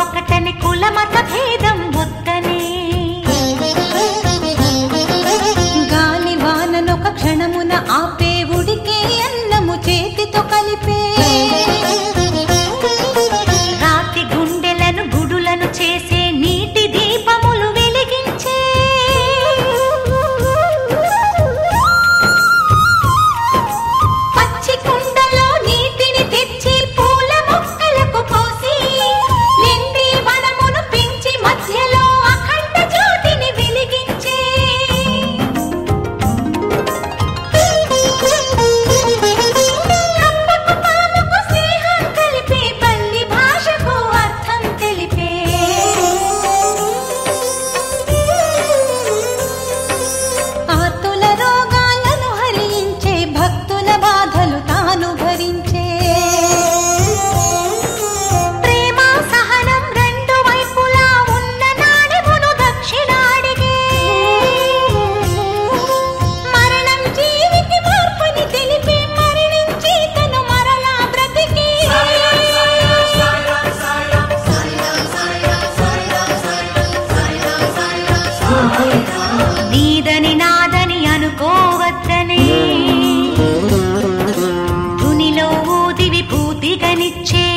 ఒకటని కులమత భేదం వద్దనే గాలి వాననొక క్షణమున ఆపే ఉడికే అన్నము చేతితో కలిపే రాతి గుండెలను గుడులను చేసే నీటి దీపములు వెలిగించే పచ్చి కుండలో నీటిని తెచ్చి పూల మొక్కలకు పోసి నిండి వనమును పెంచి మధ్యలో అఖండ జ్యోతిని వెలిగించే కప్పకు పాముకు స్నేహం కలిపే పల్లి భాషకు అర్థం తెలిపే ఆతుల రోగాలను హరించే భక్తుల బాధలు తాను భరించే ప్రేమ సహనం రెండు వైపులా ఉన్న నాడెమును దక్షిణాడిగే మరణం జీవికి మార్పుని తెలిపే మరణించి తను మరలా బ్రతికే నీదని నాదని అనుకోవద్దనే ధునిలో ఊది విభూతిగనిచ్చే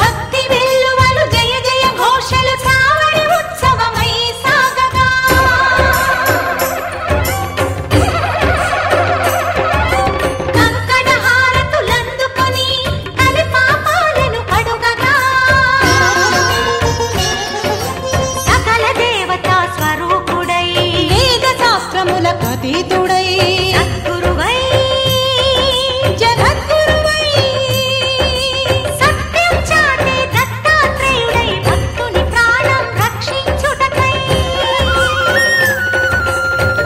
భక్తి వెల్లువలు జయ జయ ఘోషలు సావడి ఉత్సవమై సాగగా కంకణ హారతులందుకొని తలి పాపాలను కడుగగా సకల దేవతా స్వరూపుడై వేద శాస్త్రములకు అతీతుడై సద్గురువై జగద్గురువై సత్యం చాటే దత్తాత్రేయుడై భక్తుని ప్రాణం రక్షించుటకై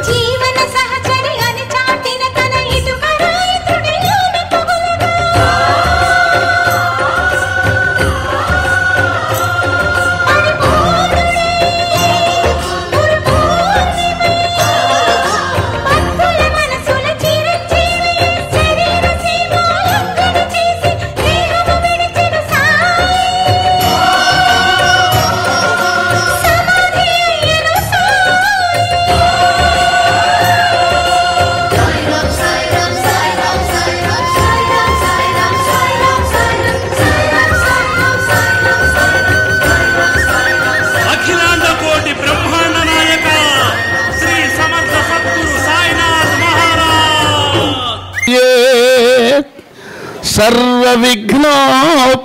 జీవన సహచరి అని చాటిన తన ఇటుక రాయితుడిలోని పొగలుగా భక్తుల మనసుల చిరంజీవి శరీర సీమాలంకణ చేసి దేహము విడిచిన సాయి సమాధి అయ్యను అఖిలాండ కోటి బ్రహ్మాండ నాయక శ్రీ సమర్థ సద్గురు సాయినాథ్ మహారాజ్ ఏ సర్వ విఘ్నోపశంతయే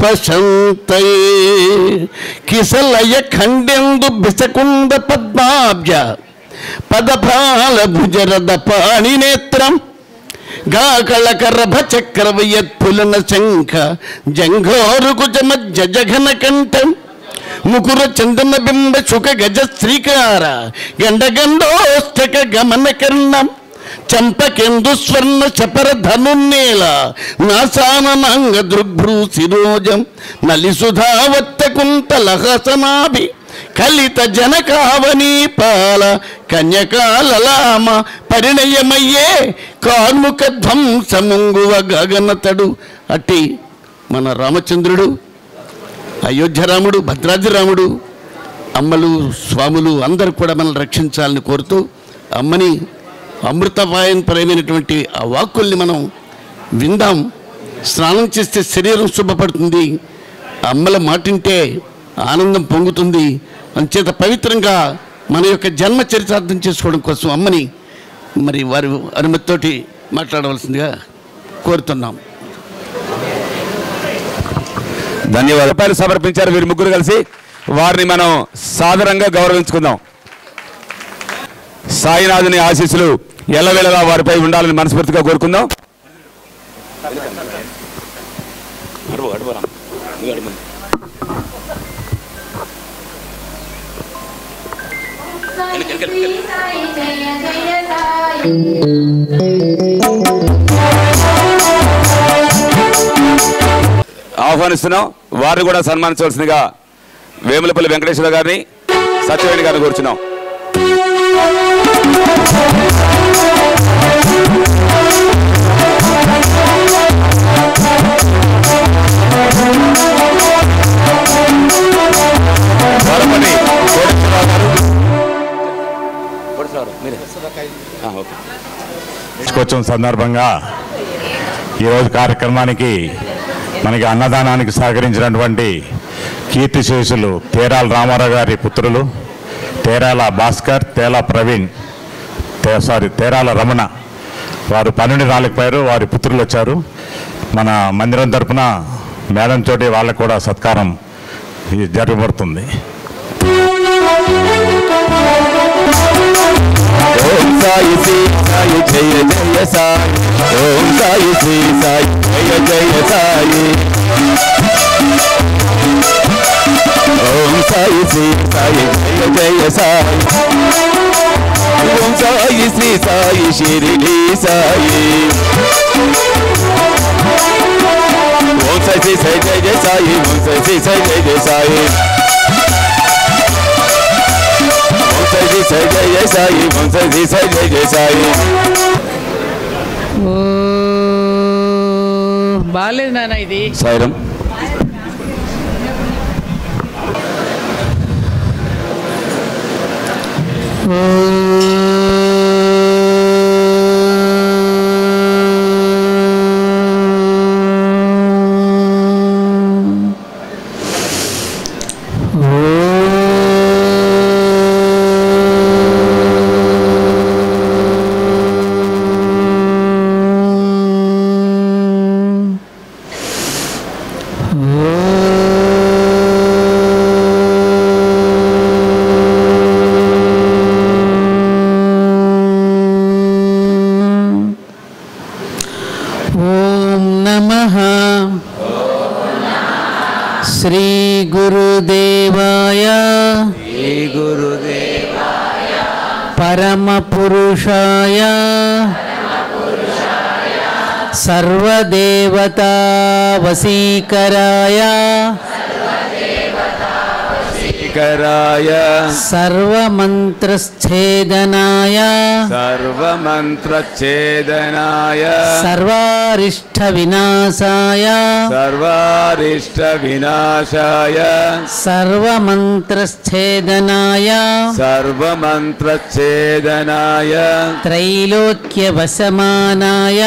కిసలయ ఖండెందు బిసకుంద పద్మాబ్జ పదపాల భుజరద పాణి నేత్రం గాకళకరభ చక్రవయత్పులన శంఖ జంఘోరుకుజ మధ్య జఘన కంఠం ముకుర చందన బింబ శుక గజ శ్రీకార గండగండోష్టక గమన కర్ణం చంపకెందు స్వర్ణ చపర ధనున్నేల నాసానంగ దృగ్భ్రూ శిరోజం నలిసుధావత్త కుంతలహసనాభి కలిత జనకావనీ పాల కన్యకాలలామ పరిణయమయ్యే కార్ముక ధ్వంసముంగువ గగనతడు అట్టి మన రామచంద్రుడు అయోధ్యరాముడు భద్రాద్రిరాముడు అమ్మలు స్వాములు అందరూ కూడా మనల్ని రక్షించాలని కోరుతూ అమ్మని అమృతపాయనపరమైనటువంటి ఆ వాక్కుల్ని మనం విందాం. స్నానం చేస్తే శరీరం శుభపడుతుంది, అమ్మల మాటింటే ఆనందం పొంగుతుంది. అంచేత పవిత్రంగా మన యొక్క జన్మ చరితార్థం చేసుకోవడం కోసం అమ్మని మరి వారి అనుమతితోటి మాట్లాడవలసిందిగా కోరుతున్నాం. ధన్యవాదాలు సమర్పించారు వీరు ముగ్గురు కలిసి. వారిని మనం సాదరంగా గౌరవించుకుందాం. సాయినాథుని ఆశీస్సులు ఎల్లవేళలా వారిపై ఉండాలని మనస్ఫూర్తిగా కోరుకుందాం. ఆహ్వానిస్తున్నాం. వారిని కూడా సన్మానించవలసిందిగా వేములపల్లి వెంకటేశ్వర గారిని, సత్యవేణి గారిని కోరుచున్నాం. దినోత్సవం సందర్భంగా ఈరోజు కార్యక్రమానికి మనకి అన్నదానానికి సహకరించినటువంటి కీర్తిశేషులు తేరాల రామారావు గారి పుత్రులు తేరాల భాస్కర్ తేరాల రమణ వారు 12 రాలేకపోయారు. వారి పుత్రులు వచ్చారు. మన మందిరం తరపున మేడం తోటి వాళ్ళకు కూడా సత్కారం జరగబడుతుంది. ఓం సాయి శ్రీ సాయి జయ జయ సాయి ఓం సాయి శ్రీ సాయి జయ జయ సాయి ఓం సాయి శ్రీ సాయి జయ జయ సాయి ఓం సాయి శ్రీ సాయి షిరిడి సాయి ఓం సాయి శ్రీ సాయి జయ జయ సాయి ఓం సాయి శ్రీ సాయి జయ జయ సాయి జయ జయ సాయి జయ సాయి జయ జయ సాయి. బాగాలేదు నాన్న ఇది. సాయిరం శ్రీ గురుదేవాయ పరమ పురుషాయ సర్వదేవతా వశీకరాయ సర్వమంత్రఛేదనాయ సర్వారిష్ట వినాశాయ సర్వమంత్రఛేదనాయ త్రైలోక్య వశమానాయ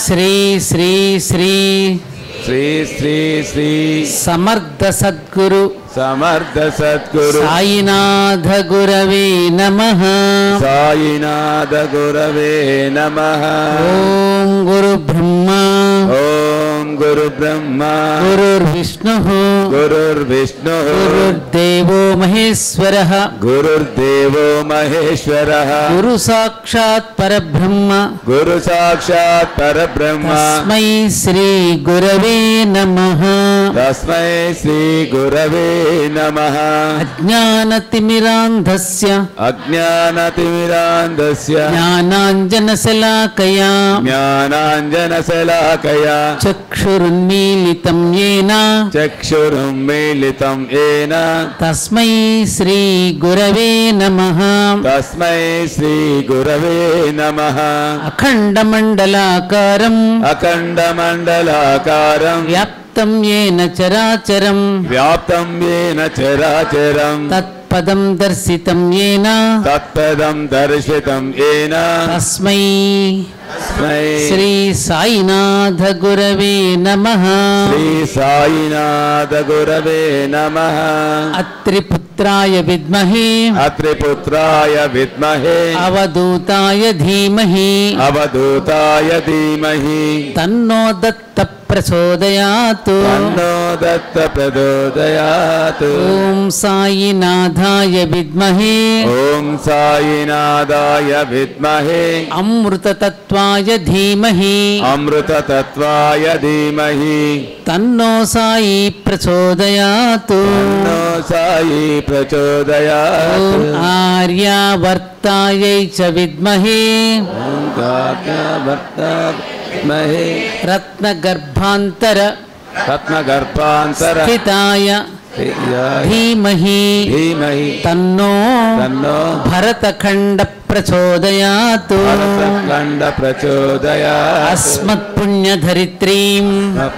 శ్రీ శ్రీ శ్రీ శ్రీ శ్రీ శ్రీ సమర్థ సద్గురు సాయినాథ గురవే నమః. ఓం గురు బ్రహ్మ గురుర్విష్ణుః గురుర్దేవో మహేశ్వరః గురు సాక్షాత్ పరబ్రహ్మ తస్మై శ్రీ గురవే నమః. అజ్ఞానతిమిరాంధస్య జ్ఞానాంజనశలాకయా చక్షురున్మీలితం యేన తస్మై శ్రీ గురవే నమః. అఖండమండలాకారం వ్యాప్తం యేన చరాచరం తత్పదం దర్శితం యేన తస్మై శ్రీ సాయినాథ గురవే నమః. అత్రిపుత్రాయ విద్మహే అవధూతాయ ధీమహి తన్నో దత్త ప్రచోదయాతు. ఓం సాయినాథాయ విద్మహే అమృతతత్వాయ ధీమహి తన్నో సాయి ప్రచోదయాతు. ఓం ఆర్యావర్తాయై చ విద్మహే రత్నగర్భాంతర స్థితాయ ధీమహి తన్నో భరతఖండ ప్రచోదయాతు భరతఖండ ప్రచోదయాత్ అస్మత్పుణ్యధరిత్రీం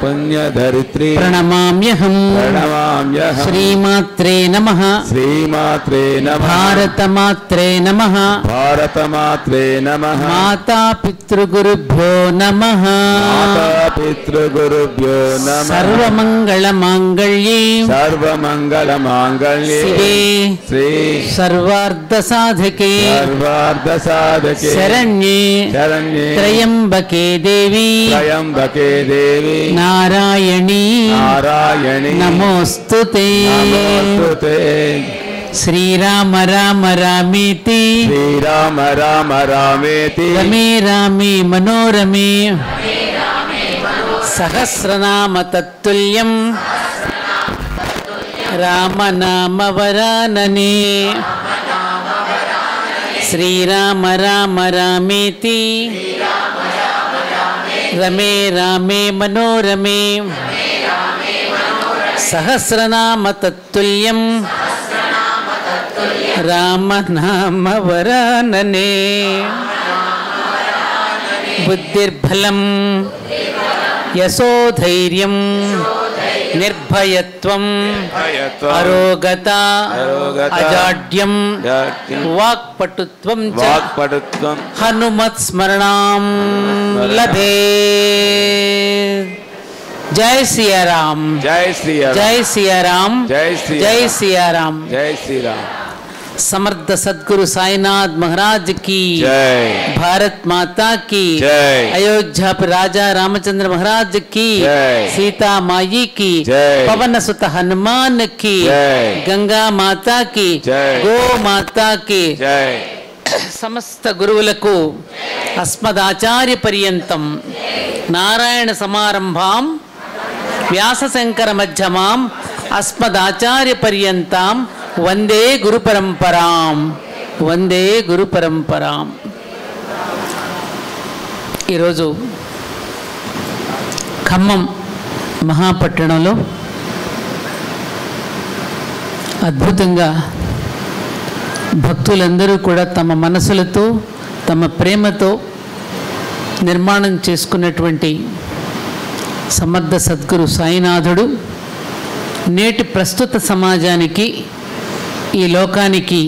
పుణ్యధరిత్రీ ప్రణమామ్యహం ప్రణమామ్యహం శ్రీమాత్రే నమః శ్రీమాత్రే నమః భారతమాత్రే నమః భారతమాత్రే నమః మాతా పితృగురుభ్యో నమః మాతాపితృగురుభ్యో నమః సర్వమంగళమాంగళ్యే సర్వమంగళమాంగళ్యే శివే శ్రీ సర్వార్థసాధకే సర్వార్థసాధకే శరణ్యే శరణ్యే త్రయంబకే దేవి త్రయంబకే దేవి నారాయణీ నారాయణి నమోస్తుతే నమోస్తుతే శ్రీరామ రామ రామేతి శ్రీరామ రామ రామేతి రమే రామే మనోరమే సహస్రనామ తత్తుల్యం రామనామ వరాననే శ్రీరామ రామ రామేతి రమే రామే మనోరమే సహస్రనామ తత్తుల్యం రామనామ వరాననే బుద్ధిర్బలం యశోధైర్యం నిర్భయత్వం అరోగత అజాడ్యం వాక్పటుత్వం చ వాక్పటుత్వం హనుమత్ స్మరణాం లభే జై సియారాం జై శ్రీరామ్ జై సియారాం జై శ్రీరామ్ జై సియారాం జై శ్రీరామ్ समर्थ सद्गुरु साईनाथ महाराज की जय भारत माता की जय अयोध्या पर राजा रामचंद्र महाराज की जय सीता माई की जय पवन सुत हनुमान की जय गंगा माता की जय गो माता की जय समस्त गुरुవులకు अस्मदाचार्य पर्यंतं नारायण समारंभां व्यास शंकर मध्यमां अस्मदाचार्य पर्यंतां వందే గురు పరంపరాం వందే గురు పరంపరాం. ఈరోజు ఖమ్మం మహాపట్టణంలో అద్భుతంగా భక్తులందరూ కూడా తమ మనసులతో తమ ప్రేమతో నిర్మాణం చేసుకున్నటువంటి సమర్థ సద్గురు సాయినాథుడు నేటి ప్రస్తుత సమాజానికి ఈ లోకానికి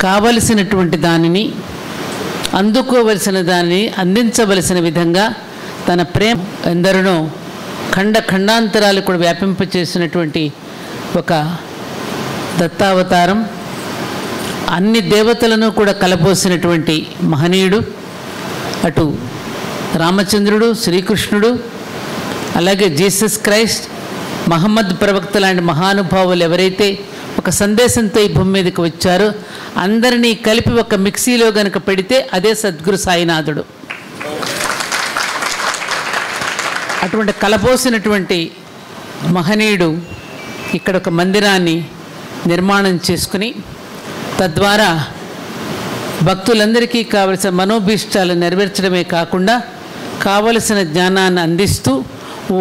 కావలసినటువంటి దానిని అందుకోవలసిన దానిని అందించవలసిన విధంగా తన ప్రేమ ఎందరినో ఖండాంతరాలు కూడా వ్యాపింపచేసినటువంటి ఒక దత్తావతారం, అన్ని దేవతలను కూడా కలబోసినటువంటి మహనీయుడు. అటు రామచంద్రుడు, శ్రీకృష్ణుడు, అలాగే జీసస్ క్రైస్ట్, మహమ్మద్ ప్రవక్త లాంటి మహానుభావులు ఎవరైతే ఒక సందేశంతో ఈ భూమి మీదకి వచ్చారో అందరినీ కలిపి ఒక మిక్సీలో గనక పెడితే అదే సద్గురు సాయినాథుడు. అటువంటి కలబోసినటువంటి మహనీయుడు ఇక్కడ ఒక మందిరాన్ని నిర్మాణం చేసుకుని తద్వారా భక్తులందరికీ కావలసిన మనోభీష్టాలు నెరవేర్చడమే కాకుండా కావలసిన జ్ఞానాన్ని అందిస్తూ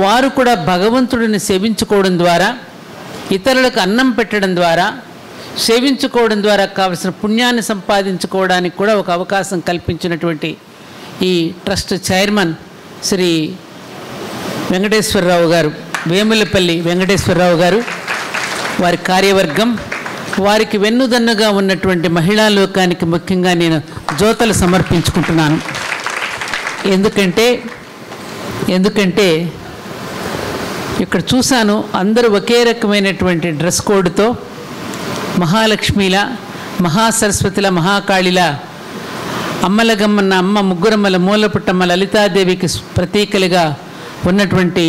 వారు కూడా భగవంతుడిని సేవించుకోవడం ద్వారా, ఇతరులకు అన్నం పెట్టడం ద్వారా, సేవించుకోవడం ద్వారా కావలసిన పుణ్యాన్ని సంపాదించుకోవడానికి కూడా ఒక అవకాశం కల్పించినటువంటి ఈ ట్రస్ట్ చైర్మన్ శ్రీ వెంకటేశ్వరరావు గారు, వేములపల్లి వెంకటేశ్వరరావు గారు, వారి కార్యవర్గం, వారికి వెన్నుదన్నుగా ఉన్నటువంటి మహిళా లోకానికి ముఖ్యంగా నేను జోతలు సమర్పించుకుంటున్నాను. ఎందుకంటే ఇక్కడ చూశాను అందరూ ఒకే రకమైనటువంటి డ్రెస్ కోడ్తో మహాలక్ష్మిలా, మహాసరస్వతిల, మహాకాళిలా, అమ్మలగమ్మన్న అమ్మ, ముగ్గురమ్మల మూలపుట్టమ్మ లలితాదేవికి ప్రతీకలుగా ఉన్నటువంటి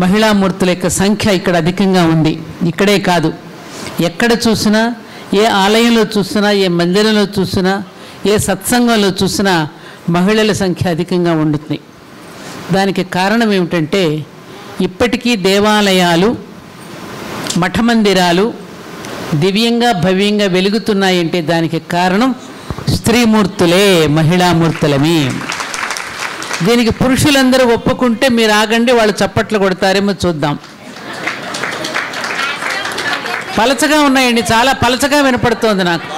మహిళామూర్తుల యొక్క సంఖ్య ఇక్కడ అధికంగా ఉంది. ఇక్కడే కాదు, ఎక్కడ చూసినా, ఏ ఆలయంలో చూసినా, ఏ మందిరంలో చూసినా, ఏ సత్సంగంలో చూసినా మహిళల సంఖ్య అధికంగా ఉంటుంది. దానికి కారణం ఏమిటంటే ఇప్పటికీ దేవాలయాలు, మఠమందిరాలు దివ్యంగా భవ్యంగా వెలుగుతున్నాయంటే దానికి కారణం స్త్రీమూర్తులే, మహిళామూర్తులమే. దీనికి పురుషులందరూ ఒప్పుకుంటే మీరు ఆగండి, వాళ్ళు చప్పట్లు కొడతారేమో చూద్దాం. పలచగా ఉన్నాయండి, చాలా పలచగా వినపడుతోంది నాకు.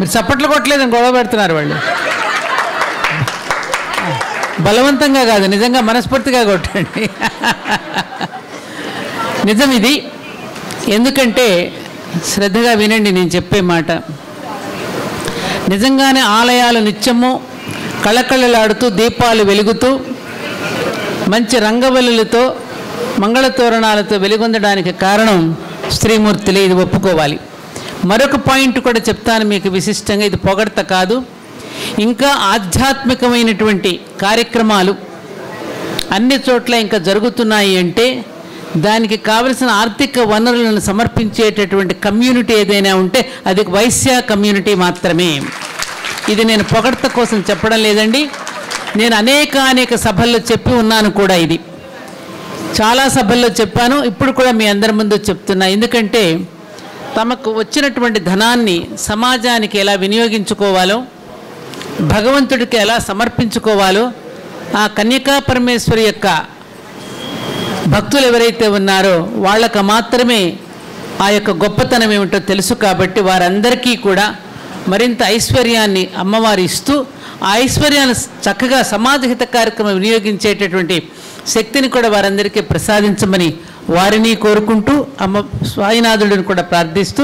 మీరు చప్పట్లు కొట్టలేదని గొడవ పెడుతున్నారు వాళ్ళు. బలవంతంగా కాదు, నిజంగా మనస్ఫూర్తిగా కొట్టండి. నిజం ఇది. ఎందుకంటే శ్రద్ధగా వినండి నేను చెప్పే మాట. నిజంగానే ఆలయాలు నిత్యము కళకళలాడుతూ దీపాలు వెలుగుతూ మంచి రంగవల్లులతో మంగళతోరణాలతో వెలుగొందడానికి కారణం శ్రీమూర్తులే, ఇది ఒప్పుకోవాలి. మరొక పాయింట్ కూడా చెప్తాను మీకు విశిష్టంగా, ఇది పొగడ్త కాదు. ఇంకా ఆధ్యాత్మికమైనటువంటి కార్యక్రమాలు అన్ని చోట్ల ఇంకా జరుగుతున్నాయి అంటే దానికి కావలసిన ఆర్థిక వనరులను సమర్పించేటటువంటి కమ్యూనిటీ ఏదైనా ఉంటే అది వైశ్య కమ్యూనిటీ మాత్రమే. ఇది నేను పొగడ్త కోసం చెప్పడం లేదండి. నేను అనేక సభల్లో చెప్పి ఉన్నాను కూడా. ఇది చాలా సభల్లో చెప్పాను, ఇప్పుడు కూడా మీ అందరి ముందు చెప్తున్నా. ఎందుకంటే తమకు వచ్చినటువంటి ధనాన్ని సమాజానికి ఎలా వినియోగించుకోవాలో, భగవంతుడికి ఎలా సమర్పించుకోవాలో, ఆ కన్యకా పరమేశ్వరి యొక్క భక్తులు ఎవరైతే ఉన్నారో వాళ్ళకు మాత్రమే ఆ యొక్క గొప్పతనం ఏమిటో తెలుసు. కాబట్టి వారందరికీ కూడా మరింత ఐశ్వర్యాన్ని అమ్మవారు ఇస్తూ ఆ ఐశ్వర్యాన్ని చక్కగా సమాజహిత కార్యక్రమం వినియోగించేటటువంటి శక్తిని కూడా వారందరికీ ప్రసాదించమని వారిని కోరుకుంటూ అమ్మ స్వామినాథుడిని కూడా ప్రార్థిస్తూ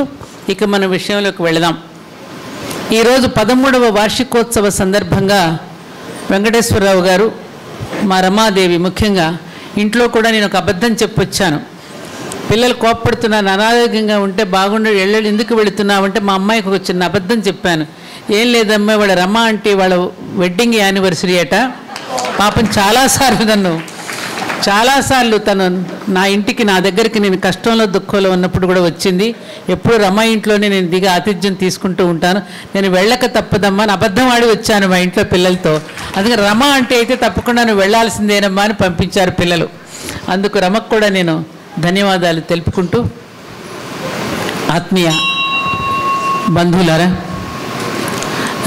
ఇక మన విషయంలోకి వెళదాం. ఈరోజు 13వ వార్షికోత్సవ సందర్భంగా వెంకటేశ్వరరావు గారు, మా రమాదేవి, ముఖ్యంగా ఇంట్లో కూడా నేను ఒక అబద్ధం చెప్పొచ్చాను. పిల్లలు కోప్పడుతున్నాను, అనారోగ్యంగా ఉంటే బాగుండే ఎళ్ళళ్ళు ఎందుకు వెళుతున్నావంటే మా అమ్మాయికి ఒక చిన్న అబద్ధం చెప్పాను. ఏం లేదమ్మా, వాళ్ళ రమ అంటే వాళ్ళ వెడ్డింగ్ యానివర్సరీ అట. పాపం చాలాసార్లు తను నా ఇంటికి, నా దగ్గరికి నేను కష్టంలో దుఃఖంలో ఉన్నప్పుడు కూడా వచ్చింది. ఎప్పుడు రమ ఇంట్లోనే నేను దిగి ఆతిథ్యం తీసుకుంటూ ఉంటాను. నేను వెళ్ళక తప్పదమ్మా అని అబద్ధం ఆడి వచ్చాను మా ఇంట్లో పిల్లలతో. అందుకని రమ అంటే అయితే తప్పకుండా నువ్వు వెళ్ళాల్సిందేనమ్మా అని పంపించారు పిల్లలు. అందుకు రమకు కూడా నేను ధన్యవాదాలు తెలుపుకుంటూ, ఆత్మీయ బంధువులారా,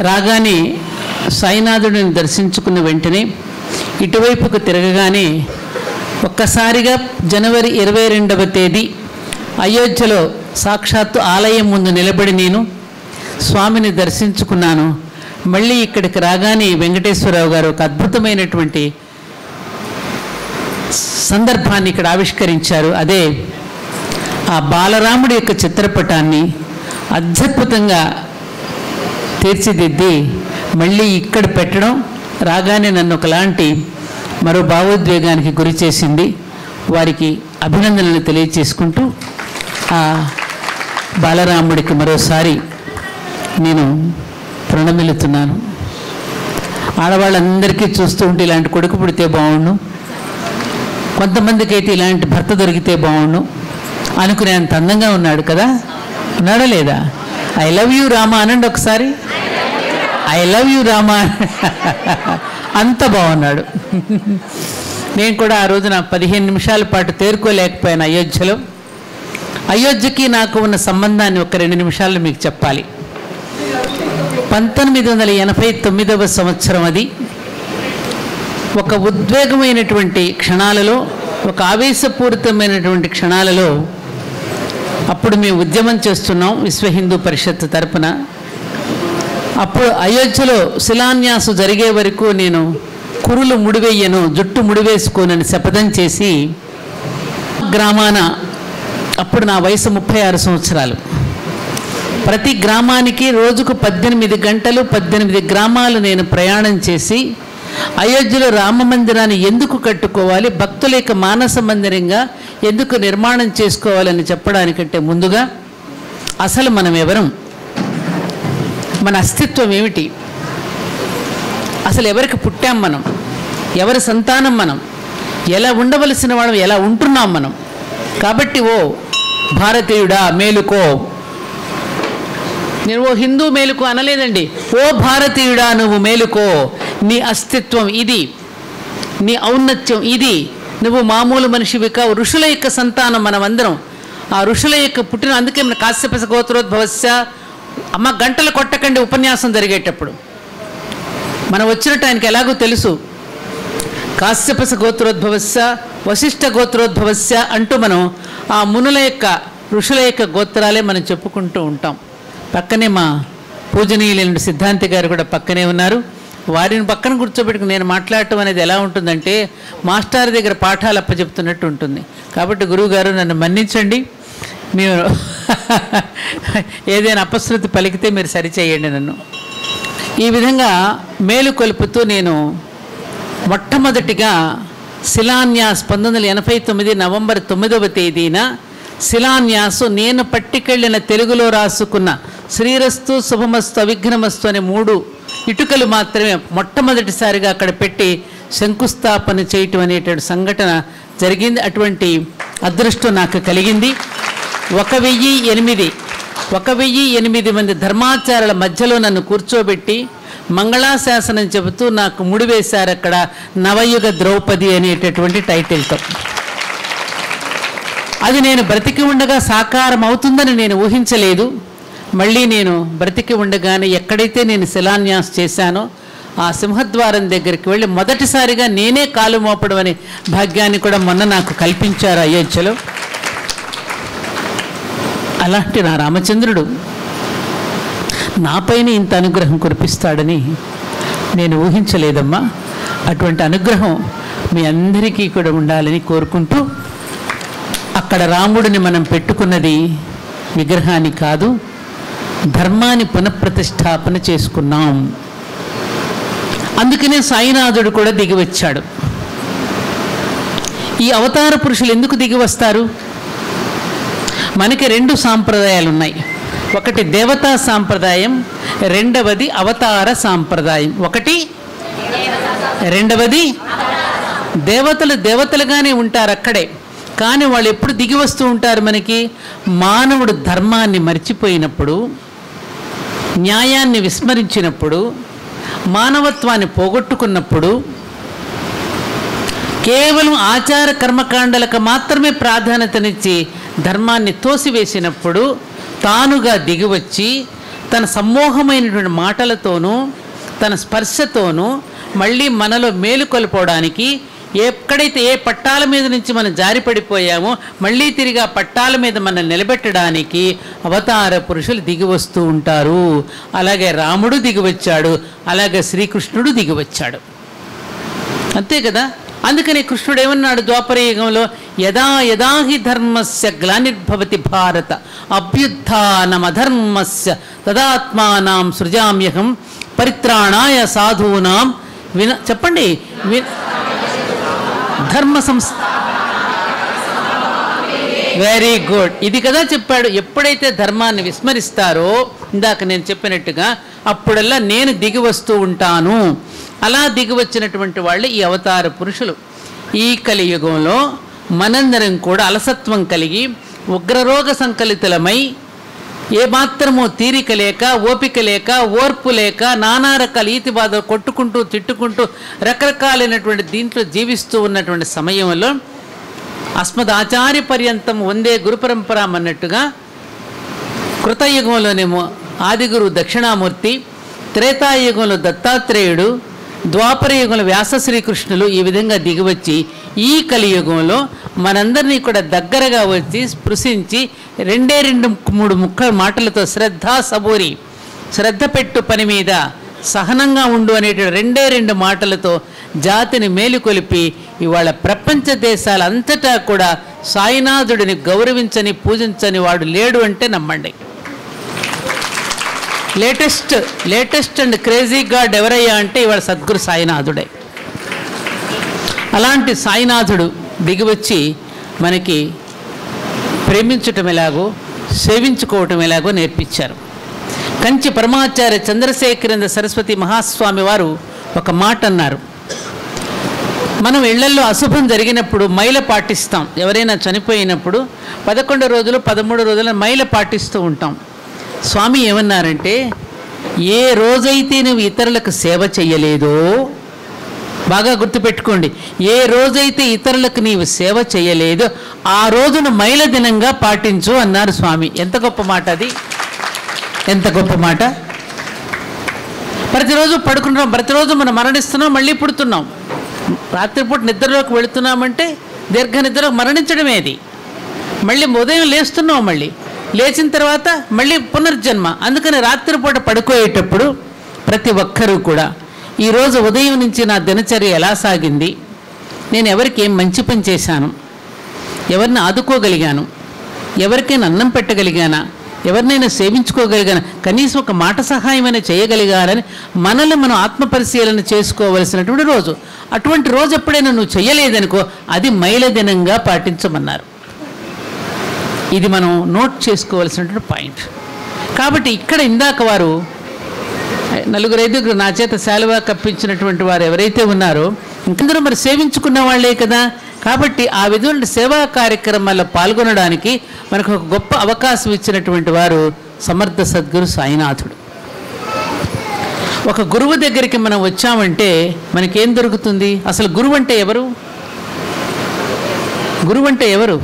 రాగానే సాయినాథుడిని దర్శించుకున్న వెంటనే ఇటువైపుకు తిరగగానే ఒక్కసారిగా జనవరి 22వ తేదీ అయోధ్యలో సాక్షాత్తు ఆలయం ముందు నిలబడి నేను స్వామిని దర్శించుకున్నాను. మళ్ళీ ఇక్కడికి రాగానే వెంకటేశ్వరరావు గారు ఒక అద్భుతమైనటువంటి సందర్భాన్ని ఇక్కడ ఆవిష్కరించారు. అదే ఆ బాలరాముడి యొక్క చిత్రపటాన్ని అద్భుతంగా తీర్చిదిద్ది మళ్ళీ ఇక్కడ పెట్టడం రాగానే నన్ను ఒకలాంటి మరో భావోద్వేగానికి గురి చేసింది. వారికి అభినందనలు తెలియచేసుకుంటూ ఆ బాలరాముడికి మరోసారి నేను ప్రణమిల్లుతున్నాను. ఆడవాళ్ళందరికీ చూస్తూ ఉంటే ఇలాంటి కొడుకు పుడితే బాగుండు, కొంతమందికి అయితే ఇలాంటి భర్త దొరికితే బాగుండు అనుకునేంత అందంగా ఉన్నాడు కదా. ఉన్నాడా లేదా? ఐ లవ్ యూ రామా అనండి ఒకసారి. I love you Rama. అంత బాగున్నాడు. నేను కూడా ఆ రోజున 15 నిమిషాల పాటు తేరుకోలేకపోయాను అయోధ్యలో. అయోధ్యకి నాకు ఉన్న సంబంధాన్ని ఒక 2 నిమిషాల్లో మీకు చెప్పాలి. 1989వ సంవత్సరం అది. ఒక ఉద్వేగమైనటువంటి క్షణాలలో, ఒక ఆవేశపూరితమైనటువంటి క్షణాలలో అప్పుడు మేము ఉద్యమం చేస్తున్నాం విశ్వ హిందూ పరిషత్ తరపున. అప్పుడు అయోధ్యలో శిలాన్యాసం జరిగే వరకు నేను కురులు ముడివేయను, జుట్టు ముడివేసుకోనని శపథం చేసి గ్రామాన, అప్పుడు నా వయసు 36 సంవత్సరాలు, ప్రతి గ్రామానికి రోజుకు 18 గంటలు 18 గ్రామాలు నేను ప్రయాణం చేసి అయోధ్యలో రామ మందిరాన్ని ఎందుకు కట్టుకోవాలి, భక్తుల యొక్క మానస మందిరంగా ఎందుకు నిర్మాణం చేసుకోవాలని చెప్పడానికంటే ముందుగా అసలు మనం ఎవరం, మన అస్తిత్వం ఏమిటి, అసలు ఎవరికి పుట్టాం మనం, ఎవరి సంతానం మనం, ఎలా ఉండవలసిన వాళ్ళం, ఎలా ఉంటున్నాం మనం. కాబట్టి ఓ భారతీయుడా మేలుకో, నేను ఓ హిందూ మేలుకో అనలేదండి. ఓ భారతీయుడా నువ్వు మేలుకో, నీ అస్తిత్వం ఇది, నీ ఔన్నత్యం ఇది, నువ్వు మామూలు మనిషివి కావు. ఋషుల యొక్క సంతానం మనమందరం. ఆ ఋషుల యొక్క పుట్టిన, అందుకే మన కాశ్యప గోత్రోద్భవస్య, అమ్మ గంటలు కొట్టకండి ఉపన్యాసం జరిగేటప్పుడు. మనం వచ్చినట్టు ఆయనకి ఎలాగో తెలుసు. కాశ్యప గోత్రోద్భవస్య వశిష్ఠ గోత్రోద్భవస్య అంటూ మనం ఆ మునుల యొక్క ఋషుల యొక్క గోత్రాలే మనం చెప్పుకుంటూ ఉంటాం. పక్కనే మా పూజనీయులైన సిద్ధాంతి గారు కూడా పక్కనే ఉన్నారు. వారిని పక్కన కూర్చోబెట్టుకుని నేను మాట్లాడటం అనేది ఎలా ఉంటుందంటే మాస్టర్ దగ్గర పాఠాలు అప్పచెప్తున్నట్టు ఉంటుంది. కాబట్టి గురువుగారు నన్ను మన్నించండి, మీరు ఏదైనా అపశృతి పలికితే మీరు సరిచేయండి నన్ను. ఈ విధంగా మేలుకొలుపుతూ నేను మొట్టమొదటిగా శిలాన్యాస్ 1989 నవంబర్ 9వ తేదీన శిలాన్యాసు నేను పట్టుకెళ్ళిన తెలుగులో రాసుకున్న శ్రీరస్తు శుభమస్తు అవిఘ్నమస్తు అనే 3 ఇటుకలు మాత్రమే మొట్టమొదటిసారిగా అక్కడ పెట్టి శంకుస్థాపన చేయటం అనేటువంటి సంఘటన జరిగింది. అటువంటి అదృష్టం నాకు కలిగింది. 1008 మంది ధర్మాచారుల మధ్యలో నన్ను కూర్చోబెట్టి మంగళాశాసనం చెబుతూ నాకు ముడివేశారు అక్కడ నవయుగ ద్రౌపది అనేటటువంటి టైటిల్తో. అది నేను బ్రతికి ఉండగా సాకారం అవుతుందని నేను ఊహించలేదు. మళ్ళీ నేను బ్రతికి ఉండగానే ఎక్కడైతే నేను శిలాన్యాస్ చేశానో ఆ సింహద్వారం దగ్గరికి వెళ్ళి మొదటిసారిగా నేనే కాలు మోపడం అనే భాగ్యాన్ని కూడా మొన్న నాకు కల్పించారు అయోధ్యలో. అలాంటి నా రామచంద్రుడు నాపైన ఇంత అనుగ్రహం కురిపిస్తాడని నేను ఊహించలేదమ్మా. అటువంటి అనుగ్రహం మీ అందరికీ కూడా ఉండాలని కోరుకుంటూ, అక్కడ రాముడిని మనం పెట్టుకున్నది విగ్రహాన్ని కాదు, ధర్మాన్ని పునఃప్రతిష్టాపన చేసుకున్నాం. అందుకనే సాయినాథుడు కూడా దిగి వచ్చాడు. ఈ అవతార పురుషులు ఎందుకు దిగి వస్తారు? మనకి 2 సాంప్రదాయాలు ఉన్నాయి. ఒకటి దేవతా సాంప్రదాయం, రెండవది అవతార సాంప్రదాయం. రెండవది దేవతలు దేవతలుగానే ఉంటారు అక్కడే, కానీ వాళ్ళు ఎప్పుడు దిగి వస్తూ ఉంటారు మనకి? మానవుడు ధర్మాన్ని మర్చిపోయినప్పుడు, న్యాయాన్ని విస్మరించినప్పుడు, మానవత్వాన్ని పోగొట్టుకున్నప్పుడు, కేవలం ఆచార కర్మకాండలకు మాత్రమే ప్రాధాన్యతనిచ్చి ధర్మాన్ని తోసివేసినప్పుడు తానుగా దిగివచ్చి తన సమ్మోహమైనటువంటి మాటలతోనూ తన స్పర్శతోనూ మళ్ళీ మనలో మేలుకొల్పడానికి, ఎక్కడైతే ఏ పట్టాల మీద నుంచి మనం జారిపడిపోయామో మళ్ళీ తిరిగి ఆ పట్టాల మీద మనం నిలబెట్టడానికి అవతార పురుషులు దిగి వస్తూ ఉంటారు. అలాగే రాముడు దిగివచ్చాడు, అలాగే శ్రీకృష్ణుడు దిగివచ్చాడు. అంతే కదా. అందుకని కృష్ణుడు ఏమన్నాడు ద్వాపరయుగంలో? యదా యదా హి ధర్మస్య గ్లానిర్భవతి భారత అభ్యుత్థానమధర్మస్య తదాత్మానాం సృజామ్యహం పరిత్రాణాయ సాధూనాం చెప్పండి ధర్మ వెరీ గుడ్. ఇది కదా చెప్పాడు. ఎప్పుడైతే ధర్మాన్ని విస్మరిస్తారో ఇందాక నేను చెప్పినట్టుగా అప్పుడల్లా నేను దిగి వస్తూ ఉంటాను. అలా దిగి వచ్చినటువంటి వాళ్ళు ఈ అవతార పురుషులు. ఈ కలియుగంలో మనందరం కూడా అలసత్వం కలిగి ఉగ్రరోగ సంకలితులమై ఏమాత్రమో తీరిక లేక, ఓపిక లేక, ఓర్పు లేక, నానా రకాల ఈతి బాధలు కొట్టుకుంటూ తిట్టుకుంటూ రకరకాలైనటువంటి దీంట్లో జీవిస్తూ ఉన్నటువంటి సమయంలో అస్మదాచార్య పర్యంతం వందే గురు పరంపరాం అన్నట్టుగా కృతయుగంలోనేమో ఆదిగురు దక్షిణామూర్తి, త్రేతాయుగంలో దత్తాత్రేయుడు, ద్వాపరయుగంలో వ్యాస శ్రీకృష్ణులు ఈ విధంగా దిగివచ్చి ఈ కలియుగంలో మనందరినీ కూడా దగ్గరగా వచ్చి స్పృశించి 2-3 మాటలతో శ్రద్ధ సబూరి, శ్రద్ధ పెట్టు పని మీద, సహనంగా ఉండు అనేటువంటి 2 మాటలతో జాతిని మేలుకొలిపి ఇవాళ ప్రపంచ దేశాలంతటా కూడా సాయినాథుడిని గౌరవించని పూజించని వాడు లేడు అంటే నమ్మండి. లేటెస్ట్ అండ్ క్రేజీ గాడ్ ఎవరయ్యా అంటే ఇవాళ సద్గురు సాయినాథుడే. అలాంటి సాయినాథుడు దిగివచ్చి మనకి ప్రేమించటం ఎలాగో, సేవించుకోవటం ఎలాగో నేర్పించారు. కంచి పరమాచార్య చంద్రశేఖరేంద్ర సరస్వతి మహాస్వామి వారు ఒక మాట అన్నారు. మనం ఇళ్లల్లో అశుభం జరిగినప్పుడు మైల పాటిస్తాం. ఎవరైనా చనిపోయినప్పుడు 11 రోజులు 13 రోజుల మైల పాటిస్తూ ఉంటాం. స్వామి ఏమన్నారంటే, ఏ రోజైతే నువ్వు ఇతరులకు సేవ చేయలేదో, బాగా గుర్తుపెట్టుకోండి, ఏ రోజైతే ఇతరులకు నీవు సేవ చేయలేదో ఆ రోజును మైల దినంగా పాటించు అన్నారు స్వామి. ఎంత గొప్ప మాట అది, ఎంత గొప్ప మాట. ప్రతిరోజు పడుకుంటున్నాం, ప్రతిరోజు మనం మరణిస్తున్నాం, మళ్ళీ పుడుతున్నాం. రాత్రిపూట నిద్రలోకి వెళుతున్నామంటే దీర్ఘ నిద్రలోకి మరణించడమే అది. మళ్ళీ ఉదయం లేస్తున్నాం, మళ్ళీ లేచిన తర్వాత మళ్ళీ పునర్జన్మ. అందుకని రాత్రిపూట పడుకోయేటప్పుడు ప్రతి ఒక్కరూ కూడా ఈరోజు ఉదయం నుంచి నా దినచర్య ఎలా సాగింది, నేను ఎవరికి ఏం మంచి పని చేశాను, ఎవరిని ఆదుకోగలిగాను, ఎవరికైనా అన్నం పెట్టగలిగానా, ఎవరినైనా సేవించుకోగలిగానా, కనీసం ఒక మాట సహాయమైనా చేయగలిగానని మనల్ని మనం ఆత్మపరిశీలన చేసుకోవలసినటువంటి రోజు. అటువంటి రోజు ఎప్పుడైనా నువ్వు చేయలేదనుకో అది మైల దినంగా పాటించమన్నారు. ఇది మనం నోట్ చేసుకోవాల్సినటువంటి పాయింట్. కాబట్టి ఇక్కడ ఇందాక వారు 4-5 నా చేత శాలువా కప్పించినటువంటి వారు ఎవరైతే ఉన్నారో ఇంకందరూ మరి సేవించుకున్న వాళ్లే కదా. కాబట్టి ఆ విధుల సేవా కార్యక్రమాల్లో పాల్గొనడానికి మనకు ఒక గొప్ప అవకాశం ఇచ్చినటువంటి వారు సమర్థ సద్గురు సాయినాథుడు. ఒక గురువు దగ్గరికి మనం వచ్చామంటే మనకేం దొరుకుతుంది? అసలు గురువు అంటే ఎవరు? గురువు అంటే ఎవరు?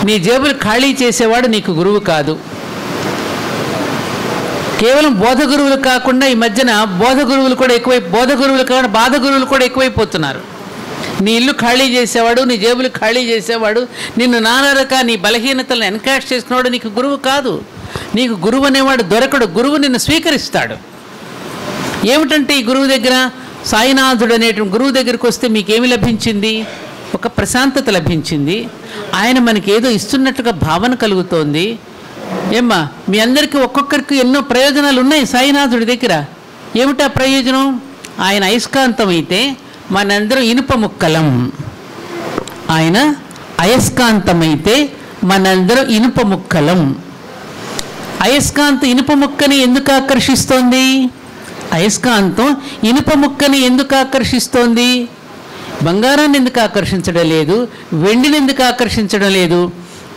నీ జేబులు ఖాళీ చేసేవాడు నీకు గురువు కాదు. కేవలం బోధ గురువులు కాకుండా ఈ మధ్యన బోధ గురువులు కాకుండా బాధ గురువులు కూడా ఎక్కువైపోతున్నారు. నీ ఇల్లు ఖాళీ చేసేవాడు, నీ జేబులు ఖాళీ చేసేవాడు, నిన్ను నానా రకాల నీ బలహీనతలను ఎన్కాష్ చేసుకునేవాడు నీకు గురువు కాదు. నీకు గురువు అనేవాడు దొరకడు. గురువు నిన్ను స్వీకరిస్తాడు. ఏమిటంటే ఈ గురువు దగ్గర సాయినాథుడు అనేటువంటి గురువు దగ్గరికి వస్తే మీకేమి లభించింది? ఒక ప్రశాంతత లభించింది. ఆయన మనకి ఏదో ఇస్తున్నట్టుగా భావన కలుగుతోంది. ఏమ్మా, మీ అందరికీ ఒక్కొక్కరికి ఎన్నో ప్రయోజనాలు ఉన్నాయి సాయినాథుడి దగ్గర. ఏమిటా ప్రయోజనం? ఆయన అయస్కాంతం అయితే మనందరం ఇనుప ముక్కలం. ఆయన అయస్కాంతమైతే మనందరం ఇనుప ముక్కలం. అయస్కాంతం ఇనుప ముక్కని ఎందుకు ఆకర్షిస్తోంది? అయస్కాంతం ఇనుప ముక్కని ఎందుకు ఆకర్షిస్తోంది? బంగారాన్ని ఎందుకు ఆకర్షించడం లేదు? వెండిని ఎందుకు ఆకర్షించడం లేదు?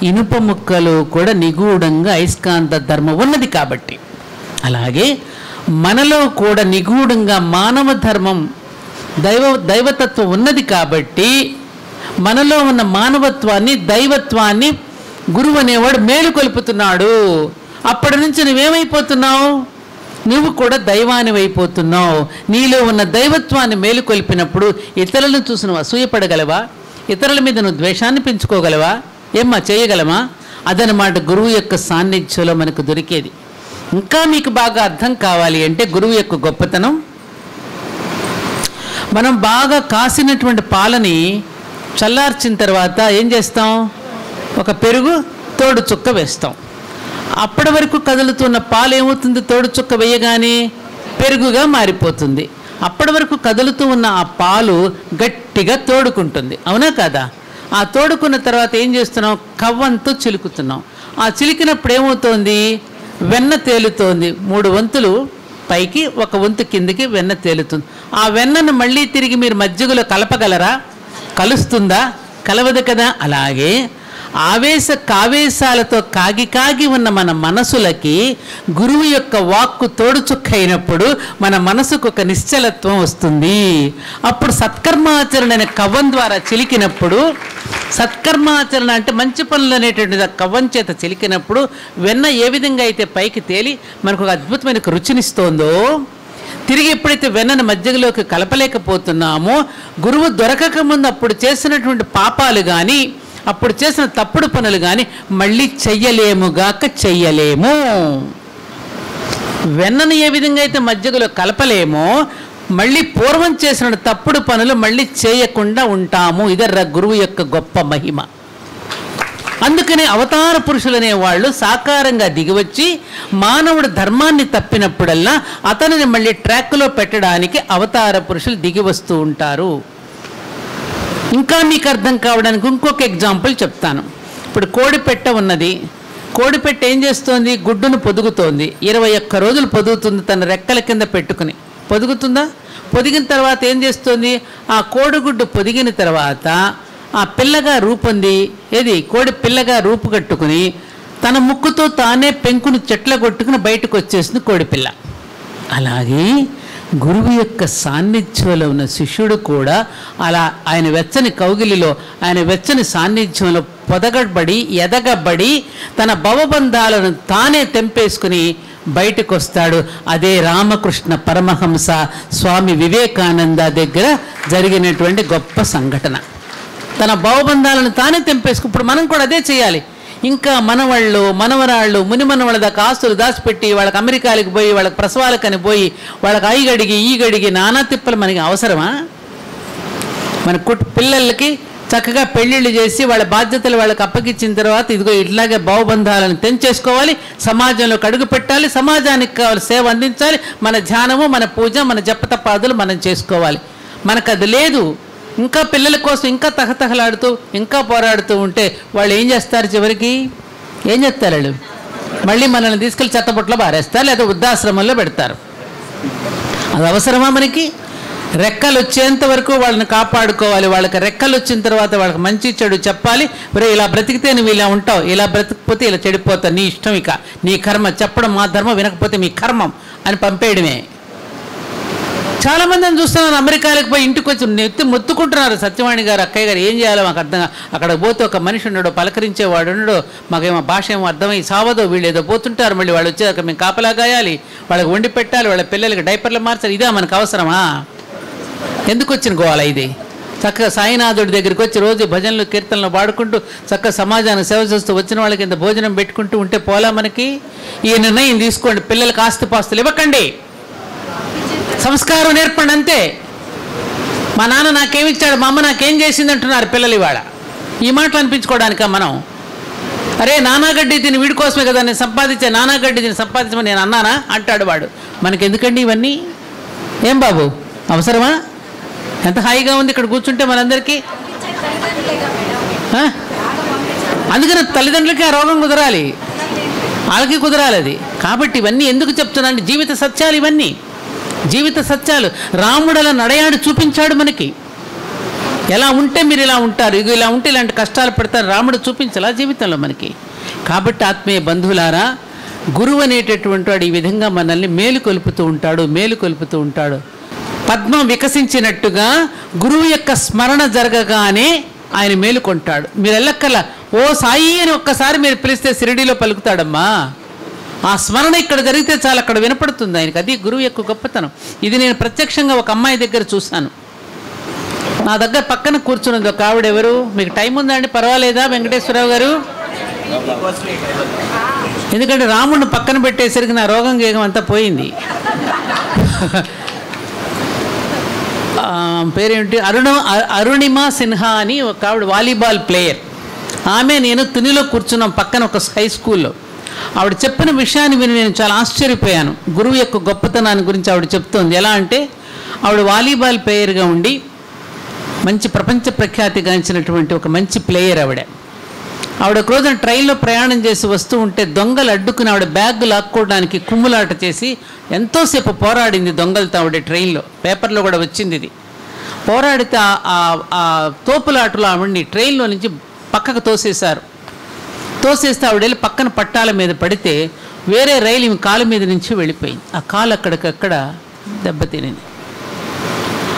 ఇనుప ముక్కలు కూడా నిగూఢంగా అయస్కాంత ధర్మం ఉన్నది కాబట్టి. అలాగే మనలో కూడా నిగూఢంగా మానవ ధర్మం దైవతత్వం ఉన్నది కాబట్టి మనలో ఉన్న మానవత్వాన్ని దైవత్వాన్ని గురువు అనేవాడు మేలుకొల్పుతున్నాడు. అప్పటి నుంచి నువ్వేమైపోతున్నావు? నువ్వు కూడా దైవానివి అయిపోతున్నావు. నీలో ఉన్న దైవత్వాన్ని మేలుకొల్పినప్పుడు ఇతరులను చూసి నువ్వు అసూయపడగలవా? ఇతరుల మీద నువ్వు ద్వేషాన్ని పెంచుకోగలవా? ఏమ్మా, చేయగలమా? అదనమాట గురువు యొక్క సాన్నిధ్యంలో మనకు దొరికేది. ఇంకా మీకు బాగా అర్థం కావాలి అంటే గురువు యొక్క గొప్పతనం, మనం బాగా కాసినటువంటి పాలని చల్లార్చిన తర్వాత ఏం చేస్తాం? ఒక పెరుగు తోడు చుక్క వేస్తాం. అప్పటి వరకు కదులుతున్న పాలు ఏమవుతుంది? తోడు చుక్క వేయగానే పెరుగుగా మారిపోతుంది. అప్పటి వరకు కదులుతూ ఉన్న ఆ పాలు గట్టిగా తోడుకుంటుంది. అవునా కాదా? ఆ తోడుకున్న తర్వాత ఏం చేస్తున్నాం? కవ్వంతో చిలుకుతున్నాం. ఆ చిలికినప్పుడు ఏమవుతోంది? వెన్న తేలుతోంది. 3 వంతులు పైకి, 1 వంతు కిందికి వెన్న తేలుతుంది. ఆ వెన్నను మళ్ళీ తిరిగి మీరు మజ్జిగలో కలపగలరా? కలుస్తుందా? కలవదు కదా. అలాగే కావేశాలతో కాగి ఉన్న మన మనసులకి గురువు యొక్క వాక్కు తోడుచుక్క అయినప్పుడు మన మనసుకు ఒక నిశ్చలత్వం వస్తుంది. అప్పుడు సత్కర్మాచరణ అనే కవ్వం ద్వారా చిలికినప్పుడు, సత్కర్మాచరణ అంటే మంచి పనులు అనేటువంటిది కవ్వం చేత చిలికినప్పుడు వెన్న ఏ విధంగా అయితే పైకి తేలి మనకు ఒక అద్భుతమైన రుచినిస్తోందో, తిరిగి ఎప్పుడైతే వెన్నను మధ్యలోకి కలపలేకపోతున్నామో, గురువు దొరకక ముందు అప్పుడు చేసినటువంటి పాపాలు కానీ అప్పుడు చేసిన తప్పుడు పనులు కానీ మళ్ళీ చెయ్యలేము. వెన్నను ఏ విధంగా అయితే మజ్జిగలో కలపలేమో మళ్ళీ పూర్వం చేసిన తప్పుడు పనులు మళ్ళీ చేయకుండా ఉంటాము. ఇదే గురువు యొక్క గొప్ప మహిమ. అందుకనే అవతార పురుషులు అనేవాళ్ళు సాకారంగా దిగివచ్చి మానవుడు ధర్మాన్ని తప్పినప్పుడల్లా అతనిని మళ్ళీ ట్రాక్లో పెట్టడానికి అవతార పురుషులు దిగి వస్తూ ఉంటారు. ఇంకా మీకు అర్థం కావడానికి ఇంకొక ఎగ్జాంపుల్ చెప్తాను. ఇప్పుడు కోడిపెట్ట ఉన్నది. కోడిపెట్ట ఏం చేస్తోంది? గుడ్డును పొదుగుతోంది. 21 రోజులు పొదుగుతుంది తన రెక్కల కింద పెట్టుకుని. పొదుగుతుందా? పొదిగిన తర్వాత ఏం చేస్తుంది? ఆ కోడిగుడ్డు పొదిగిన తర్వాత ఆ పిల్లగా రూపొంది, కోడి పిల్లగా రూపుకట్టుకుని తన ముక్కుతో తానే పెంకును చెట్ల కొట్టుకుని బయటకు వచ్చేసింది కోడిపిల్ల. అలాగే గురువు యొక్క సాన్నిధ్యంలో ఉన్న శిష్యుడు కూడా అలా ఆయన వెచ్చని కౌగిలిలో, ఆయన వెచ్చని సాన్నిధ్యంలో పొదగబడి ఎదగబడి తన భవబంధాలను తానే తెంపేసుకుని బయటకు వస్తాడు. అదే రామకృష్ణ పరమహంస స్వామి వివేకానంద దగ్గర జరిగినటువంటి గొప్ప సంఘటన. తన భవబంధాలను తానే తెంపేసుకు. ఇప్పుడు మనం కూడా అదే చేయాలి. ఇంకా మనవాళ్ళు మనవరాళ్ళు మునిమనవాళ్ళ దాకా ఆస్తులు దాచిపెట్టి వాళ్ళకి అమెరికాలకు పోయి వాళ్ళకి ప్రసవాలకని పోయి వాళ్ళకి ఈ గడిగి నానా తిప్పలు మనకి అవసరమా? మన పిల్లలకి చక్కగా పెళ్ళిళ్ళు చేసి వాళ్ళ బాధ్యతలు వాళ్ళకి అప్పగించిన తర్వాత ఇదిగో ఇట్లాగే భావబంధాలను తెంచేసుకోవాలి, సమాజంలో అడుగు పెట్టాలి, సమాజానికి కావాలి సేవ అందించాలి, మన ధ్యానము మన పూజ మన జపతపాదులు మనం చేసుకోవాలి. మనకు అది లేదు. ఇంకా పిల్లల కోసం ఇంకా తహతహలాడుతూ ఇంకా పోరాడుతూ ఉంటే వాళ్ళు ఏం చేస్తారు? చివరికి ఏం చేస్తారు? వాళ్ళు మళ్ళీ మనల్ని తీసుకెళ్ళి చెత్తబుట్టలో బారేస్తారు, లేదా వృద్ధాశ్రమంలో పెడతారు. అది అవసరమా మనకి? రెక్కలు వచ్చేంత వరకు వాళ్ళని కాపాడుకోవాలి. వాళ్ళకి రెక్కలు వచ్చిన తర్వాత వాళ్ళకి మంచి చెడు చెప్పాలి. మరి ఇలా బ్రతికితే నువ్వు ఇలా ఉంటావు, ఇలా బ్రతికిపోతే ఇలా చెడిపోతావు, నీ ఇష్టం, ఇక నీ కర్మ, చెప్పడం మా ధర్మం, వినకపోతే మీ కర్మం అని పంపేయడమే. చాలామందిని చూస్తున్నాను అమెరికాలకు పోయి ఇంటికి వచ్చి నెత్తి మొత్తుకుంటున్నారు. సత్యవాణి గారు, అక్కయ్య గారు, ఏం చేయాలో మాకు అర్థం. అక్కడ పోతే ఒక మనిషి ఉన్నాడు, పలకరించేవాడు ఉన్నాడు, మాకేమో భాష ఏమో అర్థమై సావదో, వీళ్ళు ఏదో పోతుంటారు, మళ్ళీ వాళ్ళు వచ్చేదాకా మేము కాపలా గాయాలి, వాళ్ళకి వండి పెట్టాలి, వాళ్ళ పిల్లలకి డైపర్లు మార్చాలి. ఇదా మనకు అవసరమా? ఎందుకు వచ్చిన గోవాల ఇది? చక్కగా సాయినాథుడి దగ్గరికి వచ్చి రోజు భజనలు కీర్తనలు పాడుకుంటూ చక్కగా సమాజానికి సేవ చేస్తూ వచ్చిన వాళ్ళకి ఇంత భోజనం పెట్టుకుంటూ ఉంటే పోలా మనకి? ఈ నిర్ణయం తీసుకోండి. పిల్లలకి ఆస్తిపాస్తులు ఇవ్వకండి, సంస్కారం నేర్పండి, అంతే. మా నాన్న నాకేమిచ్చాడు, మా అమ్మ నాకేం చేసింది అంటున్నారు పిల్లలు ఇవాళ. ఈ మాటలు అనిపించుకోవడానికా మనం? అరే నానాగడ్డి తిని వీడి కోసమే కదా నేను సంపాదించే, నానాగడ్డి తిని సంపాదించమని నేను అన్నానా అంటాడు వాడు. మనకి ఎందుకండి ఇవన్నీ? ఏం బాబు అవసరమా? ఎంత హాయిగా ఉంది ఇక్కడ కూర్చుంటే మనందరికీ. అందుకని తల్లిదండ్రులకి ఆ రోగం కుదరాలి, వాళ్ళకి కుదరాలి అది. కాబట్టి ఇవన్నీ ఎందుకు చెప్తున్నా అంటే జీవిత సత్యాలు, ఇవన్నీ జీవిత సత్యాలు. రాముడు అలా నడయాడు చూపించాడు మనకి. ఎలా ఉంటే మీరు ఇలా ఉంటారు, ఇగో ఇలా ఉంటే ఇలాంటి కష్టాలు పడతారు, రాముడు చూపించాలా జీవితంలో మనకి. కాబట్టి ఆత్మీయ బంధువులారా, గురువు అనేటటువంటి వాడు ఈ విధంగా మనల్ని మేలుకొలుపుతూ ఉంటాడు. పద్మం వికసించినట్టుగా గురువు యొక్క స్మరణ జరగగానే ఆయన మేలుకొంటాడు. మీరు ఎల్లక్కల ఓ సాయి అని ఒక్కసారి మీరు పిలిస్తే షిరిడీలో పలుకుతాడమ్మా. ఆ స్మరణ ఇక్కడ జరిగితే చాలా అక్కడ వినపడుతుంది ఆయనకి. అది గురువు యొక్క గొప్పతనం. ఇది నేను ప్రత్యక్షంగా ఒక అమ్మాయి దగ్గర చూశాను. నా దగ్గర పక్కన కూర్చున్నది ఒక ఆవిడ. ఎవరు? మీకు టైం ఉందండి? పర్వాలేదా వెంకటేశ్వరరావు గారు? ఎందుకంటే రాముడిని పక్కన పెట్టేసరికి నా రోగం గేగం అంతా పోయింది. పేరేంటి? అరుణిమ సిన్హా అని ఒక ఆవిడ వాలీబాల్ ప్లేయర్. ఆమె నేను తునిలో కూర్చున్నాం పక్కన ఒక హై స్కూల్లో. ఆవిడ చెప్పిన విషయాన్ని విని నేను చాలా ఆశ్చర్యపోయాను. గురువు యొక్క గొప్పతనాన్ని గురించి ఆవిడ చెప్తోంది. ఎలా అంటే ఆవిడ వాలీబాల్ ప్లేయర్గా ఉండి మంచి ప్రపంచ ప్రఖ్యాతిగాంచినటువంటి ఒక మంచి ప్లేయర్ ఆవిడ. ఒక రోజున ట్రైన్లో ప్రయాణం చేసి వస్తూ ఉంటే దొంగలు అడ్డుకుని ఆవిడ బ్యాగ్ లాక్కోవడానికి కుమ్ములాట చేసి ఎంతోసేపు పోరాడింది దొంగలతో ఆవిడ ట్రైన్లో. పేపర్లో కూడా వచ్చింది ఇది. పోరాడితే ఆ తోపులాటలో ఆవిడ్ని ట్రైన్లో నుంచి పక్కకు తోసేశారు. తోసేస్తే ఆవిడ వెళ్ళి పక్కన పట్టాల మీద పడితే వేరే రైలు ఈమె కాలు మీద నుంచి వెళ్ళిపోయింది. ఆ కాలు అక్కడికక్కడ దెబ్బతినింది.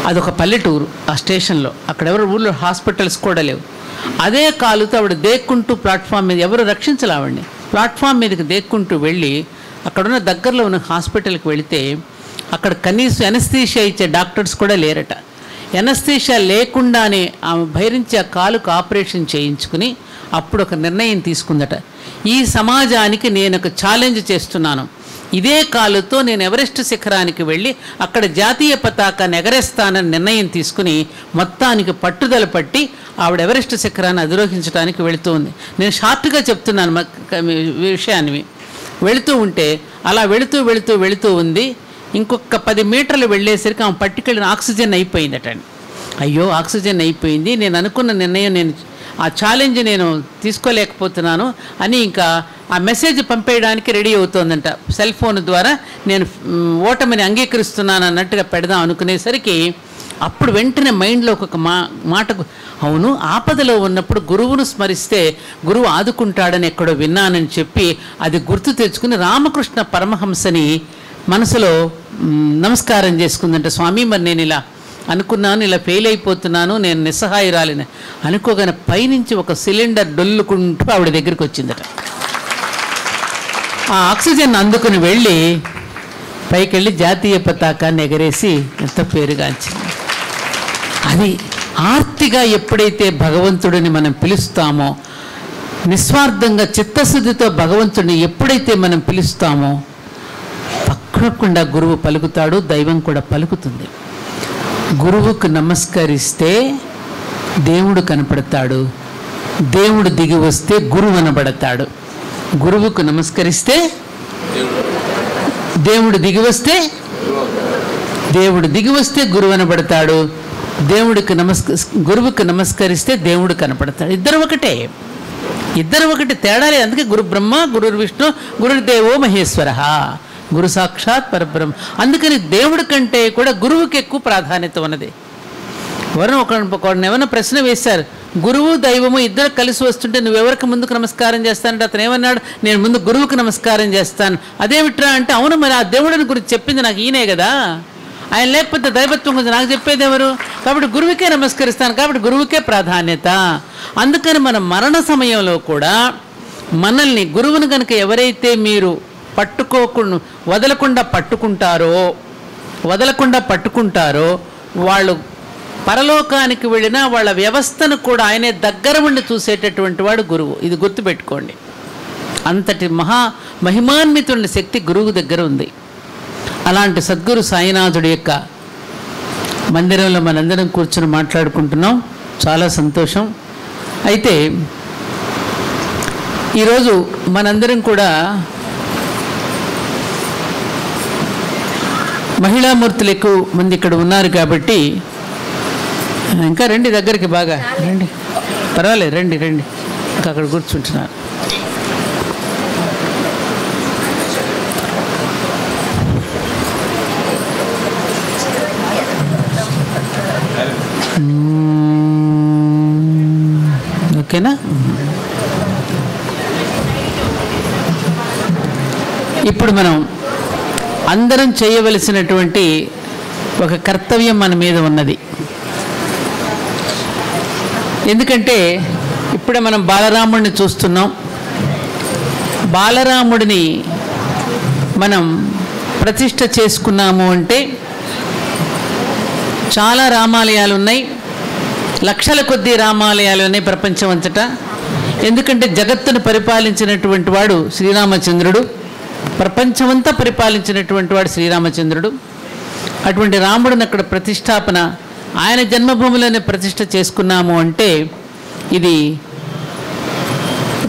అదొక పల్లెటూరు. ఆ స్టేషన్లో అక్కడ ఎవరు ఊళ్ళో హాస్పిటల్స్ కూడా లేవు. అదే కాలుతో ఆవిడ దేక్కుంటూ ప్లాట్ఫామ్ మీద, ఎవరు రక్షించాలి ఆవిడ్ని, ప్లాట్ఫామ్ మీదకి దేక్కుంటూ వెళ్ళి అక్కడున్న దగ్గరలో ఉన్న హాస్పిటల్కి వెళితే అక్కడ కనీసం ఎనస్థీషియా ఇచ్చే డాక్టర్స్ కూడా లేరట. ఎనస్థీషియా లేకుండానే ఆమె భరించి ఆ కాలుకు ఆపరేషన్ చేయించుకుని అప్పుడు ఒక నిర్ణయం తీసుకుందట. ఈ సమాజానికి నేను ఒక ఛాలెంజ్ చేస్తున్నాను, ఇదే కాలుతో నేను ఎవరెస్ట్ శిఖరానికి వెళ్ళి అక్కడ జాతీయ పతాకాన్ని ఎగరేస్తానని నిర్ణయం తీసుకుని మొత్తానికి పట్టుదల పట్టి ఆవిడ ఎవరెస్ట్ శిఖరాన్ని అధిరోహించడానికి వెళుతుంది. నేను షార్ట్గా చెప్తున్నాను విషయాన్ని. వెళుతూ ఉంటే అలా వెళుతూ ఉంది. ఇంకొక 10 మీటర్లు వెళ్ళేసరికి ఆమె పట్టుకెళ్ళిన ఆక్సిజన్ అయిపోయిందటండి. అయ్యో ఆక్సిజన్ అయిపోయింది, నేను అనుకున్న నిర్ణయం, ఆ ఛాలెంజ్ నేను తీసుకోలేకపోతున్నాను అని ఇంకా ఆ మెసేజ్ పంపేయడానికి రెడీ అవుతోందంట. సెల్ ఫోన్ ద్వారా నేను ఓటమిని అంగీకరిస్తున్నాను అన్నట్టుగా పెడదాం అనుకునేసరికి అప్పుడు వెంటనే మైండ్లో ఒక మాటకు, అవును ఆపదలో ఉన్నప్పుడు గురువును స్మరిస్తే గురువు ఆదుకుంటాడని ఎక్కడో విన్నానని చెప్పి అది గుర్తు తెచ్చుకుని రామకృష్ణ పరమహంసని మనసులో నమస్కారం చేసుకుందంట. స్వామి మరి నేను ఇలా అనుకున్నాను, ఇలా ఫెయిల్ అయిపోతున్నాను, నేను నిస్సహాయురాలిని అనుకోగానే పైనుంచి ఒక సిలిండర్ డొల్లుకుంటూ ఆవిడ దగ్గరికి వచ్చిందట. ఆ ఆక్సిజన్ అందుకుని వెళ్ళి పైకి వెళ్ళి జాతీయ పతాకాన్ని ఎగరేసి ఎంత పేరుగాంచింది. అది ఆర్తిగా ఎప్పుడైతే భగవంతుడిని మనం పిలుస్తామో నిస్వార్థంగా చిత్తశుద్ధితో భగవంతుడిని ఎప్పుడైతే మనం పిలుస్తామో పక్కకుండా గురువు పలుకుతాడు, దైవం కూడా పలుకుతుంది. గురువుకు నమస్కరిస్తే దేవుడు కనపడతాడు, దేవుడు దిగి వస్తే గురువు అనబడతాడు. గురువుకు నమస్కరిస్తే దేవుడు దిగి వస్తే గురువు అనబడతాడు. గురువుకు నమస్కరిస్తే దేవుడు కనపడతాడు. ఇద్దరు ఒకటే, తేడా లేదు. అందుకే గురు బ్రహ్మ, గురు విష్ణు, గురుదేవో మహేశ్వర, గురు సాక్షాత్ పరబ్రహ్మ. అందుకని దేవుడి కంటే కూడా గురువుకి ఎక్కువ ప్రాధాన్యత ఉన్నది. ఒకరిని ఏమైనా ప్రశ్న వేశారు, గురువు దైవము ఇద్దరు కలిసి వస్తుంటే నువ్వెవరికి ముందుకు నమస్కారం చేస్తానంటే అతను ఏమన్నాడు, నేను ముందు గురువుకి నమస్కారం చేస్తాను. అదేమిట్రా అంటే, అవును మరి ఆ దేవుడిని గురించి చెప్పింది నాకు ఈయనే కదా, ఆయన లేకపోతే దైవత్వం గురించి నాకు చెప్పేది ఎవరు, కాబట్టి గురువుకే నమస్కరిస్తాను, కాబట్టి గురువుకే ప్రాధాన్యత. అందుకని మన మరణ సమయంలో కూడా మనల్ని గురువుని కనుక ఎవరైతే మీరు వదలకుండా పట్టుకుంటారో వాళ్ళు పరలోకానికి వెళ్ళినా వాళ్ళ వ్యవస్థను కూడా ఆయనే దగ్గర ఉండి చూసేటటువంటి వాడు గురువు. ఇది గుర్తుపెట్టుకోండి. అంతటి మహిమాన్వితుడి శక్తి గురువు దగ్గర ఉంది. అలాంటి సద్గురు సాయినాథుడి యొక్క మందిరంలో మనందరం కూర్చొని మాట్లాడుకుంటున్నాం. చాలా సంతోషం. అయితే ఈరోజు మనందరం కూడా మహిళామూర్తులు ఎక్కువ మంది ఇక్కడ ఉన్నారు కాబట్టి, ఇంకా రండి దగ్గరికి, బాగా రండి, పర్వాలేదు, రండి ఇంకా అక్కడ కూర్చుంటున్నారు. ఓకేనా? ఇప్పుడు మనం అందరం చేయవలసినటువంటి ఒక కర్తవ్యం మన మీద ఉన్నది. ఎందుకంటే ఇప్పుడే మనం బాలరాముడిని చూస్తున్నాం. బాలరాముడిని మనం ప్రతిష్ఠ చేసుకున్నాము అంటే చాలా రామాలయాలు ఉన్నాయి, లక్షల కొద్దీ రామాలయాలు ఉన్నాయి ప్రపంచం అంతటా. ఎందుకంటే జగత్తును పరిపాలించినటువంటి వాడు శ్రీరామచంద్రుడు, ప్రపంచమంతా పరిపాలించినటువంటి వాడు శ్రీరామచంద్రుడు. అటువంటి రాముడిని అక్కడ ప్రతిష్టాపన, ఆయన జన్మభూమిలోనే ప్రతిష్ఠ చేసుకున్నాము అంటే ఇది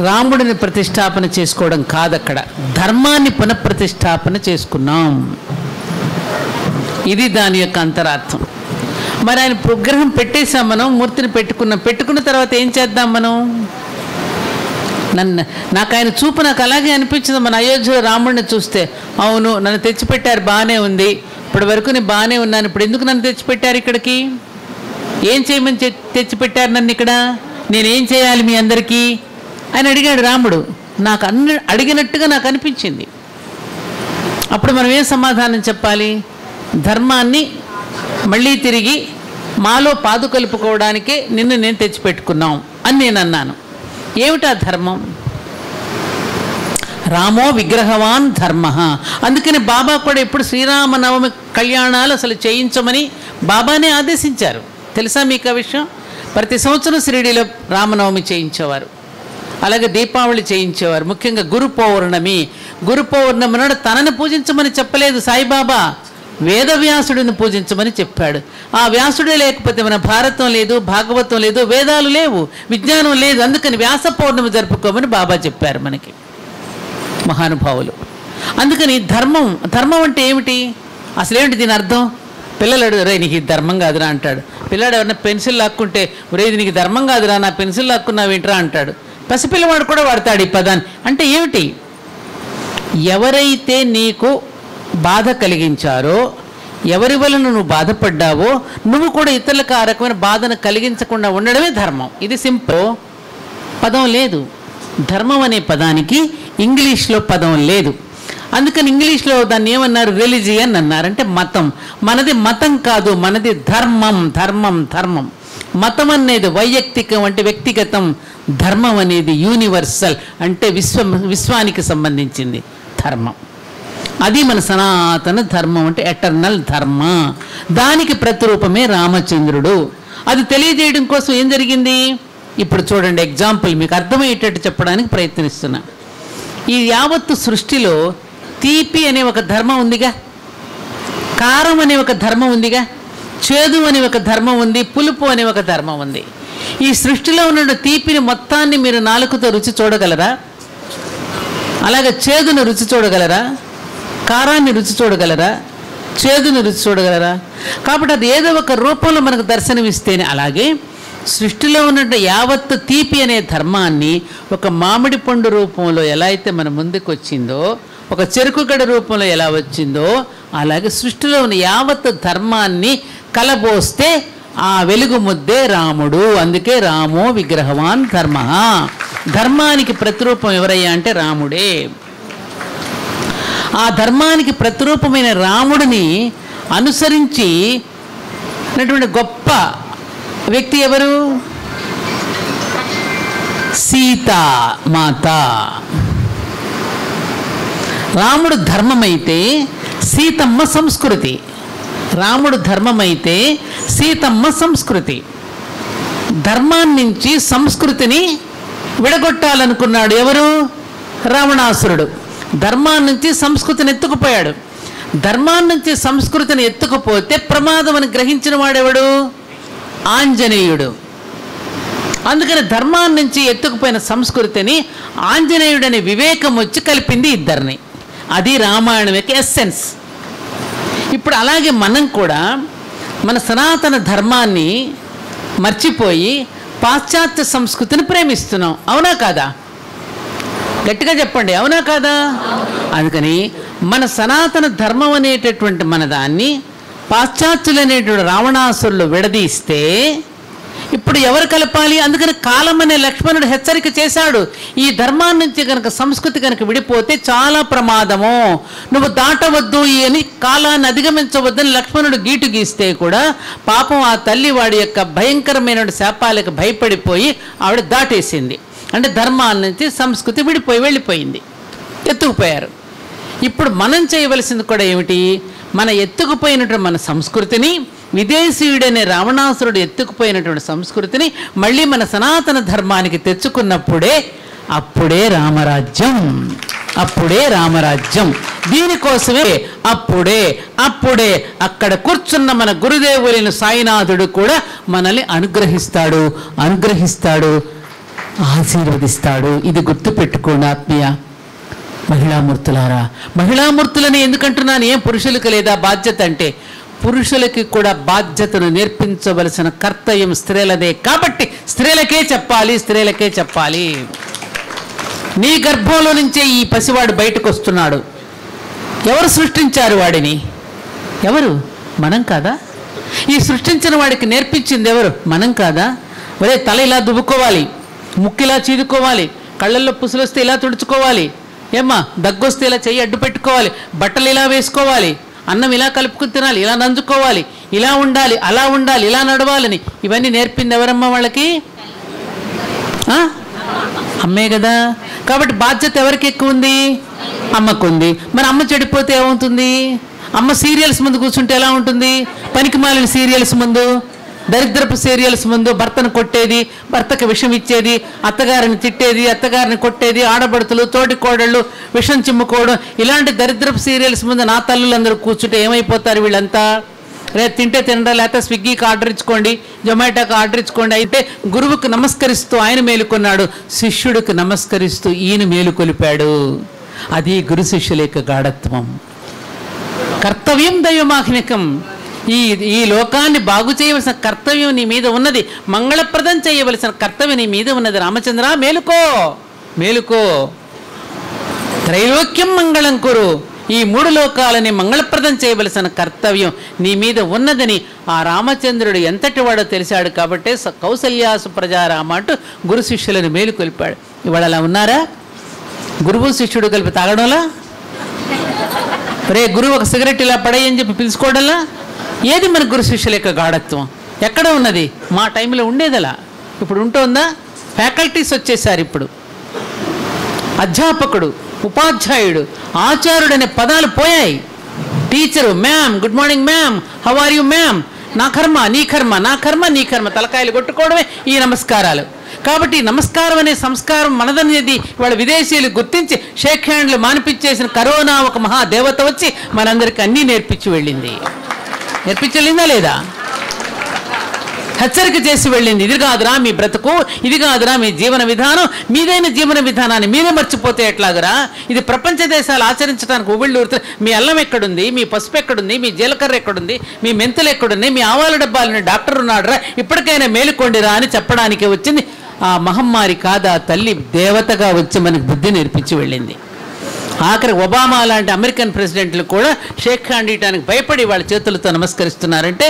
రాముడిని ప్రతిష్టాపన చేసుకోవడం కాదు, అక్కడ ధర్మాన్ని పునఃప్రతిష్టాపన చేసుకున్నాం. ఇది దాని యొక్క అంతరార్థం. మరి ఆయన విగ్రహం పెట్టేశాం, మనం మూర్తిని పెట్టుకున్న తర్వాత ఏం చేద్దాం మనం? నాకు ఆయన చూపు నాకు అలాగే అనిపించింది. మన అయోధ్యలో రాముడిని చూస్తే, అవును నన్ను తెచ్చిపెట్టారు, బాగానే ఉంది, ఇప్పటి వరకు నేను బాగానే ఉన్నాను, ఇప్పుడు ఎందుకు నన్ను తెచ్చిపెట్టారు ఇక్కడికి? ఏం చేయమని తెచ్చిపెట్టారు నన్ను ఇక్కడ? నేనేం చేయాలి మీ అందరికీ అని అడిగాడు రాముడు. నాకు అడిగినట్టుగా నాకు అనిపించింది. అప్పుడు మనం ఏం సమాధానం చెప్పాలి? ధర్మాన్ని మళ్ళీ తిరిగి మాలో పాదుకలుపుకోవడానికే నిన్ను నేను తెచ్చిపెట్టుకున్నాం అని నేను అన్నాను. ఏమిటా ధర్మం? రామో విగ్రహవాన్ ధర్మ. అందుకని బాబా కూడా ఇప్పుడు శ్రీరామనవమి కళ్యాణాలు అసలు చేయించమని బాబానే ఆదేశించారు. తెలుసా మీకు ఆ విషయం? ప్రతి సంవత్సరం షిరిడీలో రామనవమి చేయించేవారు, అలాగే దీపావళి చేయించేవారు. ముఖ్యంగా గురు పౌర్ణమి నాడు తనని పూజించమని చెప్పలేదు సాయిబాబా, వేదవ్యాసుడిని పూజించమని చెప్పాడు. ఆ వ్యాసుడే లేకపోతే మన భారతం లేదు, భాగవతం లేదు, వేదాలు లేవు, విజ్ఞానం లేదు. అందుకని వ్యాస పౌర్ణమి జరుపుకోమని బాబా చెప్పారు మనకి మహానుభావులు. అందుకని ధర్మం అంటే ఏమిటి? అసలేమిటి దీని అర్థం? పిల్లలు అడుగురే నీకు ఇది ధర్మం కాదురా అంటాడు. పిల్లాడు ఎవరన్నా పెన్సిల్ లాక్కుంటే ఒరే ఇది నీకు ధర్మం కాదురా, నా పెన్సిల్ లాక్కున్నావేంట్రా అంటాడు. పసిపిల్లవాడు కూడా వాడతాడు ఈ పదాన్ని. అంటే ఏమిటి? ఎవరైతే నీకు బాధ కలిగించారో, ఎవరి వలన నువ్వు బాధపడ్డావో, నువ్వు కూడా ఇతరులకు ఆ రకమైన బాధను కలిగించకుండా ఉండడమే ధర్మం. ఇది సింపుల్. పదం లేదు, ధర్మం అనే పదానికి ఇంగ్లీష్లో పదం లేదు. అందుకని ఇంగ్లీష్లో దాన్ని ఏమన్నారు? రిలీజియన్ అన్నారు. అంటే మతం. మనది మతం కాదు, మనది ధర్మం. మతం అనేది వైయక్తికం, అంటే వ్యక్తిగతం. ధర్మం అనేది యూనివర్సల్, అంటే విశ్వానికి సంబంధించింది ధర్మం. అది మన సనాతన ధర్మం, అంటే ఎటర్నల్ ధర్మ. దానికి ప్రతిరూపమే రామచంద్రుడు. అది తెలియజేయడం కోసం ఏం జరిగింది? ఇప్పుడు చూడండి ఎగ్జాంపుల్ మీకు అర్థమయ్యేటట్టు చెప్పడానికి ప్రయత్నిస్తున్నా. ఈ యావత్తు సృష్టిలో తీపి అనే ఒక ధర్మం ఉందిగా, కారం అనే ఒక ధర్మం ఉందిగా, చేదు అనే ఒక ధర్మం ఉంది, పులుపు అనే ఒక ధర్మం ఉంది. ఈ సృష్టిలో ఉన్న తీపిని మొత్తాన్ని మీరు నాలుకతో రుచి చూడగలరా? అలాగే చేదును రుచి చూడగలరా? కారాన్ని రుచి చూడగలరా? చేదును రుచి చూడగలరా? కాబట్టి అది ఏదో ఒక రూపంలో మనకు దర్శనమిస్తేనే, అలాగే సృష్టిలో ఉన్న యావత్తు తీపి అనే ధర్మాన్ని ఒక మామిడి పండు రూపంలో ఎలా అయితే మన ముందుకు వచ్చిందో, ఒక చెరుకు గడ రూపంలో ఎలా వచ్చిందో, అలాగే సృష్టిలో ఉన్న యావత్తు ధర్మాన్ని కలబోస్తే ఆ వెలుగు ముద్దే రాముడు. అందుకే రామో విగ్రహవాన్ ధర్మ. ధర్మానికి ప్రతిరూపం ఎవరయ్యా అంటే రాముడే. ఆ ధర్మానికి ప్రతిరూపమైన రాముడిని అనుసరించినటువంటి గొప్ప వ్యక్తి ఎవరు? సీతా మాత. రాముడు ధర్మమైతే సీతమ్మ సంస్కృతి. రాముడు ధర్మమైతే సీతమ్మ సంస్కృతి. ధర్మాన్నించి సంస్కృతిని విడగొట్టాలనుకున్నాడు ఎవరు? రావణాసురుడు. ధర్మాన్నించి సంస్కృతిని ఎత్తుకుపోయాడు. ధర్మాన్నించి సంస్కృతిని ఎత్తుకుపోతే ప్రమాదం అని గ్రహించిన వాడెవడు? ఆంజనేయుడు. అందుకని ధర్మాన్నించి ఎత్తుకుపోయిన సంస్కృతిని ఆంజనేయుడనే వివేకం వచ్చి కలిపింది ఇద్దరిని. అది రామాయణం యొక్క ఎస్సెన్స్. ఇప్పుడు అలాగే మనం కూడా మన సనాతన ధర్మాన్ని మర్చిపోయి పాశ్చాత్య సంస్కృతిని ప్రేమిస్తున్నాం. అవునా కాదా? గట్టిగా చెప్పండి, అవునా కాదా? అందుకని మన సనాతన ధర్మం అనేటటువంటి మన దాన్ని పాశ్చాత్యులు అనేటువంటి రావణాసురులు విడదీస్తే ఇప్పుడు ఎవరు కలపాలి? అందుకని కాలం అనే లక్ష్మణుడు హెచ్చరిక చేశాడు, ఈ ధర్మాన్ని నుంచి కనుక సంస్కృతి కనుక విడిపోతే చాలా ప్రమాదము, నువ్వు దాటవద్దు అని, కాలాన్ని అధిగమించవద్దని లక్ష్మణుడు గీటు గీస్తే కూడా పాపం ఆ తల్లి వాడి యొక్క భయంకరమైన శాపాలకు భయపడిపోయి ఆవిడ దాటేసింది. అంటే ధర్మాన్ని నుంచి సంస్కృతి వెళ్ళిపోయింది, ఎత్తుకుపోయారు. ఇప్పుడు మనం చేయవలసింది కూడా ఏమిటి? మన ఎత్తుకుపోయినటువంటి మన సంస్కృతిని, విదేశీయుడనే రావణాసురుడు ఎత్తుకుపోయినటువంటి సంస్కృతిని మళ్ళీ మన సనాతన ధర్మానికి తెచ్చుకున్నప్పుడే అప్పుడే రామరాజ్యం. అప్పుడే రామరాజ్యం. దీనికోసమే అప్పుడే అక్కడ కూర్చున్న మన గురుదేవులైన సాయినాథుడు కూడా మనల్ని అనుగ్రహిస్తాడు, ఆశీర్వదిస్తాడు. ఇది గుర్తుపెట్టుకోండి ఆత్మీయ మహిళామూర్తులారా. మహిళామూర్తులని ఎందుకంటున్నాను? ఏం పురుషులకు లేదా బాధ్యత అంటే, పురుషులకి కూడా బాధ్యతను నేర్పించవలసిన కర్తవ్యం స్త్రీలదే. కాబట్టి స్త్రీలకే చెప్పాలి. నీ గర్భంలో నుంచే ఈ పసివాడు బయటకు వస్తున్నాడు. ఎవరు సృష్టించారు వాడిని? ఎవరు? మనం కాదా? ఈ సృష్టించిన వాడికి నేర్పించింది ఎవరు? మనం కాదా? ఒరే, తల ఇలా దువ్వుకోవాలి, ముక్కు ఇలా చీదుకోవాలి, కళ్ళల్లో పుసులు వస్తే ఇలా తుడుచుకోవాలి, ఏమ్మా దగ్గొస్తే ఇలా చెయ్యి అడ్డు పెట్టుకోవాలి, బట్టలు ఇలా వేసుకోవాలి, అన్నం ఇలా కలుపుకుని తినాలి, ఇలా నంజుకోవాలి, ఇలా ఉండాలి, అలా ఉండాలి, ఇలా నడవాలని ఇవన్నీ నేర్పింది ఎవరమ్మా వాళ్ళకి? అమ్మే కదా. కాబట్టి బాధ్యత ఎవరికి ఎక్కువ ఉంది? అమ్మకుంది. మరి అమ్మ చెడిపోతే ఏమవుతుంది? అమ్మ సీరియల్స్ ముందు కూర్చుంటే ఎలా ఉంటుంది? పనికిమాలిన సీరియల్స్ ముందు, దరిద్రపు సీరియల్స్ ముందు భర్తను కొట్టేది, భర్తకు విషం ఇచ్చేది, అత్తగారిని తిట్టేది, అత్తగారిని కొట్టేది, ఆడబడుతులు, తోటి కోడళ్ళు విషం చిమ్ముకోవడం, ఇలాంటి దరిద్రపు సీరియల్స్ ముందు నా తల్లులందరూ కూర్చుంటే ఏమైపోతారు వీళ్ళంతా? రేపు తింటే తినరా, లేకపోతే స్విగ్గీకి ఆర్డర్ ఇచ్చుకోండి, జొమాటోకి ఆర్డర్ ఇచ్చుకోండి. అయితే గురువుకు నమస్కరిస్తూ ఆయన మేలుకొన్నాడు, శిష్యుడికి నమస్కరిస్తూ ఈయన మేలుకొలిపాడు. అది గురు శిష్యుల యొక్క గాఢత్వం. కర్తవ్యం దైవమాహ్నికం. ఈ లోకాన్ని బాగు చేయవలసిన కర్తవ్యం నీ మీద ఉన్నది, మంగళప్రదం చేయవలసిన కర్తవ్యం నీ మీద ఉన్నది. రామచంద్ర మేలుకో. త్రైలోక్యం మంగళం కురు. ఈ 3 లోకాలని మంగళప్రదం చేయవలసిన కర్తవ్యం నీ మీద ఉన్నదని ఆ రామచంద్రుడు ఎంతటి వాడో తెలిసాడు. కాబట్టి కౌసల్యాసు ప్రజారామ అంటూ గురు శిష్యులను మేలుకొలిపాడు. ఇవాళ అలా ఉన్నారా? గురువు శిష్యుడు కలిపి తాగడంలా, రే గురువు ఒక సిగరెట్ ఇలా పడేయని చెప్పి పిలుచుకోవడంలా, ఏది మన గురు శిష్యుల యొక్క గాఢత్వం? ఎక్కడ ఉన్నది? మా టైంలో ఉండేదలా, ఇప్పుడు ఉంటుందా? ఫ్యాకల్టీస్ వచ్చేసారు. ఇప్పుడు అధ్యాపకుడు, ఉపాధ్యాయుడు, ఆచార్యుడు అనే పదాలు పోయాయి. Teacher, ma'am, good morning ma'am, how are you ma'am, నా కర్మ నీ కర్మ, నా కర్మ నీ కర్మ, తలకాయలు కొట్టుకోవడమే ఈ నమస్కారాలు. కాబట్టి నమస్కారం అనే సంస్కారం మనదనేది వాళ్ళ విదేశీయులు గుర్తించి షేక్ హ్యాండ్లు మానిపించేసిన కరోనా ఒక మహాదేవత వచ్చి మనందరికీ అన్నీ నేర్పించి వెళ్ళింది. నేర్పించి వెళ్ళిందా లేదా? హెచ్చరిక చేసి వెళ్ళింది. ఇది కాదురా మీ బ్రతుకు, ఇది కాదురా మీ జీవన విధానం, మీదైన జీవన విధానాన్ని మీరే మర్చిపోతే ఎట్లాగరా? ఇది ప్రపంచ దేశాలు ఆచరించడానికి ఉవ్విళ్ళూరుతుంది. మీ అల్లం ఎక్కడుంది, మీ పసుపు ఎక్కడుంది, మీ జీలకర్ర ఎక్కడుంది, మీ మెంతులు ఎక్కడున్నాయి, మీ ఆవాల డబ్బాలని డాక్టర్ ఉన్నాడురా, ఇప్పటికైనా మేలుకోండిరా అని చెప్పడానికి వచ్చింది ఆ మహమ్మారి కాదా తల్లి దేవతగా వచ్చి మనకు బుద్ధి నేర్పించి వెళ్ళింది. ఆఖరి ఒబామా లాంటి అమెరికన్ ప్రెసిడెంట్లు కూడా షేక్ హ్యాండ్ ఇయటానికి భయపడి వాళ్ళ చేతులతో నమస్కరిస్తున్నారంటే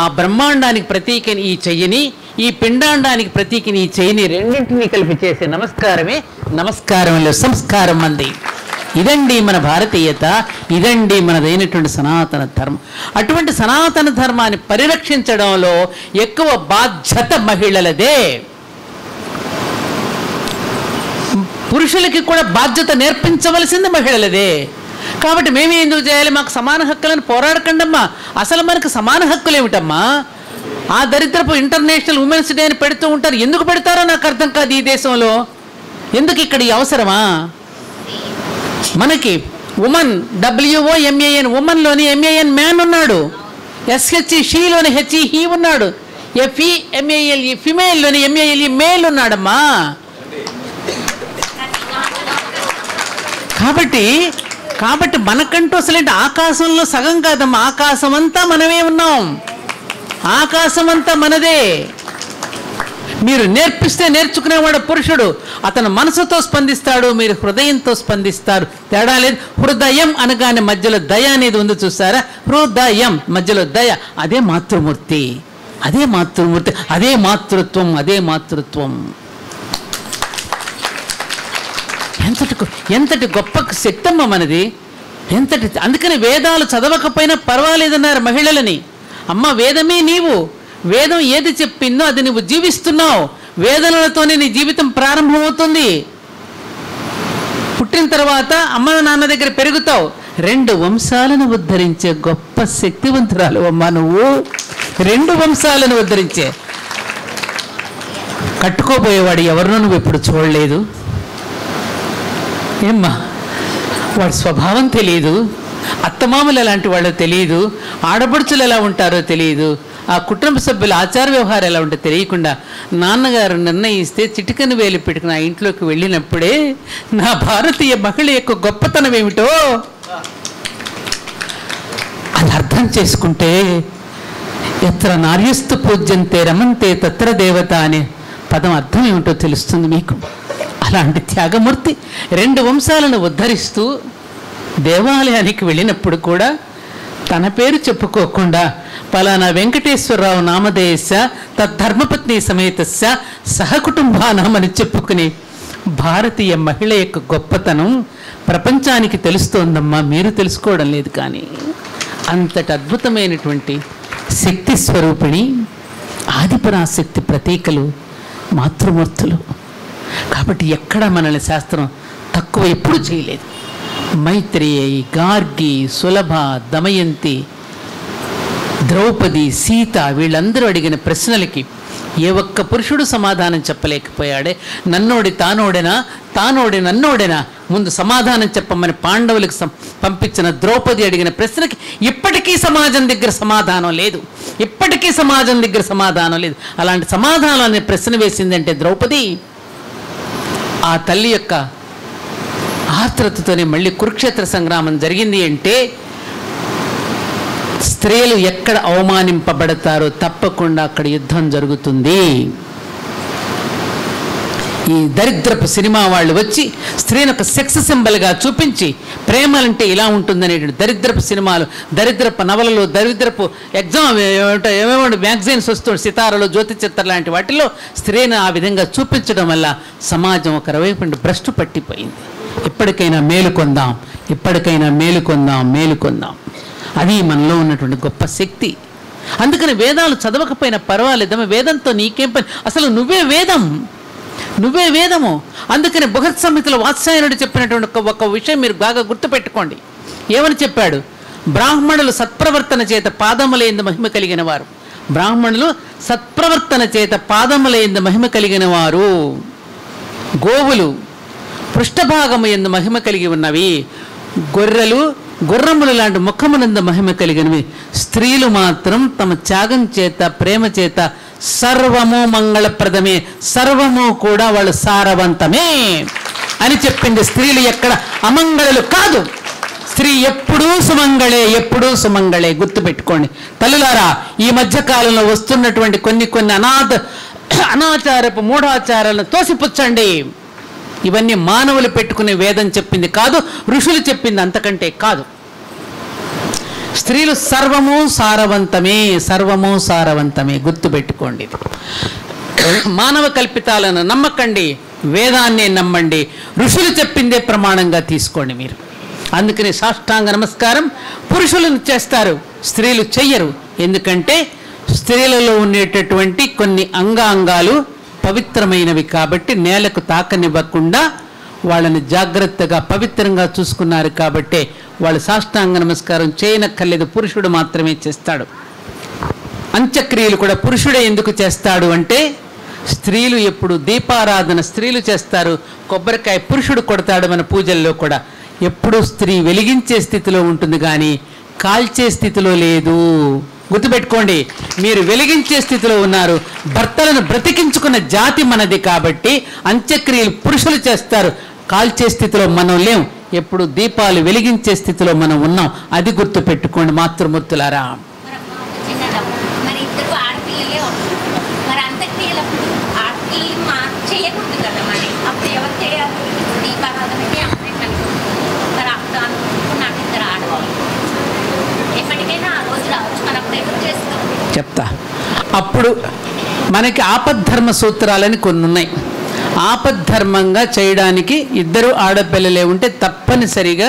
ఆ బ్రహ్మాండానికి ప్రతీకని ఈ చెయ్యిని, ఈ పిండాండానికి ప్రతీకని ఈ చెయ్యిని రెండింటినీ కలిపి చేసే నమస్కారమే నమస్కారంలో సంస్కారం మంది. ఇదండి మన భారతీయత, ఇదండి మనదైనటువంటి సనాతన ధర్మం. అటువంటి సనాతన ధర్మాన్ని పరిరక్షించడంలో ఎక్కువ బాధ్యత మహిళలదే. పురుషులకి కూడా బాధ్యత నేర్పించవలసింది మహిళలదే. కాబట్టి మేమే ఎందుకు చేయాలి? మాకు సమాన హక్కులను పోరాడకండమ్మా. అసలు మనకు సమాన హక్కులు ఏమిటమ్మా? ఆ దరిద్రపు ఇంటర్నేషనల్ ఉమెన్స్ డే అని పెడుతూ ఉంటారు. ఎందుకు పెడతారో నాకు అర్థం కాదు ఈ దేశంలో. ఎందుకు ఇక్కడ ఈ అవసరమా? మనకి ఉమన్ WOMAN ఉమన్లోని MAN మ్యాన్ ఉన్నాడు, SHE షీలోని HE హీ ఉన్నాడు, FEMALE ఫిమేల్లోని MALE మేల్ ఉన్నాడమ్మా. కాబట్టి మనకంటూ అసలేంటి ఆకాశంలో సగం కాదమ్మా, ఆకాశం అంతా మనమే ఉన్నాం, ఆకాశం అంతా మనదే. మీరు నేర్పిస్తే నేర్చుకునేవాడు పురుషుడు, అతను మనసుతో స్పందిస్తాడు, మీరు హృదయంతో స్పందిస్తారు. తేడా లేదు. హృదయం అనగానే మధ్యలో దయ అనేది ఉంది చూసారా? హృదయం మధ్యలో దయ, అదే మాతృమూర్తి, అదే మాతృమూర్తి, అదే మాతృత్వం, అదే మాతృత్వం. ఎంతటి గొప్ప శక్తమ్మ మనది, ఎంతటి. అందుకని వేదాలు చదవకపోయినా పర్వాలేదన్నారు మహిళలని. అమ్మ వేదమే నీవు, వేదం ఏది చెప్పిందో అది నువ్వు జీవిస్తున్నావు, వేదనలతోనే నీ జీవితం ప్రారంభమవుతుంది. పుట్టిన తర్వాత అమ్మ నాన్న దగ్గర పెరుగుతావు. 2 వంశాలను ఉద్ధరించే గొప్ప శక్తివంతురాలు అమ్మ నువ్వు. 2 వంశాలను ఉద్ధరించే. కట్టుకోబోయేవాడు ఎవరినో నువ్వు ఎప్పుడు చూడలేదు ఏమ్మా? వాడి స్వభావం తెలియదు, అత్తమామలు ఎలాంటి వాళ్ళో తెలియదు, ఆడపడుచులు ఎలా ఉంటారో తెలియదు, ఆ కుటుంబ సభ్యుల ఆచార వ్యవహారం ఎలా ఉంటే తెలియకుండా నాన్నగారు నిర్ణయిస్తే చిటికను వేలు పెట్టుకుని ఆ ఇంట్లోకి వెళ్ళినప్పుడే నా భారతీయ మహిళ యొక్క గొప్పతనం ఏమిటో అది అర్థం చేసుకుంటే, ఎత్ర నార్యస్తు పూజ్యంతే రమంతే తత్ర దేవత అనే పదం అర్థం ఏమిటో తెలుస్తుంది మీకు. అలాంటి త్యాగమూర్తి 2 వంశాలను ఉద్ధరిస్తూ దేవాలయానికి వెళ్ళినప్పుడు కూడా తన పేరు చెప్పుకోకుండా పలానా వెంకటేశ్వరరావు నామధేయస్య తద్ధర్మపత్ని సమేతస్య సహకుటుంబానామని చెప్పుకుని భారతీయ మహిళ యొక్క గొప్పతనం ప్రపంచానికి తెలుస్తోందమ్మా. మీరు తెలుసుకోవడం లేదు. కానీ అంతటి అద్భుతమైనటువంటి శక్తి స్వరూపిణి, ఆదిపరాశక్తి ప్రతీకలు మాతృమూర్తులు. కాబట్టి ఎక్కడ మనల్ని శాస్త్రం తక్కువ ఎప్పుడు చేయలేదు. మైత్రేయి, గార్గి, సులభ, దమయంతి, ద్రౌపది, సీత వీళ్ళందరూ అడిగిన ప్రశ్నలకి ఏ ఒక్క పురుషుడు సమాధానం చెప్పలేకపోయాడే. నన్నోడి తానోడెనా, తానోడి నన్నోడెనా, ముందు సమాధానం చెప్పమని పాండవులకు పంపించిన ద్రౌపది అడిగిన ప్రశ్నకి ఇప్పటికీ సమాజం దగ్గర సమాధానం లేదు, ఇప్పటికీ సమాజం దగ్గర సమాధానం లేదు. అలాంటి సమాధానాన్ని ప్రశ్న వేసిందంటే ద్రౌపది ఆ తల్లి యొక్క ఆర్ద్రతతోనే మళ్ళీ కురుక్షేత్ర సంగ్రామం జరిగింది. అంటే స్త్రీలు ఎక్కడ అవమానింపబడతారో తప్పకుండా అక్కడ యుద్ధం జరుగుతుంది. ఈ దరిద్రపు సినిమా వాళ్ళు వచ్చి స్త్రీని ఒక సెక్స్ సింబల్గా చూపించి ప్రేమలంటే ఇలా ఉంటుందనే దరిద్రపు సినిమాలు, దరిద్రపు నవలలు, దరిద్రపు ఏమేమో మ్యాగజైన్స్ వస్తూ సితారలు, జ్యోతి చిత్ర లాంటి వాటిలో స్త్రీని ఆ విధంగా చూపించడం వల్ల సమాజం ఒక వైపు భ్రష్టు పట్టిపోయింది. ఇప్పటికైనా మేలుకొందాం, ఇప్పటికైనా మేలుకొందాం, మేలుకొందాం. అది మనలో ఉన్నటువంటి గొప్ప శక్తి. అందుకని వేదాలు చదవకపోయినా పర్వాలేదమ్మా, వేదంతో నీకేం పని, అసలు నువ్వే వేదం, నువ్వే వేదము. అందుకని బృహత్ సంహితలో వాత్సాయనుడు చెప్పినటువంటి ఒక విషయం మీరు బాగా గుర్తుపెట్టుకోండి. ఏమని చెప్పాడు? బ్రాహ్మణులు సత్ప్రవర్తన చేత పాదములేందు మహిమ కలిగిన వారు. బ్రాహ్మణులు సత్ప్రవర్తన చేత పాదముల యందు మహిమ కలిగిన వారు. గోవులు పృష్ఠభాగము యందు మహిమ కలిగి ఉన్నవి. గొర్రెలు గుర్రములు లాంటి ముఖమునందు మహిమ కలిగినవి. స్త్రీలు మాత్రం తమ త్యాగం చేత ప్రేమ చేత సర్వము మంగళప్రదమే, సర్వము కూడా వాళ్ళు సారవంతమే అని చెప్పింది. స్త్రీలు ఎక్కడ అమంగళలు కాదు. స్త్రీ ఎప్పుడూ సుమంగళే, ఎప్పుడూ సుమంగళే. గుర్తుపెట్టుకోండి తల్లులారా. ఈ మధ్య కాలంలో వస్తున్నటువంటి కొన్ని అనాచారపు మూఢాచారాలను తోసిపుచ్చండి. ఇవన్నీ మానవులు పెట్టుకునే వేదం చెప్పింది కాదు, ఋషులు చెప్పింది అంతకంటే కాదు. స్త్రీలు సర్వము సారవంతమే, సర్వము సారవంతమే. గుర్తుపెట్టుకోండి. మానవ కల్పితాలను నమ్మకండి, వేదాన్నే నమ్మండి, ఋషులు చెప్పిందే ప్రమాణంగా తీసుకోండి మీరు. అందుకని సాష్టాంగ నమస్కారం పురుషులను చేస్తారు, స్త్రీలు చెయ్యరు. ఎందుకంటే స్త్రీలలో ఉండేటటువంటి కొన్ని అంగాంగాలు పవిత్రమైనవి కాబట్టి నేలకు తాకనివ్వకుండా వాళ్ళని జాగ్రత్తగా పవిత్రంగా చూసుకున్నారు కాబట్టి వాళ్ళు సాష్టాంగ నమస్కారం చేయనక్కర్లేదు, పురుషుడు మాత్రమే చేస్తాడు. అంత్యక్రియలు కూడా పురుషుడే ఎందుకు చేస్తాడు అంటే స్త్రీలు ఎప్పుడు దీపారాధన స్త్రీలు చేస్తారు, కొబ్బరికాయ పురుషుడు కొడతాడు. మన పూజల్లో కూడా ఎప్పుడు స్త్రీ వెలిగించే స్థితిలో ఉంటుంది కానీ కాల్చే స్థితిలో లేదు. గుర్తుపెట్టుకోండి, మీరు వెలిగించే స్థితిలో ఉన్నారు. భర్తలను బ్రతికించుకున్న జాతి మనది కాబట్టి అంత్యక్రియలు పురుషులు చేస్తారు, కాల్చే స్థితిలో మనం లేం. ఎప్పుడు దీపాలు వెలిగించే స్థితిలో మనం ఉన్నాం. అది గుర్తుపెట్టుకోండి మాతృమూర్తులారా. మరి ఇద్దరు ఆడపిల్లలే ఉంటారు, మరి అంత్యక్రియలప్పుడు ఆడపిల్లలు చేయకూడదు కదా. మరి అప్పుడు ఎవరు చేయాలి? దీపారాధనకి అమ్మాయి కలిగి మరి అప్పుడు అనుకుంటూ నాకు ఇద్దరు ఆడవాళ్ళు ఎప్పటికైనా ఆ రోజు రావచ్చు, మనం అప్పుడు ఎదురు చేస్తాం. చెప్తా. అప్పుడు మనకి ఆపద్ధర్మ సూత్రాలని కొన్ని ఉన్నాయి. ఆపద్ధర్మంగా చేయడానికి ఇద్దరు ఆడపిల్లలే ఉంటే తప్పనిసరిగా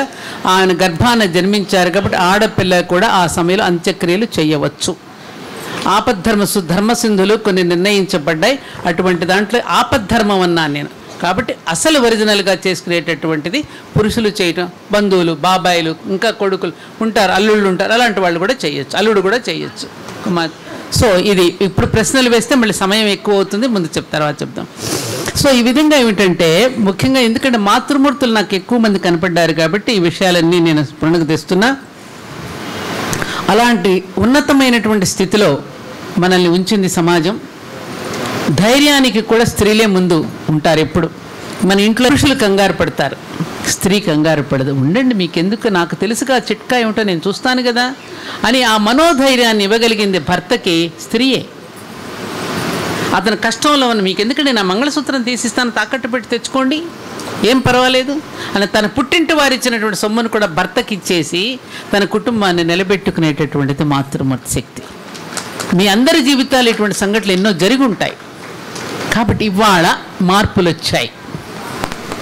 ఆయన గర్భాన జన్మించారు కాబట్టి ఆడపిల్ల కూడా ఆ సమయంలో అంత్యక్రియలు చేయవచ్చు. ధర్మసింధులు కొన్ని నిర్ణయించబడ్డాయి. అటువంటి దాంట్లో ఆపద్ధర్మం అన్నాను నేను. కాబట్టి అసలు ఒరిజినల్గా చేసుకునేటటువంటిది పురుషులు చేయటం. బంధువులు, బాబాయిలు, ఇంకా కొడుకులు ఉంటారు, అల్లుళ్ళు ఉంటారు, అలాంటి వాళ్ళు కూడా చేయొచ్చు, అల్లుడు కూడా చేయొచ్చు. సో ఇది ఇప్పుడు ప్రశ్నలు వేస్తే మళ్ళీ సమయం ఎక్కువ అవుతుంది, ముందు తర్వాత చెప్తాం. సో ఈ విధంగా ఏమిటంటే ముఖ్యంగా ఎందుకంటే మాతృమూర్తులు నాకు ఎక్కువ మంది కనపడ్డారు కాబట్టి ఈ విషయాలన్నీ నేను స్మరణకు తెస్తున్నా. అలాంటి ఉన్నతమైనటువంటి స్థితిలో మనల్ని ఉంచింది సమాజం. ధైర్యానికి కూడా స్త్రీలే ముందు ఉంటారు. ఎప్పుడు మన ఇంట్లో పురుషులు కంగారు పడతారు, స్త్రీ కంగారు పడదు. ఉండండి మీకెందుకు, నాకు తెలుసుగా చిట్కా ఏమిటో నేను చూస్తాను కదా అని ఆ మనోధైర్యాన్ని ఇవ్వగలిగింది భర్తకి స్త్రీయే. అతను కష్టంలో ఉన్న మీకెందుకంటే నా మంగళసూత్రం తీసిస్తాను, తాకట్టు పెట్టి తెచ్చుకోండి, ఏం పర్వాలేదు అని తన పుట్టింటి వారు ఇచ్చినటువంటి సొమ్మును కూడా భర్తకి ఇచ్చేసి తన కుటుంబాన్ని నిలబెట్టుకునేటటువంటిది మాతృమూర్తి శక్తి. మీ అందరి జీవితాలు ఇటువంటి సంఘటనలు ఎన్నో జరిగి ఉంటాయి కాబట్టి ఇవాళ మార్పులు వచ్చాయి.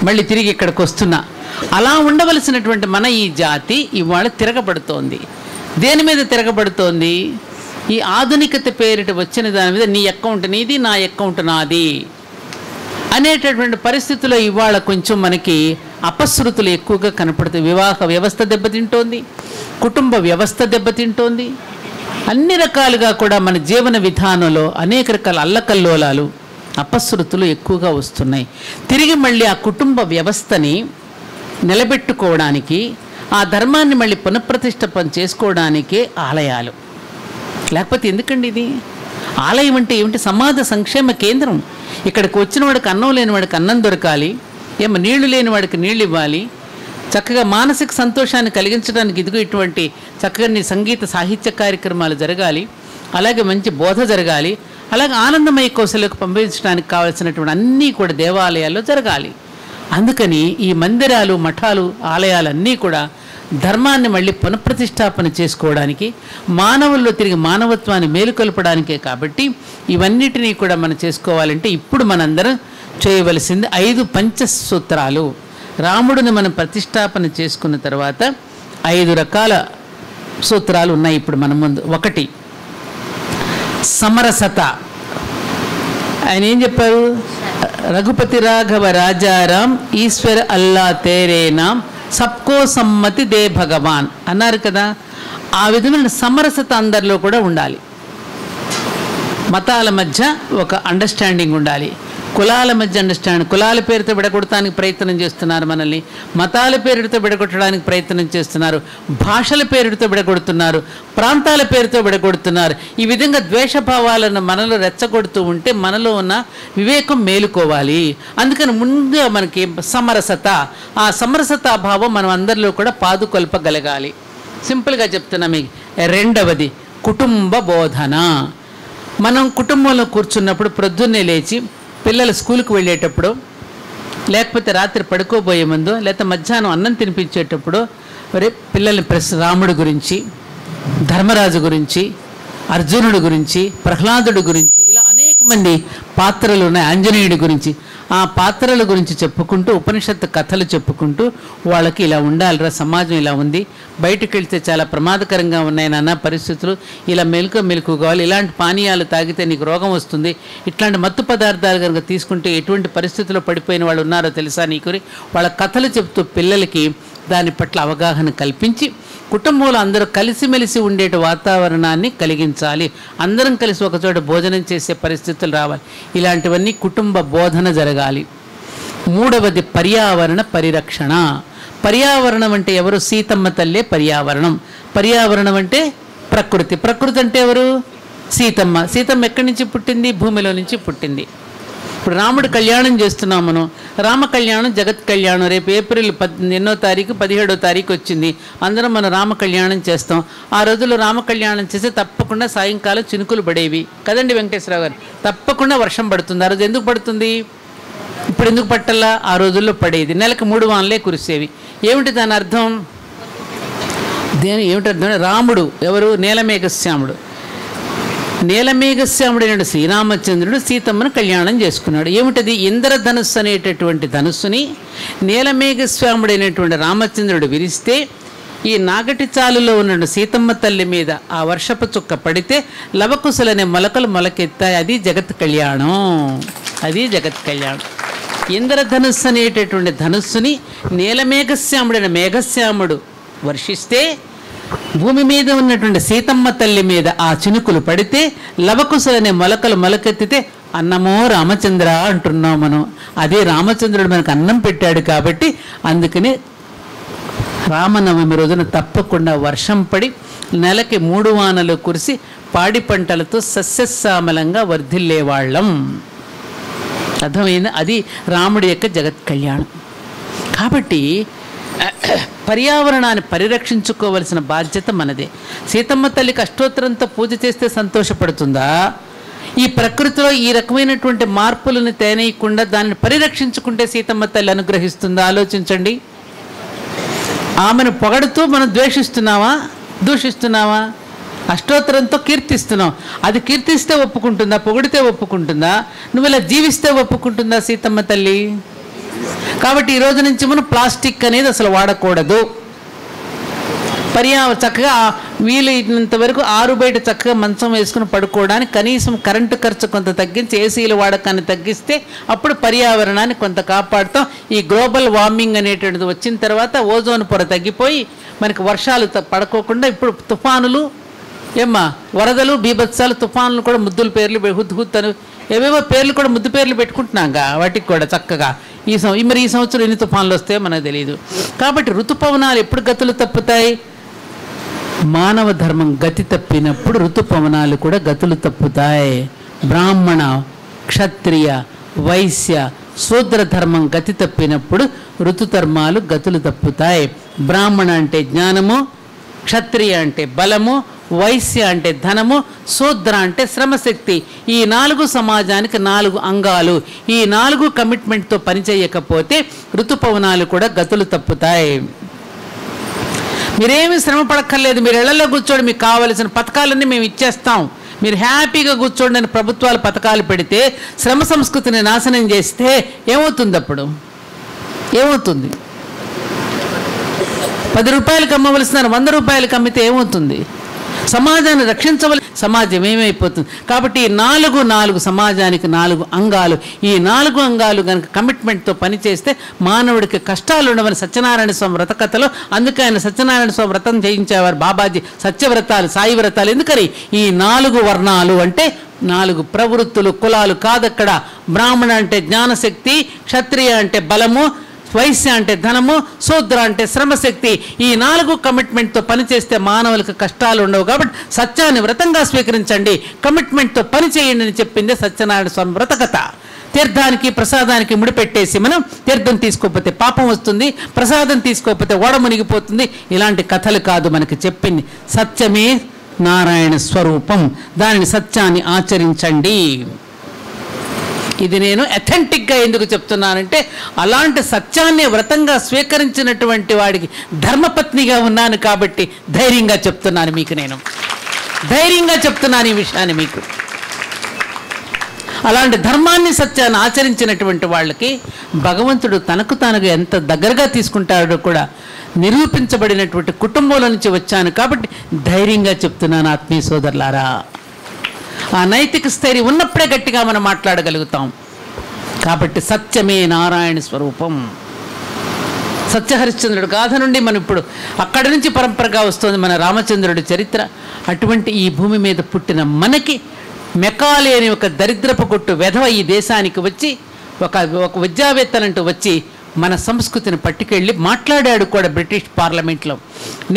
మళ్ళీ తిరిగి ఇక్కడికి వస్తున్నా. అలా ఉండవలసినటువంటి మన ఈ జాతి ఇవాళ తిరగబడుతోంది. దేని మీద తిరగబడుతోంది? ఈ ఆధునికత పేరిట వచ్చిన దాని మీద నీ అకౌంట్ నీది, నా అకౌంట్ నాది అనేటటువంటి పరిస్థితుల్లో ఇవాళ కొంచెం మనకి అపశృతులు ఎక్కువగా కనపడుతాయి. వివాహ వ్యవస్థ దెబ్బతింటోంది, కుటుంబ వ్యవస్థ దెబ్బతింటోంది. అన్ని రకాలుగా కూడా మన జీవన విధానంలో అనేక రకాల అల్లకల్లోలాలు, అపశృతులు ఎక్కువగా వస్తున్నాయి. తిరిగి మళ్ళీ ఆ కుటుంబ వ్యవస్థని నిలబెట్టుకోవడానికి, ఆ ధర్మాన్ని మళ్ళీ పునఃప్రతిష్ఠపన చేసుకోవడానికే ఆలయాలు. లేకపోతే ఎందుకండి ఇది? ఆలయం అంటే ఏమిటి? సమాజ సంక్షేమ కేంద్రం. ఇక్కడికి వచ్చిన వాడికి అన్నం లేని వాడికి అన్నం దొరకాలి, ఏమో నీళ్లు లేని వాడికి నీళ్ళు ఇవ్వాలి, చక్కగా మానసిక సంతోషాన్ని కలిగించడానికి ఇదిగో ఇటువంటి చక్కని సంగీత సాహిత్య కార్యక్రమాలు జరగాలి, అలాగే మంచి బోధ జరగాలి, అలాగే ఆనందమయ కోశలకు పంపించడానికి కావాల్సినటువంటి అన్నీ కూడా దేవాలయాల్లో జరగాలి. అందుకని ఈ మందిరాలు, మఠాలు, ఆలయాలన్నీ కూడా ధర్మాన్ని మళ్ళీ పునఃప్రతిష్టాపన చేసుకోవడానికి, మానవుల్లో తిరిగి మానవత్వాన్ని మేలుకొల్పడానికే. కాబట్టి ఇవన్నిటినీ కూడా మనం చేసుకోవాలంటే ఇప్పుడు మనందరం చేయవలసింది 5 పంచసూత్రాలు. రాముడిని మనం ప్రతిష్టాపన చేసుకున్న తర్వాత 5 రకాల సూత్రాలు ఉన్నాయి ఇప్పుడు మన ముందు. 1 సమరసత. ఆయన ఏం చెప్పారు? రఘుపతి రాఘవ రాజారాం ఈశ్వర అల్లా తేరేనాం సబ్కో సమ్మతి దే భగవాన్ అన్నారు కదా. ఆ విధమైన సమరసత అందరిలో కూడా ఉండాలి. మతాల మధ్య ఒక అండర్స్టాండింగ్ ఉండాలి, కులాల మధ్య అండర్స్టాండింగ్. కులాల పేరుతో విడగొట్టడానికి ప్రయత్నం చేస్తున్నారు మనల్ని, మతాల పేరుతో విడగొట్టడానికి ప్రయత్నం చేస్తున్నారు, భాషల పేరుతో విడగొడుతున్నారు, ప్రాంతాల పేరుతో విడగొడుతున్నారు. ఈ విధంగా ద్వేషభావాలను మనలో రెచ్చగొడుతూ ఉంటే మనలో ఉన్న వివేకం మేలుకోవాలి. అందుకని ముందుగా మనకి సమరసత, ఆ సమరసతా భావం మనం అందరిలో కూడా పాదుకొల్పగలగాలి. సింపుల్గా చెప్తున్నా మీకు. రెండవది కుటుంబ బోధన. మనం కుటుంబంలో కూర్చున్నప్పుడు ప్రొద్దున్నే లేచి పిల్లలు స్కూల్కి వెళ్ళేటప్పుడు, లేకపోతే రాత్రి పడుకోబోయే ముందు, లేకపోతే మధ్యాహ్నం అన్నం తినిపించేటప్పుడు పిల్లల్ని రాముడి గురించి, ధర్మరాజు గురించి, అర్జునుడి గురించి, ప్రహ్లాదుడి గురించి, ఇలా అనేక మంది పాత్రలు ఉన్నాయి, ఆంజనేయుడి గురించి, ఆ పాత్రల గురించి చెప్పుకుంటూ ఉపనిషత్తు కథలు చెప్పుకుంటూ వాళ్ళకి ఇలా ఉండాలిరా, సమాజం ఇలా ఉంది, బయటకు వెళ్తే చాలా ప్రమాదకరంగా ఉన్నాయి నాన్న పరిస్థితులు, ఇలా మెలకు కావాలి, ఇలాంటి పానీయాలు తాగితే నీకు రోగం వస్తుంది, ఇట్లాంటి మత్తు పదార్థాలు కనుక తీసుకుంటే ఎటువంటి పరిస్థితుల్లో పడిపోయిన వాళ్ళు ఉన్నారో తెలుసా నీకు, వాళ్ళ కథలు చెప్తూ పిల్లలకి దాని పట్ల అవగాహన కల్పించి కుటుంబంలో అందరూ కలిసిమెలిసి ఉండే వాతావరణాన్ని కలిగించాలి. అందరం కలిసి ఒకచోట భోజనం చేసే పరిస్థితులు రావాలి. ఇలాంటివన్నీ కుటుంబ బోధన జరగాలి. మూడవది పర్యావరణ పరిరక్షణ. పర్యావరణం అంటే ఎవరు? సీతమ్మ తల్లే పర్యావరణం. పర్యావరణం అంటే ప్రకృతి. ప్రకృతి అంటే ఎవరు? సీతమ్మ. సీతమ్మ ఎక్కడి నుంచి పుట్టింది? భూమిలో నుంచి పుట్టింది. ఇప్పుడు రాముడు కళ్యాణం చేస్తున్నాం మనం. రామ కళ్యాణం జగత్ కళ్యాణం రేపు ఏప్రిల్ 8వ తారీఖు 17వ తారీఖు వచ్చింది. అందరం మనం రామ కళ్యాణం చేస్తాం. ఆ రోజుల్లో రామ కళ్యాణం చేస్తే తప్పకుండా సాయంకాలం చినుకులు పడేవి కదండి వెంకటేశ్వరరావు గారు. తప్పకుండా వర్షం పడుతుంది. ఆ రోజు ఎందుకు పడుతుంది? ఇప్పుడు ఎందుకు పట్టల్లా? ఆ రోజుల్లో పడేది. నెలకు 3 వానలే కురిసేవి. ఏమిటి దాని అర్థం? ఏమిటి అర్థం? రాముడు ఎవరు? నీలమేఘశ్యాముడు. నీలమేఘశ్యాముడైన శ్రీరామచంద్రుడు సీతమ్మను కళ్యాణం చేసుకున్నాడు. ఏమిటది? ఇంద్రధనుస్సు అనేటటువంటి ధనుస్సుని నీలమేఘశ్యాముడైనటువంటి రామచంద్రుడు విరిస్తే ఈ నాగటి చాలులో ఉన్న సీతమ్మ తల్లి మీద ఆ వర్షపు చుక్క పడితే లవకుశలనే మొలకలు మొలకెత్తాయి. అది జగత్ కళ్యాణం. అది జగత్ కళ్యాణం. ఇంద్రధనుస్సు అనేటటువంటి ధనుస్సుని నీలమేఘశ్యాముడైన మేఘశ్యాముడు వర్షిస్తే భూమి మీద ఉన్నటువంటి సీతమ్మ తల్లి మీద ఆ చినుకులు పడితే లవకుశలనే మొలకలు మొలకెత్తితే అన్నమో రామచంద్ర అంటున్నాం మనం. అదే రామచంద్రుడు మనకు అన్నం పెట్టాడు కాబట్టి అందుకని రామనవమి రోజున తప్పకుండా వర్షం పడి నెలకి 3 వానలు కురిసి పాడి పంటలతో సస్యశ్యామలంగా వర్ధిల్లేవాళ్ళం. అర్థమైంది? అది రాముడి యొక్క జగత్ కళ్యాణం. కాబట్టి పర్యావరణాన్ని పరిరక్షించుకోవలసిన బాధ్యత మనదే. సీతమ్మ తల్లికి అష్టోత్తరంతో పూజ చేస్తే సంతోషపడుతుందా? ఈ ప్రకృతిలో ఈ రకమైనటువంటి మార్పులను తేనేయకుండా దాన్ని పరిరక్షించుకుంటే సీతమ్మ తల్లి అనుగ్రహిస్తుందా? ఆలోచించండి. ఆమెను పొగడుతూ మనం ద్వేషిస్తున్నావా? దూషిస్తున్నావా? అష్టోత్తరంతో కీర్తిస్తున్నాం. అది కీర్తిస్తే ఒప్పుకుంటుందా? పొగిడితే ఒప్పుకుంటుందా? నువ్వు ఇలా జీవిస్తే ఒప్పుకుంటుందా సీతమ్మ తల్లి? కాబట్టి ఈ రోజు నుంచి మనం ప్లాస్టిక్ అనేది అసలు వాడకూడదు. చక్కగా వీలైనంత వరకు ఆరు బయట చక్కగా మంచం వేసుకుని పడుకోవడానికి కనీసం కరెంటు ఖర్చు కొంత తగ్గించి ఏసీల వాడకాన్ని తగ్గిస్తే అప్పుడు పర్యావరణాన్ని కొంత కాపాడుతాం. ఈ గ్లోబల్ వార్మింగ్ అనేటువంటిది వచ్చిన తర్వాత ఓజోన్ పొర తగ్గిపోయి మనకి వర్షాలు పడుకోకుండా ఇప్పుడు తుఫానులు వరదలు బీభత్సాలు తుఫానులు కూడా ముద్దుల పేర్లు హుద్హుత్తను ఏవేవో పేర్లు కూడా ముద్దు పేర్లు పెట్టుకుంటున్నాగా వాటికి కూడా చక్కగా. ఈ సంవత్సరం ఎన్ని తుఫాన్లు వస్తాయో మనకు తెలియదు. కాబట్టి ఋతుపవనాలు ఎప్పుడు గతులు తప్పుతాయి? మానవ ధర్మం గతి తప్పినప్పుడు ఋతుపవనాలు కూడా గతులు తప్పుతాయి. బ్రాహ్మణ క్షత్రియ వైశ్య శూద్ర ధర్మం గతి తప్పినప్పుడు ఋతుధర్మాలు గతులు తప్పుతాయి. బ్రాహ్మణ అంటే జ్ఞానము, క్షత్రియ అంటే బలము, వైశ్య అంటే ధనము, శూద్ర అంటే శ్రమశక్తి. ఈ 4 సమాజానికి 4 అంగాలు. ఈ 4 కమిట్మెంట్తో పనిచేయకపోతే ఋతుపవనాలు కూడా గతులు తప్పుతాయి. మీరేమీ శ్రమ పడక్కర్లేదు. మీరు ఇళ్లలో కూర్చోండి, మీకు కావలసిన పథకాలన్నీ మేము ఇచ్చేస్తాం, మీరు హ్యాపీగా కూర్చోండి అని ప్రభుత్వాలు పథకాలు పెడితే శ్రమ సంస్కృతిని నాశనం చేస్తే ఏమవుతుంది? అప్పుడు ఏమవుతుంది? 10 రూపాయలకు అమ్మవలసిన 100 రూపాయలకు అమ్మితే ఏమవుతుంది? సమాజాన్ని రక్షించవలసి సమాజం ఏమైపోతుంది? కాబట్టి ఈ 4 సమాజానికి 4 అంగాలు. ఈ 4 అంగాలు కనుక కమిట్మెంట్తో పనిచేస్తే మానవుడికి కష్టాలు ఉండవని సత్యనారాయణ స్వామి వ్రత కథలో, అందుకే ఆయన సత్యనారాయణ స్వామి వ్రతం చేయించేవారు బాబాజీ. సత్యవ్రతాలు, సాయి వ్రతాలు ఎందుకని? ఈ 4 వర్ణాలు అంటే 4 ప్రవృత్తులు, కులాలు కాదక్కడ. బ్రాహ్మణ అంటే జ్ఞానశక్తి, క్షత్రియ అంటే బలము, వైశ్య అంటే ధనము, శూద్ర అంటే శ్రమశక్తి. ఈ 4 కమిట్మెంట్తో పనిచేస్తే మానవులకు కష్టాలు ఉండవు. కాబట్టి సత్యాన్ని వ్రతంగా స్వీకరించండి, కమిట్మెంట్తో పని చేయండి అని చెప్పింది సత్యనారాయణ స్వామి వ్రత కథ. తీర్థానికి ప్రసాదానికి ముడిపెట్టేసి మనం తీర్థం తీసుకోకపోతే పాపం వస్తుంది, ప్రసాదం తీసుకోకపోతే ఓడ మునిగిపోతుంది, ఇలాంటి కథలు కాదు మనకి చెప్పింది. సత్యమే నారాయణ స్వరూపం, దానిని సత్యాన్ని ఆచరించండి. ఇది నేను అథెంటిక్గా ఎందుకు చెప్తున్నానంటే అలాంటి సత్యాన్ని వ్రతంగా స్వీకరించినటువంటి వాడికి ధర్మపత్నిగా ఉన్నాను కాబట్టి ధైర్యంగా చెప్తున్నాను మీకు. నేను ధైర్యంగా చెప్తున్నాను ఈ విషయాన్ని మీకు. అలాంటి ధర్మాన్ని సత్యాన్ని ఆచరించినటువంటి వాళ్ళకి భగవంతుడు తనకు తానుగా ఎంత దగ్గరగా తీసుకుంటాడో కూడా నిరూపించబడినటువంటి కుటుంబంలో నుంచి వచ్చాను కాబట్టి ధైర్యంగా చెప్తున్నాను ఆత్మీయ సోదరులారా. ఆ నైతిక స్థైర్యం ఉన్నప్పుడే గట్టిగా మనం మాట్లాడగలుగుతాం. కాబట్టి సత్యమే నారాయణ స్వరూపం. సత్యహరిశ్చంద్రుడు గాథ నుండి మనం ఇప్పుడు అక్కడి నుంచి పరంపరగా వస్తుంది మన రామచంద్రుడి చరిత్ర. అటువంటి ఈ భూమి మీద పుట్టిన మనకి మెకాలే అని ఒక దరిద్రపు కొట్టు వెధవ ఈ దేశానికి వచ్చి ఒక విద్యావేత్తలంటూ వచ్చి మన సంస్కృతిని పట్టుకెళ్ళి మాట్లాడాడు కూడా బ్రిటిష్ పార్లమెంట్లో.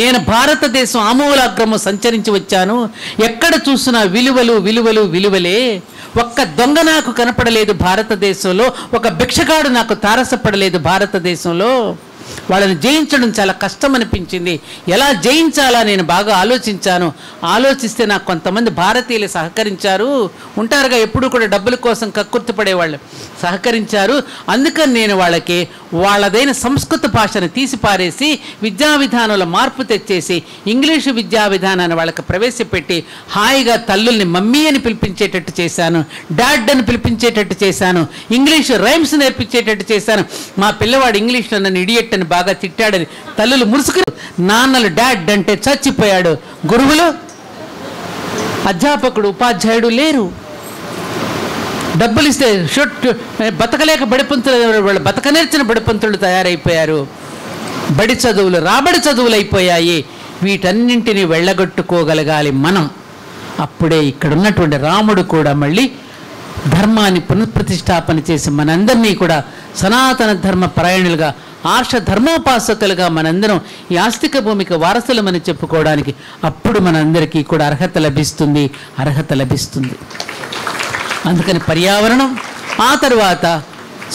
నేను భారతదేశం ఆమూలాగ్రము సంచరించి వచ్చాను, ఎక్కడ చూసినా విలువలు విలువలు విలువలే, ఒక్క దొంగ నాకు కనపడలేదు భారతదేశంలో, ఒక భిక్షగాడు నాకు తారసపడలేదు భారతదేశంలో. వాళ్ళని జయించడం చాలా కష్టం అనిపించింది. ఎలా జయించాలా నేను బాగా ఆలోచించాను. ఆలోచిస్తే నాకు కొంతమంది భారతీయులు సహకరించారు. ఉంటారుగా ఎప్పుడు కూడా డబ్బుల కోసం కక్కుర్తి పడేవాళ్ళు, సహకరించారు. అందుకని నేను వాళ్ళకి వాళ్ళదైన సంస్కృత భాషను తీసి పారేసి విద్యా విధానంలో మార్పు తెచ్చేసి ఇంగ్లీషు విద్యా విధానాన్ని వాళ్ళకి ప్రవేశపెట్టి హాయిగా తల్లుల్ని మమ్మీ అని పిలిపించేటట్టు చేశాను, డాడ్ అని పిలిపించేటట్టు చేశాను, ఇంగ్లీషు రైమ్స్ నేర్పించేటట్టు చేశాను. మా పిల్లవాడు ఇంగ్లీష్లో నన్ను ఇడియట్ అని బాగా తిట్టాడని తల్లులు మురుసుకుని, నాన్నలు డాడ్ అంటే చచ్చిపోయాడు, గురువులు అధ్యాపకుడు ఉపాధ్యాయుడు లేరు. డబ్బులు ఇస్తే బతకలేక బడిపంతులు, వాళ్ళు బతకనేర్చిన బడిపంతులు తయారైపోయారు. బడి చదువులు రాబడి చదువులు అయిపోయాయి. వీటన్నింటినీ వెళ్ళగొట్టుకోగలగాలి మనం. అప్పుడే ఇక్కడ ఉన్నటువంటి రాముడు కూడా మళ్ళీ ధర్మాన్ని పునఃప్రతిష్టాపన చేసి మనందరినీ కూడా సనాతన ధర్మ పరాయణులుగా, ఆర్ష ధర్మోపాసకులుగా మనందరం ఈ ఆస్తిక భూమికి వారసులమని చెప్పుకోవడానికి అప్పుడు మనందరికీ కూడా అర్హత లభిస్తుంది. అందుకని పర్యావరణం, ఆ తరువాత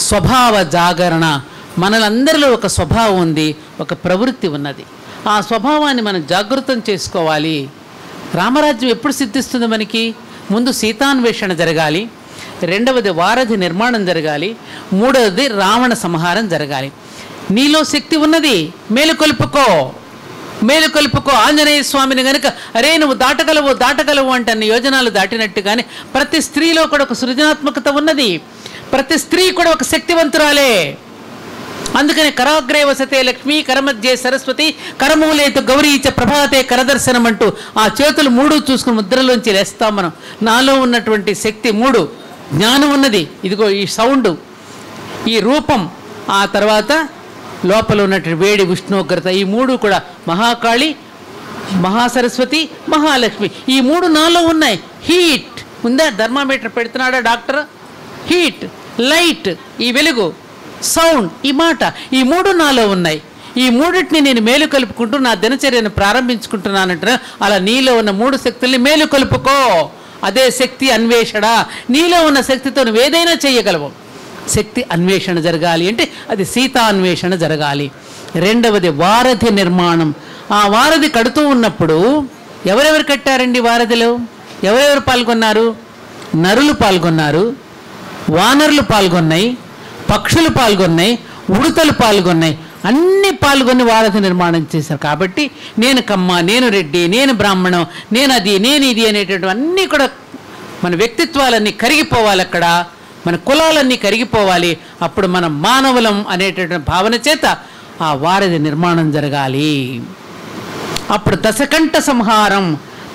స్వభావ జాగరణ. మనలందరిలో ఒక స్వభావం ఉంది, ఒక ప్రవృత్తి ఉన్నది. ఆ స్వభావాన్ని మనం జాగృతం చేసుకోవాలి. రామరాజ్యం ఎప్పుడు సిద్ధిస్తుంది మనకి? ముందు సీతాన్వేషణ జరగాలి, రెండవది వారధి నిర్మాణం జరగాలి, మూడవది రావణ సంహారం జరగాలి. నీలో శక్తి ఉన్నది, మేలుకొల్పుకో. ఆంజనేయ స్వామిని గనుక అరే నువ్వు దాటగలవు అంటే అన్ని యోజనాలు దాటినట్టుగానే ప్రతి స్త్రీలో కూడా ఒక సృజనాత్మకత ఉన్నది, ప్రతి స్త్రీ కూడా ఒక శక్తివంతురాలే. అందుకని కరాగ్రే వసతే లక్ష్మి, కరమధ్యే సరస్వతి, కరమూలేతు గౌరీచ ప్రభాతే కరదర్శనం అంటూ ఆ చేతులు 3 చూసుకుని ముద్రలోంచి లేస్తాం మనం. నాలో ఉన్నటువంటి శక్తి 3, జ్ఞానం ఉన్నది, ఇదిగో ఈ సౌండ్, ఈ రూపం, ఆ తర్వాత లోపల ఉన్నటువంటి వేడి ఉష్ణోగ్రత, ఈ 3 కూడా మహాకాళి, మహాసరస్వతి, మహాలక్ష్మి, ఈ 3 నాలో ఉన్నాయి. హీట్ ఉందా? థర్మామీటర్ పెడుతున్నాడా డాక్టర్? హీట్, లైట్, ఈ వెలుగు, సౌండ్, ఈ మాట, ఈ 3 నాలో ఉన్నాయి. ఈ 3టిని నేను మేలు కలుపుకుంటూ నా దినచర్యను ప్రారంభించుకుంటున్నానంట. అలా నీలో ఉన్న 3 శక్తుల్ని మేలు కలుపుకో. అదే శక్తి అన్వేషణ. నీలో ఉన్న శక్తితో నువ్వు ఏదైనా చేయగలవు. శక్తి అన్వేషణ జరగాలి అంటే అది సీతాన్వేషణ జరగాలి. రెండవది వారధి నిర్మాణం. ఆ వారధి కడుతూ ఉన్నప్పుడు ఎవరెవరు కట్టారండి వారధిలో? ఎవరెవరు పాల్గొన్నారు? నరులు పాల్గొన్నారు, వానరులు పాల్గొన్నాయి, పక్షులు పాల్గొన్నాయి, ఉడతలు పాల్గొన్నాయి, అన్నీ పాల్గొని వారధి నిర్మాణం చేశారు. కాబట్టి నేను కమ్మ, నేను రెడ్డి, నేను బ్రాహ్మణం, నేను అది, నేను ఇది అనేటటువంటి అన్నీ కూడా మన వ్యక్తిత్వాలన్నీ కరిగిపోవాలి. అక్కడ మన కులాలన్నీ కరిగిపోవాలి. అప్పుడు మనం మానవులం అనేటటువంటి భావన చేత ఆ వారధి నిర్మాణం జరగాలి. అప్పుడు దశకంఠ సంహారం.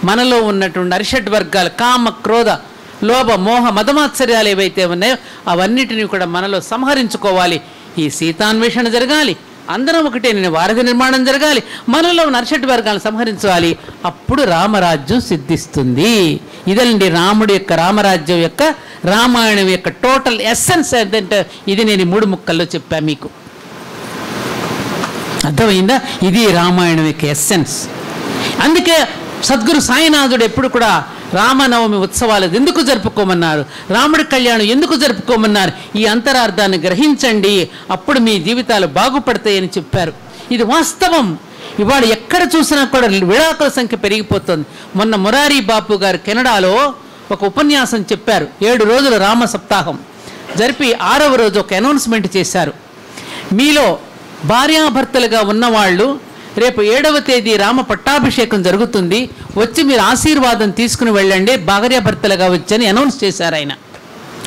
మనలో ఉన్నటువంటి అరిషడ్ వర్గాలు, కామ, క్రోధ, లోభ, మోహ, మదమాత్సర్యాలు ఏవైతే ఉన్నాయో అవన్నిటినీ కూడా మనలో సంహరించుకోవాలి. ఈ సీతాన్వేషణ జరగాలి, అందరం ఒకటే, నేను వారధి నిర్మాణం జరగాలి, మనలో నరషట్ వర్గాలను సంహరించాలి, అప్పుడు రామరాజ్యం సిద్ధిస్తుంది. ఇదండి రాముడి యొక్క రామరాజ్యం యొక్క రామాయణం యొక్క టోటల్ ఎస్సెన్స్ ఏంటంటే ఇది నేను 3 ముక్కల్లో చెప్పాను మీకు. అర్థమైందా? ఇది రామాయణం యొక్క ఎస్సెన్స్. అందుకే సద్గురు సాయినాథుడు ఎప్పుడు కూడా రామనవమి ఉత్సవాలు ఎందుకు జరుపుకోమన్నారు, రాముడి కళ్యాణం ఎందుకు జరుపుకోమన్నారు, ఈ అంతరార్థాన్ని గ్రహించండి, అప్పుడు మీ జీవితాలు బాగుపడతాయని చెప్పారు. ఇది వాస్తవం. ఇవాళ ఎక్కడ చూసినా కూడా విడాకుల సంఖ్య పెరిగిపోతుంది. మొన్న మురారి బాపు గారు కెనడాలో ఒక ఉపన్యాసం చెప్పారు. 7 రోజుల రామ సప్తాహం జరిపి 6వ రోజు ఒక అనౌన్స్మెంట్ చేశారు. మీలో భార్యాభర్తలుగా ఉన్నవాళ్ళు రేపు 7వ తేదీ రామ పట్టాభిషేకం జరుగుతుంది, వచ్చి మీరు ఆశీర్వాదం తీసుకుని వెళ్ళండి, భార్యాభర్తలుగా వచ్చని అనౌన్స్ చేశారు ఆయన.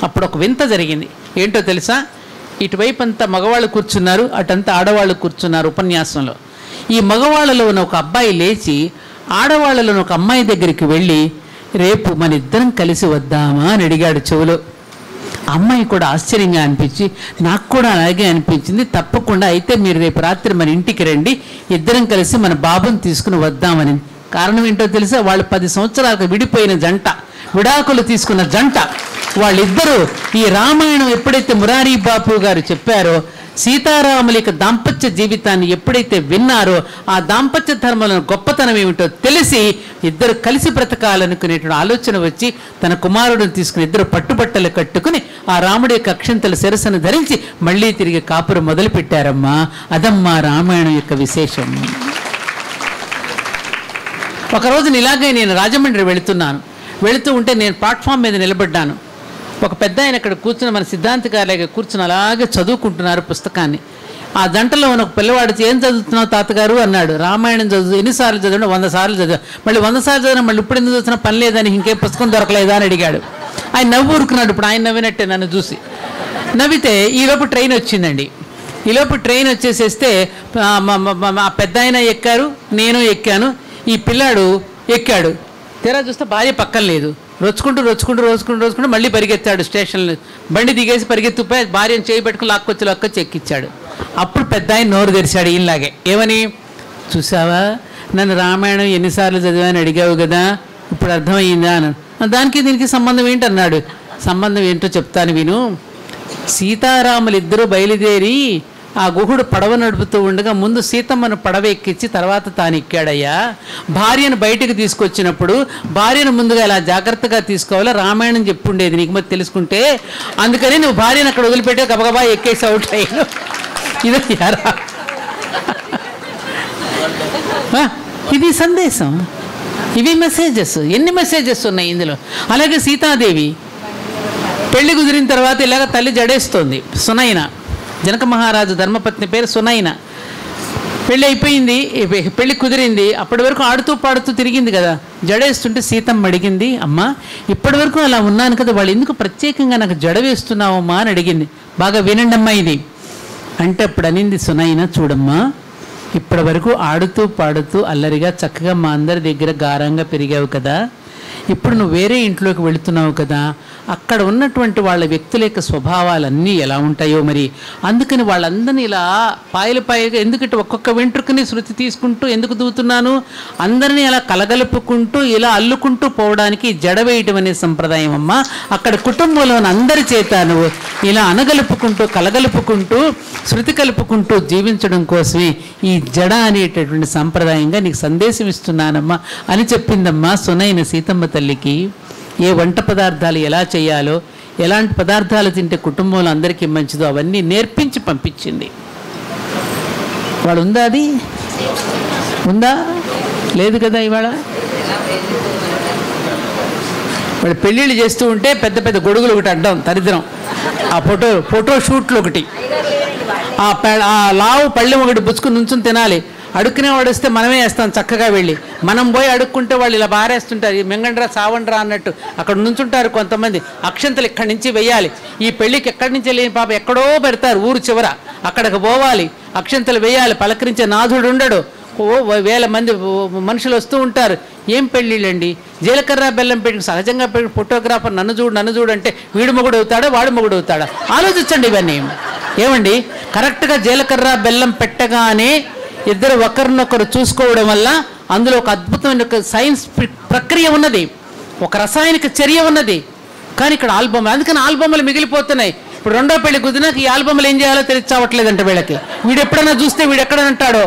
అప్పుడు ఒక వింత జరిగింది. ఏంటో తెలుసా? ఇటువైపు అంతా మగవాళ్ళు కూర్చున్నారు, అటంతా ఆడవాళ్ళు కూర్చున్నారు ఉపన్యాసంలో. ఈ మగవాళ్ళలో ఉన్న ఒక అబ్బాయి లేచి ఆడవాళ్ళలో ఒక అమ్మాయి దగ్గరికి వెళ్ళి, రేపు మన ఇద్దరం కలిసి వద్దామా అని అడిగాడు చెవులో. అమ్మాయి కూడా ఆశ్చర్యంగా అనిపించి, నాకు కూడా అలాగే అనిపించింది, తప్పకుండా అయితే మీరు రేపు రాత్రి మన ఇంటికి రండి, ఇద్దరం కలిసి మన బాబుని తీసుకుని వద్దామని. కారణం ఏంటో తెలుసా? వాళ్ళు 10 సంవత్సరాలకు విడిపోయిన జంట, విడాకులు తీసుకున్న జంట. వాళ్ళిద్దరూ ఈ రామాయణం ఎప్పుడైతే మురారి బాపు గారు చెప్పారో, సీతారాముల యొక్క దాంపత్య జీవితాన్ని ఎప్పుడైతే విన్నారో, ఆ దాంపత్య ధర్మాలను గొప్పతనం ఏమిటో తెలిసి ఇద్దరు కలిసి బ్రతకాలనుకునేటువంటి ఆలోచన వచ్చి తన కుమారుడిని తీసుకుని ఇద్దరు పట్టుబట్టలు కట్టుకుని ఆ రాముడి యొక్క అక్షంతల శిరస్సును ధరించి మళ్ళీ తిరిగి కాపురం మొదలుపెట్టారమ్మా. అదమ్మా రామాయణం యొక్క విశేషం. ఒకరోజు ఇలాగే నేను రాజమండ్రి వెళుతూ ఉంటే నేను ప్లాట్ఫామ్ మీద నిలబడ్డాను. ఒక పెద్ద ఆయన అక్కడ కూర్చుని మన సిద్ధాంతి గారిలాగా కూర్చుని అలాగే చదువుకుంటున్నారు పుస్తకాన్ని. ఆ జంటలో ఉన్న ఒక పిల్లవాడు, ఏం చదువుతున్నావు తాతగారు అన్నాడు. రామాయణం చదువు. ఎన్నిసార్లు చదివాడు? 100 సార్లు చదివా. మళ్ళీ 100 సార్లు చదివినా మళ్ళీ ఇప్పుడు ఎందుకు చదువుతున్నా, పని లేదని, ఇంకేం పుస్తకం దొరకలేదా అని అడిగాడు. ఆయన నవ్వు ఊరుకున్నాడు. ఇప్పుడు ఆయన నవ్వినట్టే నన్ను చూసి. నవ్వితే ఈలోపు ట్రైన్ వచ్చిందండి. ఈలోపు ట్రైన్ వచ్చేసేస్తే ఆ పెద్ద ఆయన ఎక్కారు, నేను ఎక్కాను, ఈ పిల్లాడు ఎక్కాడు. తెరా చూస్తే భార్య పక్కన లేదు. రోజుకుంటూ మళ్ళీ పరిగెత్తాడు స్టేషన్లో. బండి దిగేసి పరిగెత్తిపోయి భార్యను చేయి పెట్టుకుని లాక్కొచ్చి ఎక్కిచ్చాడు. అప్పుడు పెద్ద ఆయన నోరు తెరిచాడు ఈయనలాగే. ఏమని? చూసావా, నన్ను రామాయణం ఎన్నిసార్లు చదివాని అడిగావు కదా, ఇప్పుడు అర్థమయ్యిందా అని. దానికి దీనికి సంబంధం ఏంటన్నాడు. సంబంధం ఏంటో చెప్తాను విను. సీతారాములు ఇద్దరు బయలుదేరి ఆ గుహుడు పడవ నడుపుతూ ఉండగా ముందు సీతమ్మను పడవ ఎక్కించి తర్వాత తాను ఎక్కాడయ్యా. భార్యను బయటకు తీసుకొచ్చినప్పుడు భార్యను ముందుగా ఇలా జాగ్రత్తగా తీసుకోవాలో రామాయణం చెప్పుండేది నీకు మరి తెలుసుకుంటే. అందుకని నువ్వు భార్యను అక్కడ వదిలిపెట్టే గబగబా ఎక్కేసి అవుట్ అయ్యాను. ఇది సందేశం, ఇవి మెసేజెస్. ఎన్ని మెసేజెస్ ఉన్నాయి ఇందులో. అలాగే సీతాదేవి పెళ్లి కుదిరిన తర్వాత ఇలాగ తల్లి జడేస్తోంది. సునైన, జనక మహారాజు ధర్మపత్ని పేరు సునైన. పెళ్ళి అయిపోయింది, పెళ్ళి కుదిరింది. అప్పటి వరకు ఆడుతూ పాడుతూ తిరిగింది కదా. జడేస్తుంటే సీతమ్మ అడిగింది, అమ్మా ఇప్పటి వరకు అలా ఉన్నాను కదా, వాళ్ళు ఎందుకు ప్రత్యేకంగా నాకు జడ వేస్తున్నావమ్మా అని అడిగింది. బాగా వినండి అమ్మా ఇది అంటే. అప్పుడు అనింది సునైన, చూడమ్మా ఇప్పటి వరకు ఆడుతూ పాడుతూ అల్లరిగా చక్కగా మా అందరి దగ్గర గారంగా పెరిగావు కదా, ఇప్పుడు నువ్వు వేరే ఇంట్లోకి వెళుతున్నావు కదా, అక్కడ ఉన్నటువంటి వాళ్ళ వ్యక్తుల యొక్క స్వభావాలన్నీ ఎలా ఉంటాయో మరి. అందుకని వాళ్ళందరినీ ఇలా పాయలుగా ఎందుకంటే ఒక్కొక్క వెంట్రుకని శృతి తీసుకుంటూ ఎందుకు దూతున్నాను, అందరినీ అలా కలగలుపుకుంటూ ఇలా అల్లుకుంటూ పోవడానికి జడ వేయటం అనే సంప్రదాయం అమ్మ. అక్కడ కుటుంబంలోని అందరి చేత నువ్వు ఇలా అనగలుపుకుంటూ కలగలుపుకుంటూ శృతి కలుపుకుంటూ జీవించడం కోసమే ఈ జడ అనేటటువంటి సంప్రదాయంగా నీకు సందేశం ఇస్తున్నానమ్మా అని చెప్పిందమ్మా సునైన సీతమ్మ తల్లికి. ఏ వంట పదార్థాలు ఎలా చేయాలో, ఎలాంటి పదార్థాలు తింటే కుటుంబంలో అందరికీ మంచిదో అవన్నీ నేర్పించి పంపించింది. వాడు ఉందా? అది ఉందా? లేదు కదా. ఇవాళ వాడు పెళ్ళిళ్ళు చేస్తూ ఉంటే పెద్ద పెద్ద గొడుగులు ఒకటి అడ్డం దరిద్రం. ఆ ఫోటో షూట్లు ఒకటి, ఆ లావు పళ్ళెం ఒకటి పుచ్చుకుని నుంచుని తినాలి. అడుక్కునే వాడు వస్తే మనమే వేస్తాం చక్కగా వెళ్ళి. మనం పోయి అడుక్కుంటే వాళ్ళు ఇలా బారేస్తుంటారు, మెంగండ్రా సావండ్రా అన్నట్టు అక్కడ నుంచుంటారు కొంతమంది. అక్షంతలు ఇక్కడి నుంచి వెయ్యాలి. ఈ పెళ్ళికి ఎక్కడి నుంచి లేని పాప ఎక్కడో పెడతారు ఊరు చివర, అక్కడికి పోవాలి, అక్షంతలు వేయాలి. పలకరించే నాథుడు ఉండడు. వేల మంది మనుషులు వస్తూ ఉంటారు. ఏం పెళ్ళిళ్ళండి, జీలకర్ర బెల్లం పెట్టి సహజంగా ఫోటోగ్రాఫర్ నన్ను చూడు అంటే వీడు మొగుడు అవుతాడా వాడు మొగుడు అవుతాడా? ఆలోచించండి ఇవన్నీ. ఏమండి, కరెక్ట్గా జీలకర్ర బెల్లం పెట్టగానే ఇద్దరు ఒకరినొకరు చూసుకోవడం వల్ల అందులో ఒక అద్భుతమైన ఒక సైన్స్ ప్రక్రియ ఉన్నది, ఒక రసాయనిక చర్య ఉన్నది. కానీ ఇక్కడ ఆల్బమ్, అందుకని ఆల్బమ్లు మిగిలిపోతున్నాయి. ఇప్పుడు రెండో పెళ్లి కుదిరినాక ఈ ఆల్బమ్లు ఏం చేయాలో తెలిసి చావట్లేదంట వీళ్ళకి. వీడు ఎప్పుడైనా చూస్తే వీడు ఎక్కడంటాడో,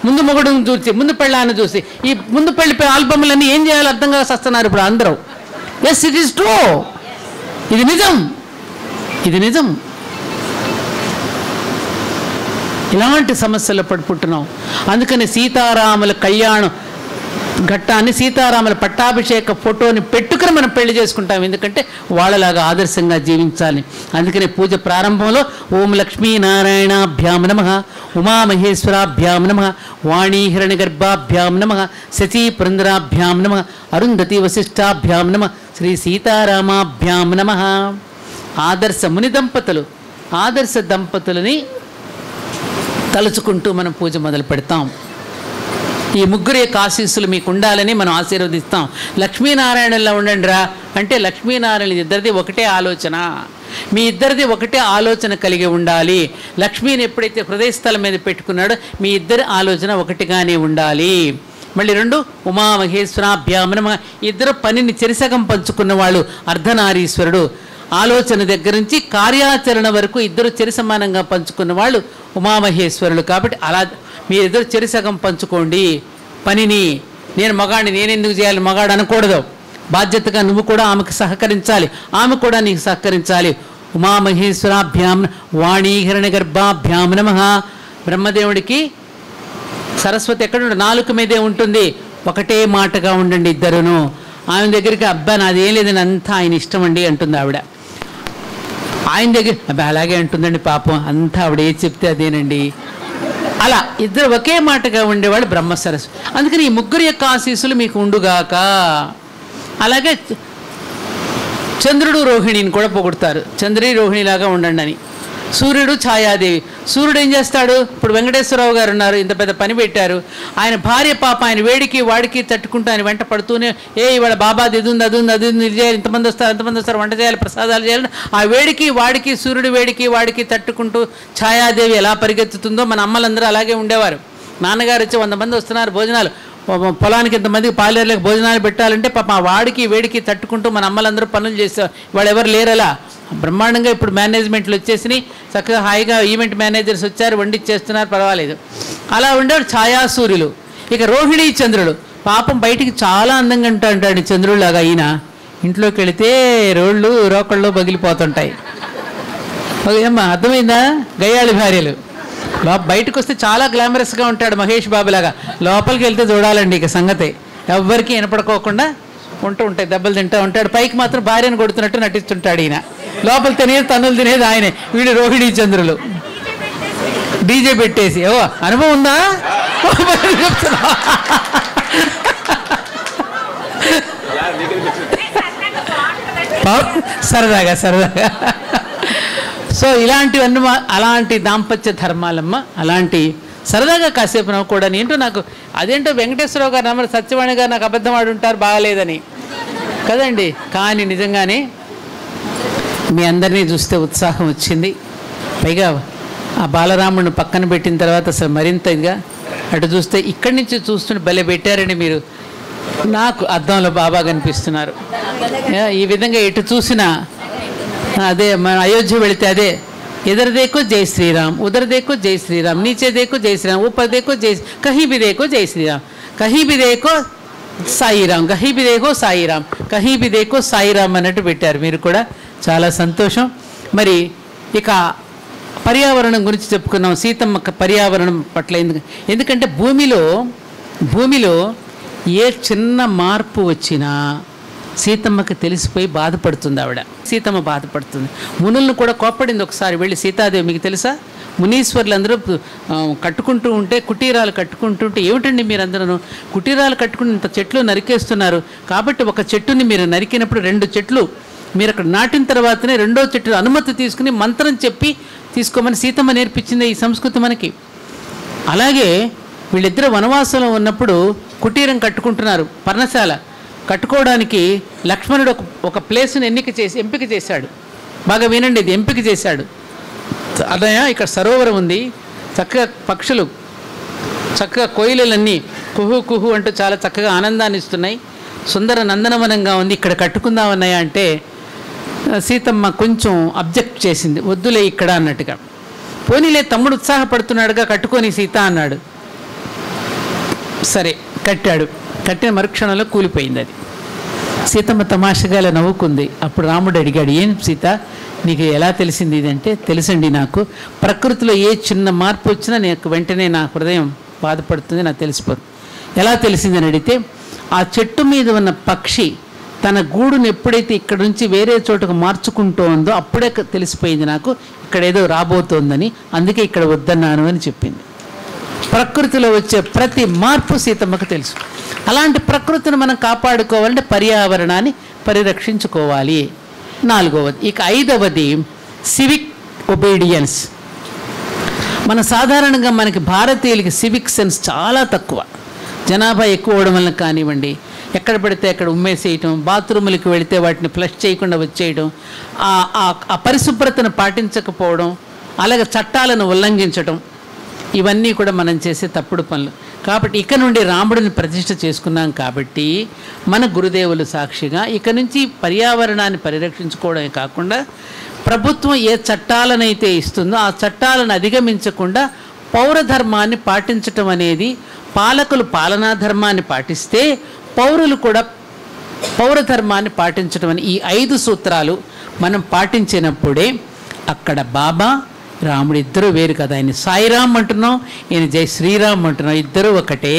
ముందు మొగుడుని చూసి, ముందు పెళ్ళాన్ని చూసి, ఈ ముందు పెళ్లి ఆల్బమ్లన్నీ ఏం చేయాలో అర్థం కాక వస్తున్నారు ఇప్పుడు అందరూ. Yes, it is true. ఇది నిజం, ఇది నిజం. ఇలాంటి సమస్యలు పడుకుంటున్నాం. అందుకని సీతారాముల కళ్యాణం ఘట్టాన్ని, సీతారాముల పట్టాభిషేక ఫోటోని పెట్టుకుని మనం పెళ్లి చేసుకుంటాం. ఎందుకంటే వాళ్ళలాగా ఆదర్శంగా జీవించాలి. అందుకనే పూజ ప్రారంభంలో ఓం లక్ష్మీనారాయణాభ్యాం నమః, ఉమామహేశ్వరాభ్యాం నమః, వాణీహిరణ్య గర్భాభ్యాం నమః, శచీ పురంధరాభ్యాం నమః, అరుంధతి వశిష్టాభ్యాం నమః, శ్రీ సీతారామాభ్యాం నమః. ఆదర్శ ముని దంపతులు, ఆదర్శ దంపతులని తలుచుకుంటూ మనం పూజ మొదలు పెడతాం. ఈ ముగ్గురు యొక్క ఆశీస్సులు మీకు ఉండాలని మనం ఆశీర్వదిస్తాం. లక్ష్మీనారాయణలో ఉండండి రా అంటే లక్ష్మీనారాయణ ఇద్దరిది ఒకటే ఆలోచన, మీ ఇద్దరిది ఒకటే ఆలోచన కలిగి ఉండాలి. లక్ష్మీని ఎప్పుడైతే హృదయస్థలం మీద పెట్టుకున్నాడో మీ ఇద్దరి ఆలోచన ఒకటిగానే ఉండాలి. మళ్ళీ రెండు ఉమామహేశ్వరాభ్యాం నమః, ఇద్దరు పనిని చెరిసగం పంచుకున్న వాళ్ళు అర్ధనారీశ్వరుడు. ఆలోచన దగ్గర నుంచి కార్యాచరణ వరకు ఇద్దరు చెరి సమానంగా పంచుకున్న వాళ్ళు ఉమామహేశ్వరులు. కాబట్టి అలా మీరిద్దరు చెరిసగం పంచుకోండి పనిని. నేను మగాడిని, నేనెందుకు చేయాలి, మగాడు అనకూడదు. బాధ్యతగా నువ్వు కూడా ఆమెకు సహకరించాలి, ఆమె కూడా నీకు సహకరించాలి. ఉమామహేశ్వరాభ్యాం వాణీహిరణ్య గర్భాభ్యాం నమః. బ్రహ్మదేవుడికి సరస్వతి ఎక్కడ నాలుక మీదే ఉంటుంది. ఒకటే మాటగా ఉండండి ఇద్దరును. ఆమె దగ్గరికి అబ్బా నాదేం లేదని అంతా ఆయన ఇష్టం అండి అంటుంది ఆవిడ. ఆయన దగ్గర అబ్బా అలాగే అంటుందండి పాపం, అంతా ఆవిడ ఏది చెప్తే అదేనండి. అలా ఇద్దరు ఒకే మాటగా ఉండేవాళ్ళు బ్రహ్మ సరస్వతి. అందుకని ఈ ముగ్గురు యొక్క ఆశీస్సులు మీకు ఉండుగాక. అలాగే చంద్రుడు రోహిణిని కూడా పొగుడతారు, చంద్రి రోహిణిలాగా ఉండండి అని. సూర్యుడు ఛాయాదేవి. సూర్యుడు ఏం చేస్తాడు? ఇప్పుడు వెంకటేశ్వరరావు గారు ఉన్నారు, ఇంత పెద్ద పని పెట్టారు. ఆయన భార్య పాప ఆయన వేడికి వాడికి తట్టుకుంటూ ఆయన వెంట పడుతూనే, ఇవాళ బాబా అది ఉంది అది ఉంది అది ఉంది, ఇది చేయాలి, ఇంతమంది వస్తారు వంట చేయాలి, ప్రసాదాలు చేయాలి. ఆ వేడికి వాడికి, సూర్యుడు వేడికి వాడికి తట్టుకుంటూ ఛాయాదేవి ఎలా పరిగెత్తుతుందో మన అమ్మలందరూ అలాగే ఉండేవారు. నాన్నగారు వచ్చి 100 మంది వస్తున్నారు భోజనాలు, పొలానికి ఇంతమందికి పాలేరులకు భోజనాలు పెట్టాలంటే పాప ఆ వాడికి వేడికి తట్టుకుంటూ మన అమ్మలందరూ పనులు చేసేవారు. వాళ్ళు ఎవరు లేరలా బ్రహ్మాండంగా ఇప్పుడు మేనేజ్మెంట్లు వచ్చేసినాయి, చక్కగా హాయిగా ఈవెంట్ మేనేజర్స్ వచ్చారు, వండిచ్చేస్తున్నారు, పర్వాలేదు. అలా ఉండేవారు ఛాయాసూర్యులు. ఇక రోహిణీ చంద్రుడు పాపం బయటికి చాలా అందంగా అంటాడు చంద్రుడిలాగా. ఈయన ఇంట్లోకి వెళితే రోకళ్ళు పగిలిపోతుంటాయి. ఏమ్మా అర్థమైందా? గయ్యాళి భార్యలు. బయటకు వస్తే చాలా గ్లామరస్గా ఉంటాడు మహేష్ బాబులాగా, లోపలికి వెళ్తే చూడాలండి ఇక సంగతే. ఎవ్వరికి వినపడుకోకుండా ఉంటాయి, దెబ్బలు తింటూ ఉంటాడు. పైకి మాత్రం భార్యను కొడుతున్నట్టు నటిస్తుంటాడు ఈయన. లోపల తినేది తన్నులు తినేది ఆయనే. వీళ్ళు రోహిణీ చంద్రులు. డీజే పెట్టేసి అనుభవం ఉందా? సరదాగా సో ఇలాంటివన్నీ అలాంటి దాంపత్య ధర్మాలమ్మ. అలాంటి సరదాగా కాసేపు నవ్వుకోవడం. ఏంటో నాకు అదేంటో వెంకటేశ్వరరావు గారు నమ్మరు, సత్యవాణి గారు నాకు అబద్ధం ఆడుంటారు బాగాలేదని కదండి. కానీ నిజంగానే మీ అందరినీ చూస్తే ఉత్సాహం వచ్చింది. పైగా ఆ బాలరాముడిని పక్కన పెట్టిన తర్వాత అసలు మరింత ఇదిగా అటు చూస్తే ఇక్కడి నుంచి చూస్తుంటే భలే పెట్టారండి మీరు. నాకు అద్దంలో బాబా కనిపిస్తున్నారు. ఈ విధంగా ఎటు చూసినా అదే. మన అయోధ్య వెళితే అదే, इधर देखो जय श्री राम, उधर देखो जय श्री राम, नीचे देखो जय श्री राम, ऊपर देखो जय, कहीं भी देखो जय श्री राम, कहीं भी देखो సాయి రామ్, कहीं भी देखो సాయి రామ్, कहीं भी देखो సాయి రామ్ అన్నట్టు పెట్టారు మీరు కూడా. చాలా సంతోషం. మరి ఇక పర్యావరణం గురించి చెప్పుకున్నాం. సీతమ్మ పర్యావరణం పట్ల ఎందుకంటే భూమిలో ఏ చిన్న మార్పు వచ్చినా సీతమ్మకి తెలిసిపోయి బాధపడుతుంది ఆవిడ. సీతమ్మ బాధపడుతుంది. మునులను కూడా కోప్పడింది ఒకసారి వెళ్ళి సీతాదేవి. మీకు తెలుసా, మునీశ్వరులందరూ కట్టుకుంటూ ఉంటే, కుటీరాలు కట్టుకుంటుంటే, ఏమిటండి మీరందరూ కుటీరాలు కట్టుకుని ఇంత చెట్లు నరికేస్తున్నారు, కాబట్టి ఒక చెట్టుని మీరు నరికినప్పుడు 2 చెట్లు మీరు అక్కడ నాటిన తర్వాతనే 2వ చెట్టు అనుమతి తీసుకుని మంత్రం చెప్పి తీసుకోమని సీతమ్మ నేర్పించింది ఈ సంస్కృతి మనకి. అలాగే వీళ్ళిద్దరూ వనవాసంలో ఉన్నప్పుడు కుటీరం కట్టుకుంటున్నారు, పర్ణశాల కట్టుకోవడానికి లక్ష్మణుడు ఒక ప్లేస్ని ఎంపిక చేశాడు. బాగా వినండి, ఇది ఎంపిక చేశాడు. అదయ ఇక్కడ సరోవరం ఉంది, చక్కగా పక్షులు, చక్కగా కోయిలలన్నీ కుహు కుహు అంటూ చాలా చక్కగా ఆనందాన్ని ఇస్తున్నాయి. సుందర నందనవనంగా ఉంది. ఇక్కడ కట్టుకుందామన్నాయా అంటే సీతమ్మ కొంచెం అబ్జెక్ట్ చేసింది, వద్దులే ఇక్కడ అన్నట్టుగా. పోనీలే తమ్ముడు ఉత్సాహపడుతున్నాడుగా, కట్టుకొని సీత అన్నాడు. సరే కట్టాడు. కట్టిన మరుక్షణంలో కూలిపోయింది అది. సీతమ్మ తమాషగా నవ్వుకుంది. అప్పుడు రాముడు అడిగాడు, ఏం సీత నీకు ఎలా తెలిసింది ఇదంటే, తెలుసండి నాకు ప్రకృతిలో ఏ చిన్న మార్పు వచ్చినా నాకు వెంటనే నా హృదయం బాధపడుతుంది, నాకు తెలిసిపోతుంది. ఎలా తెలిసిందని అడిగితే, ఆ చెట్టు మీద ఉన్న పక్షి తన గూడును ఎప్పుడైతే ఇక్కడ నుంచి వేరే చోటుకు మార్చుకుంటోందో అప్పుడే తెలిసిపోయింది నాకు ఇక్కడ ఏదో రాబోతోందని, అందుకే ఇక్కడ వద్దన్నాను అని చెప్పింది. ప్రకృతిలో వచ్చే ప్రతి మార్పు సీతమ్మకు తెలుసు. అలాంటి ప్రకృతిని మనం కాపాడుకోవాలంటే పర్యావరణాన్ని పరిరక్షించుకోవాలి. 4వది. ఇక 5వది సివిక్ ఒబీడియన్స్. మన సాధారణంగా మనకి భారతీయులకి సివిక్ సెన్స్ చాలా తక్కువ. జనాభా ఎక్కువ అవడం వల్ల కానివ్వండి, ఎక్కడ పడితే అక్కడ ఉమ్మేసేయటం, బాత్రూములకు వెళితే వాటిని ఫ్లష్ చేయకుండా వచ్చేయడం, ఆ పరిశుభ్రతను పాటించకపోవడం, అలాగే చట్టాలను ఉల్లంఘించడం, ఇవన్నీ కూడా మనం చేసే తప్పుడు పనులు. కాబట్టి ఇక నుండి రాముడిని ప్రతిష్ఠ చేసుకున్నాం కాబట్టి మన గురుదేవులు సాక్షిగా ఇక నుంచి పర్యావరణాన్ని పరిరక్షించుకోవడమే కాకుండా ప్రభుత్వం ఏ చట్టాలనైతే ఇస్తుందో ఆ చట్టాలను అధిగమించకుండా పౌరధర్మాన్ని పాటించటం అనేది, పాలకులు పాలనా ధర్మాన్ని పాటిస్తే పౌరులు కూడా పౌరధర్మాన్ని పాటించడం అని ఈ 5 సూత్రాలు మనం పాటించినప్పుడే అక్కడ బాబా రాముడు ఇద్దరు వేరు కదా. ఆయన సాయిరామ్ అంటున్నాం, ఈయన జై శ్రీరామ్ అంటున్నాం. ఇద్దరు ఒకటే,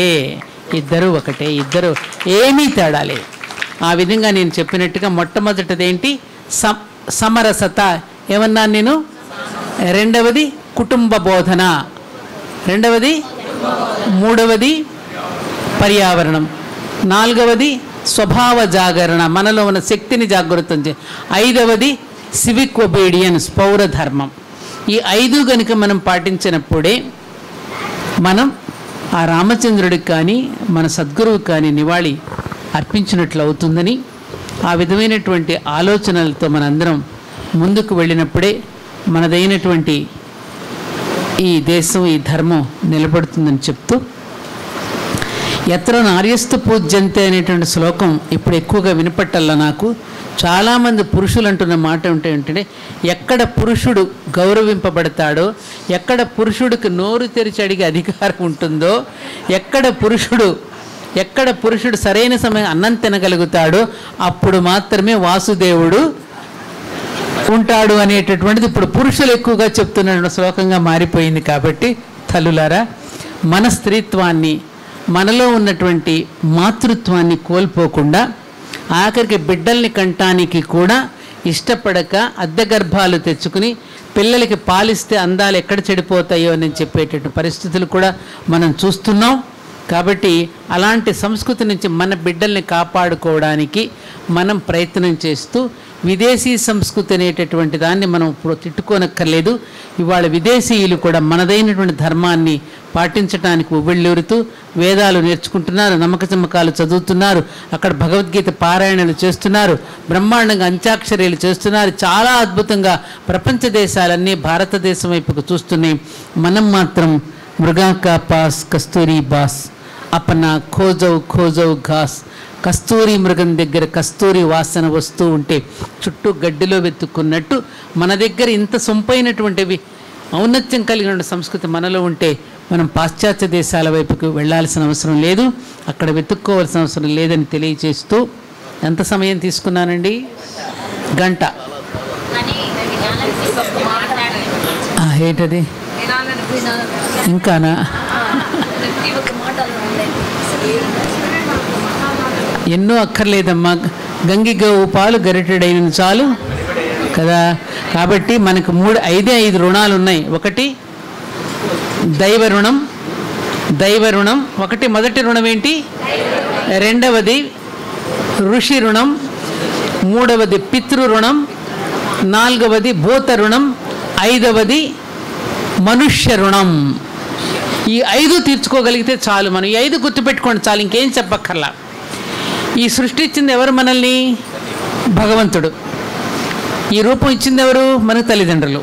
ఇద్దరు ఏమీ తేడా లేదు. ఆ విధంగా నేను చెప్పినట్టుగా మొట్టమొదటిది ఏంటి, సమరసత ఏమన్నాను నేను, 2వది కుటుంబ బోధన, 2వది 3వది పర్యావరణం, 4వది స్వభావ జాగరణ, మనలో ఉన్న శక్తిని జాగృతం చే, 5వది సివిక్ ఒబీడియన్స్, పౌరధర్మం. ఈ 5 కనుక మనం పాటించినప్పుడే మనం ఆ రామచంద్రుడికి కానీ మన సద్గురువుకి కానీ నివాళి అర్పించినట్లు అవుతుందని, ఆ విధమైనటువంటి ఆలోచనలతో మనందరం ముందుకు వెళ్ళినప్పుడే మనదైనటువంటి ఈ దేశం, ఈ ధర్మం నిలబడుతుందని చెప్తూ, ఎత్ర నార్యస్తు పూజ్యంతే అనేటువంటి శ్లోకం ఇప్పుడు ఎక్కువగా వినపట్టల్లా నాకు. చాలామంది పురుషులు అంటున్న మాట ఏంటంటే, ఎక్కడ పురుషుడు గౌరవింపబడతాడో, ఎక్కడ పురుషుడికి నోరు తెరిచి అడిగే అధికారం ఉంటుందో, ఎక్కడ పురుషుడు సరైన సమయం అన్నం తినగలుగుతాడో అప్పుడు మాత్రమే వాసుదేవుడు ఉంటాడు అనేటటువంటిది ఇప్పుడు పురుషులు ఎక్కువగా చెప్తున్న శ్లోకంగా మారిపోయింది. కాబట్టి తల్లులారా, మన స్త్రీత్వాన్ని, మనలో ఉన్నటువంటి మాతృత్వాన్ని కోల్పోకుండా, ఆఖరికి బిడ్డల్ని కంటానికి కూడా ఇష్టపడక అద్దె గర్భాలు తెచ్చుకుని పిల్లలకి పాలిస్తే అందాలు ఎక్కడ చెడిపోతాయో అని చెప్పేటటువంటి పరిస్థితులు కూడా మనం చూస్తున్నాం. కాబట్టి అలాంటి సంస్కృతి నుంచి మన బిడ్డల్ని కాపాడుకోవడానికి మనం ప్రయత్నం చేస్తూ, విదేశీ సంస్కృతి అనేటటువంటి దాన్ని మనం ఇప్పుడు తిట్టుకోనక్కర్లేదు. ఇవాళ విదేశీయులు కూడా మనదైనటువంటి ధర్మాన్ని పాటించడానికి ఉవ్విళ్ళూరుతూ వేదాలు నేర్చుకుంటున్నారు, నమ్మకచమ్మకాలు చదువుతున్నారు, అక్కడ భగవద్గీత పారాయణలు చేస్తున్నారు, బ్రహ్మాండంగా అంత్యాక్షరీలు చేస్తున్నారు. చాలా అద్భుతంగా ప్రపంచ దేశాలన్నీ భారతదేశం వైపుకు చూస్తున్నాయి. మనం మాత్రం మృగా కా పాస్ కస్తూరి బాస్, అపనా ఖోజౌ ఘాస్. కస్తూరి మృగం దగ్గర కస్తూరి వాసన వస్తూ ఉంటే చుట్టూ గడ్డిలో వెతుక్కున్నట్టు మన దగ్గర ఇంత సొంపైనటువంటివి ఔన్నత్యం కలిగిన సంస్కృతి మనలో ఉంటే మనం పాశ్చాత్య దేశాల వైపుకు వెళ్ళాల్సిన అవసరం లేదు, అక్కడ వెతుక్కోవాల్సిన అవసరం లేదని తెలియజేస్తూ, ఎంత సమయం తీసుకున్నానండి? గంట. ఏంటది ఇంకానా? ఎన్నో అక్కర్లేదమ్మా, గంగిగో పాలు గరిటెడైన చాలు కదా. కాబట్టి మనకు 5 రుణాలు ఉన్నాయి. ఒకటి దైవ రుణం, ఒకటి మొదటి రుణం ఏంటి, 2వది ఋషి రుణం, 3వది పితృ రుణం, 4వది భూత రుణం, 5వది మనుష్య రుణం. ఈ 5 తీర్చుకోగలిగితే చాలు. మనం ఈ 5 గుర్తుపెట్టుకోండి చాలు, ఇంకేం చెప్పక్కర్లా. ఈ సృష్టి ఇచ్చింది ఎవరు? మనల్ని భగవంతుడు. ఈ రూపం ఇచ్చింది ఎవరు? మన తల్లిదండ్రులు.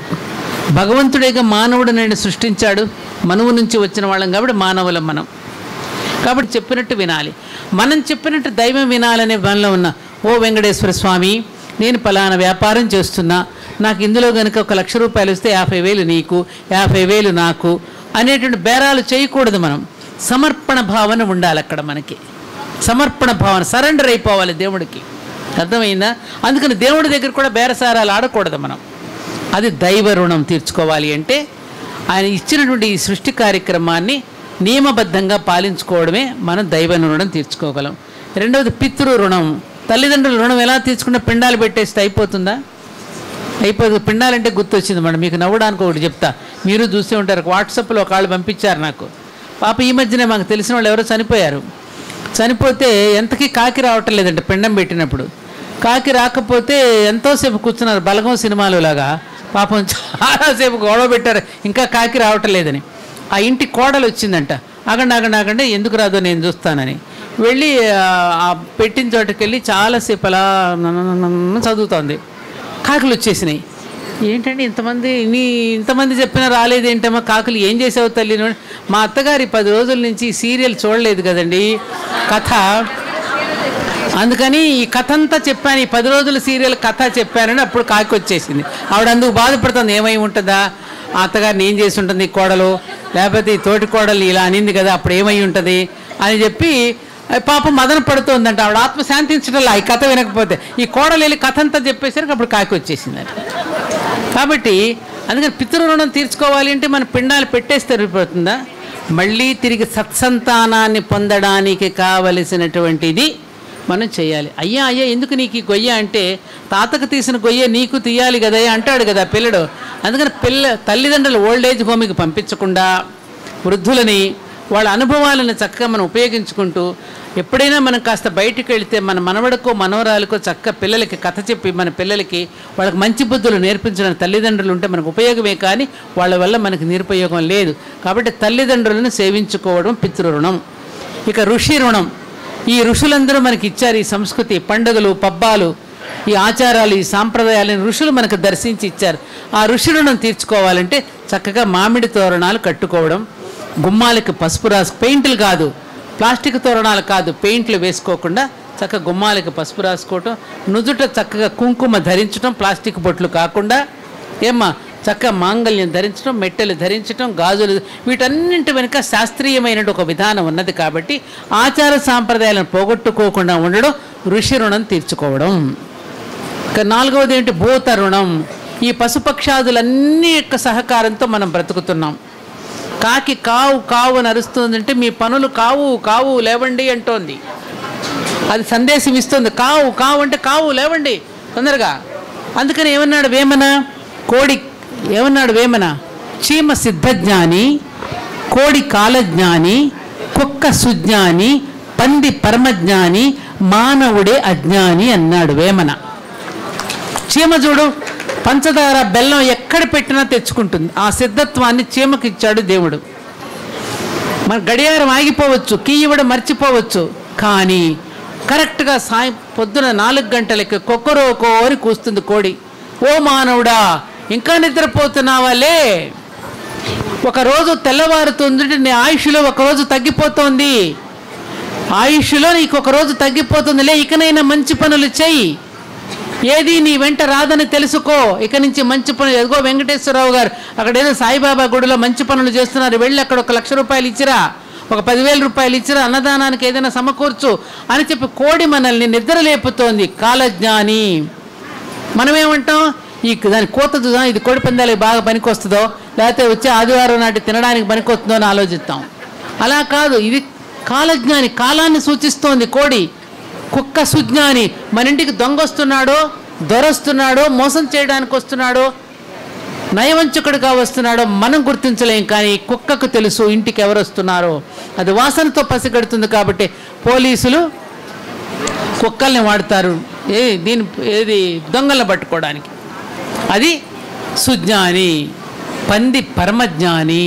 భగవంతుడేగా మానవుడు నేను సృష్టించాడు, మనువు నుంచి వచ్చిన వాళ్ళం కాబట్టి మానవులం మనం. కాబట్టి చెప్పినట్టు వినాలి, మనం చెప్పినట్టు దైవం వినాలనే మనలో ఉన్న ఓ వెంకటేశ్వర స్వామి, నేను పలానా వ్యాపారం చేస్తున్నా, నాకు ఇందులో కనుక 1,00,000 రూపాయలు వస్తే 50,000 నీకు, 50,000 నాకు అనేటువంటి బేరాలు చేయకూడదు. మనం సమర్పణ భావన ఉండాలి అక్కడ. మనకి సమర్పణ భావన, సరెండర్ అయిపోవాలి దేవుడికి. అర్థమైందా? అందుకని దేవుడి దగ్గర కూడా బేరసారాలు ఆడకూడదు మనం. అది దైవ రుణం తీర్చుకోవాలి అంటే ఆయన ఇచ్చినటువంటి ఈ సృష్టి కార్యక్రమాన్ని నియమబద్ధంగా పాలించుకోవడమే మనం దైవ రుణం తీర్చుకోగలం. రెండవది పితృ రుణం. తల్లిదండ్రుల రుణం ఎలా తీర్చుకున్నా పిండాలు పెట్టేస్తే అయిపోతుందా? అయిపోతుంది. పిండాలంటే గుర్తొచ్చింది మనం, మీకు నవ్వడానికి ఒకటి చెప్తా, మీరు చూస్తూ ఉంటారు. వాట్సాప్లో ఒక వాళ్ళు పంపించారు నాకు, పాప ఈ మధ్యనే మాకు తెలిసిన వాళ్ళు ఎవరో చనిపోయారు. చనిపోతే ఎంతకీ కాకి రావటం లేదంటే పిండం పెట్టినప్పుడు. కాకి రాకపోతే ఎంతోసేపు కూర్చున్నారు, బలగం సినిమాలో లాగా. పాపం చాలాసేపు గొడవ పెట్టారు, ఇంకా కాకి రావటం లేదని. ఆ ఇంటి కోడలు వచ్చిందంట, ఆగండి ఎందుకు రాదో నేను చూస్తానని వెళ్ళి ఆ పెట్టిన చోటుకి వెళ్ళి చాలాసేపు అలా చదువుతోంది. కాకులు వచ్చేసినాయి. ఏంటండి ఇంతమంది చెప్పినా రాలేదేంటమ్మా, కాకులు ఏం చేసావు తల్లి? మా అత్తగారి 10 రోజుల నుంచి సీరియల్ చూడలేదు కదండి కథ, అందుకని ఈ కథ అంతా చెప్పాను, ఈ 10 రోజుల సీరియల్ కథ చెప్పానని అప్పుడు కాకి వచ్చేసింది. ఆవిడ అందుకు బాధపడుతుంది, ఏమై ఉంటుందా, ఆ అత్తగారిని ఏం చేసి ఉంటుంది కోడలు, లేకపోతే ఈ తోటి కోడలు ఇలా అనింది కదా అప్పుడు ఏమై ఉంటుంది అని చెప్పి పాపం మదన పడుతుందంట. ఆవిడ ఆత్మ శాంతించడంలా ఈ కథ వినకపోతే. ఈ కోడలు వెళ్ళి కథ అంతా చెప్పేసరికి అప్పుడు కాకి వచ్చేసిందంట. కాబట్టి అందుకని పితృరుణం తీర్చుకోవాలి అంటే మన పిండాలు పెట్టేస్తే సరిపోతుందా? మళ్ళీ తిరిగి సత్సంతానాన్ని పొందడానికి కావలసినటువంటిది మనం చేయాలి. అయ్యా ఎందుకు నీకు ఈ గొయ్య అంటే, తాతకు తీసిన గొయ్య నీకు తీయాలి కదా అంటాడు కదా పిల్లడు. అందుకని తల్లిదండ్రులు ఓల్డేజ్ హోమ్కి పంపించకుండా వృద్ధులని వాళ్ళ అనుభవాలను చక్కగా మనం ఉపయోగించుకుంటూ, ఎప్పుడైనా మనం కాస్త బయటికి వెళితే మన మనవడికో మనవరాలకో చక్కగా పిల్లలకి కథ చెప్పి మన పిల్లలకి వాళ్ళకి మంచి బుద్ధులు నేర్పించిన తల్లిదండ్రులు ఉంటే మనకు ఉపయోగమే, కానీ వాళ్ళ వల్ల మనకు నిరుపయోగం లేదు. కాబట్టి తల్లిదండ్రులను సేవించుకోవడం పితృరుణం. ఇక ఋషి రుణం. ఈ ఋషులందరూ మనకి ఇచ్చారు ఈ సంస్కృతి, పండుగలు, పబ్బాలు, ఈ ఆచారాలు, ఈ సాంప్రదాయాలను ఋషులు మనకు దర్శించి ఇచ్చారు. ఆ ఋషి రుణం తీర్చుకోవాలంటే చక్కగా మామిడి తోరణాలు కట్టుకోవడం, గుమ్మాలకి పసుపు రాసు, పెయింట్లు కాదు, ప్లాస్టిక్ తోరణాలు కాదు, పెయింట్లు వేసుకోకుండా చక్కగా గుమ్మాలకి పసుపు రాసుకోవటం, నుదుట చక్కగా కుంకుమ ధరించడం, ప్లాస్టిక్ బొట్లు కాకుండా చక్కగా మాంగళ్యం ధరించడం, మెట్టెలు ధరించడం, గాజులు, వీటన్నింటి వెనుక శాస్త్రీయమైన ఒక విధానం ఉన్నది. కాబట్టి ఆచార సాంప్రదాయాలను పోగొట్టుకోకుండా ఉండడం ఋషి రుణం తీర్చుకోవడం. ఇక నాలుగవది ఏంటి? భూత రుణం. ఈ పశుపక్షాదులన్నీ యొక్క సహకారంతో మనం బ్రతుకుతున్నాం. కాకి కావు కావు అని అరుస్తుందంటే మీ పనులు కావు లేవండి అంటోంది. అది సందేశం ఇస్తుంది, కావు అంటే కావు లేవండి తొందరగా. అందుకని ఏమన్నాడు వేమన? కోడి ఏమన్నాడు వేమన? చీమ సిద్ధజ్ఞాని, కోడి కాలజ్ఞాని, కుక్క సుజ్ఞాని, పంది పరమజ్ఞాని, మానవుడే అజ్ఞాని అన్నాడు వేమన. చీమ చూడు, పంచదార బెల్లం ఎక్కడ పెట్టినా తెచ్చుకుంటుంది. ఆ సిద్ధత్వాన్ని చీమకి ఇచ్చాడు దేవుడు. మన గడియారం ఆగిపోవచ్చు, కీ ఇవ్వడం మర్చిపోవచ్చు, కానీ కరెక్ట్గా పొద్దున 4 గంటలకి కొక్కరోకో అని కూస్తుంది కోడి. ఓ మానవుడా, ఇంకా నిద్రపోతున్నావా? లే, ఒకరోజు తెల్లవారుతుంది, నీ ఆయుష్లో ఒకరోజు తగ్గిపోతుంది, ఆయుష్లో నీకు ఒకరోజు తగ్గిపోతుంది. లే, ఇకనైనా మంచి పనులు చెయ్యి, ఏది నీ వెంట రాదని తెలుసుకో, ఇక నుంచి మంచి పనులు. ఎదుగో వెంకటేశ్వరరావు గారు అక్కడ ఏదో సాయిబాబా గుడిలో మంచి పనులు చేస్తున్నారు, వెళ్ళి అక్కడ 1,00,000 రూపాయలు ఇచ్చిరా, ఒక 10,000 రూపాయలు ఇచ్చిరా, అన్నదానానికి ఏదైనా సమకూర్చు అని చెప్పి కోడి మనల్ని నిద్ర లేపుతోంది. కాలజ్ఞాని. మనమేమంటాం? దాని కోత చూద్దాం, ఇది కోడి పందాలకి బాగా పనికొస్తుందో, లేకపోతే వచ్చే ఆదివారం నాటి తినడానికి పనికొస్తుందో అని ఆలోచిస్తాం. అలా కాదు, ఇది కాలజ్ఞాని, కాలాన్ని సూచిస్తోంది కోడి. కుక్క సుజ్ఞాని, మన ఇంటికి దొంగ వస్తున్నాడో, దొరొస్తున్నాడో, మోసం చేయడానికి వస్తున్నాడో, నయవంచకుడిగా వస్తున్నాడో మనం గుర్తించలేం, కానీ కుక్కకు తెలుసు ఇంటికి ఎవరు వస్తున్నారో. అది వాసనతో పసిగడుతుంది. కాబట్టి పోలీసులు కుక్కల్ని వాడతారు ఏది దొంగలను పట్టుకోవడానికి. అది సుజ్ఞాని. పంది పరమజ్ఞాని.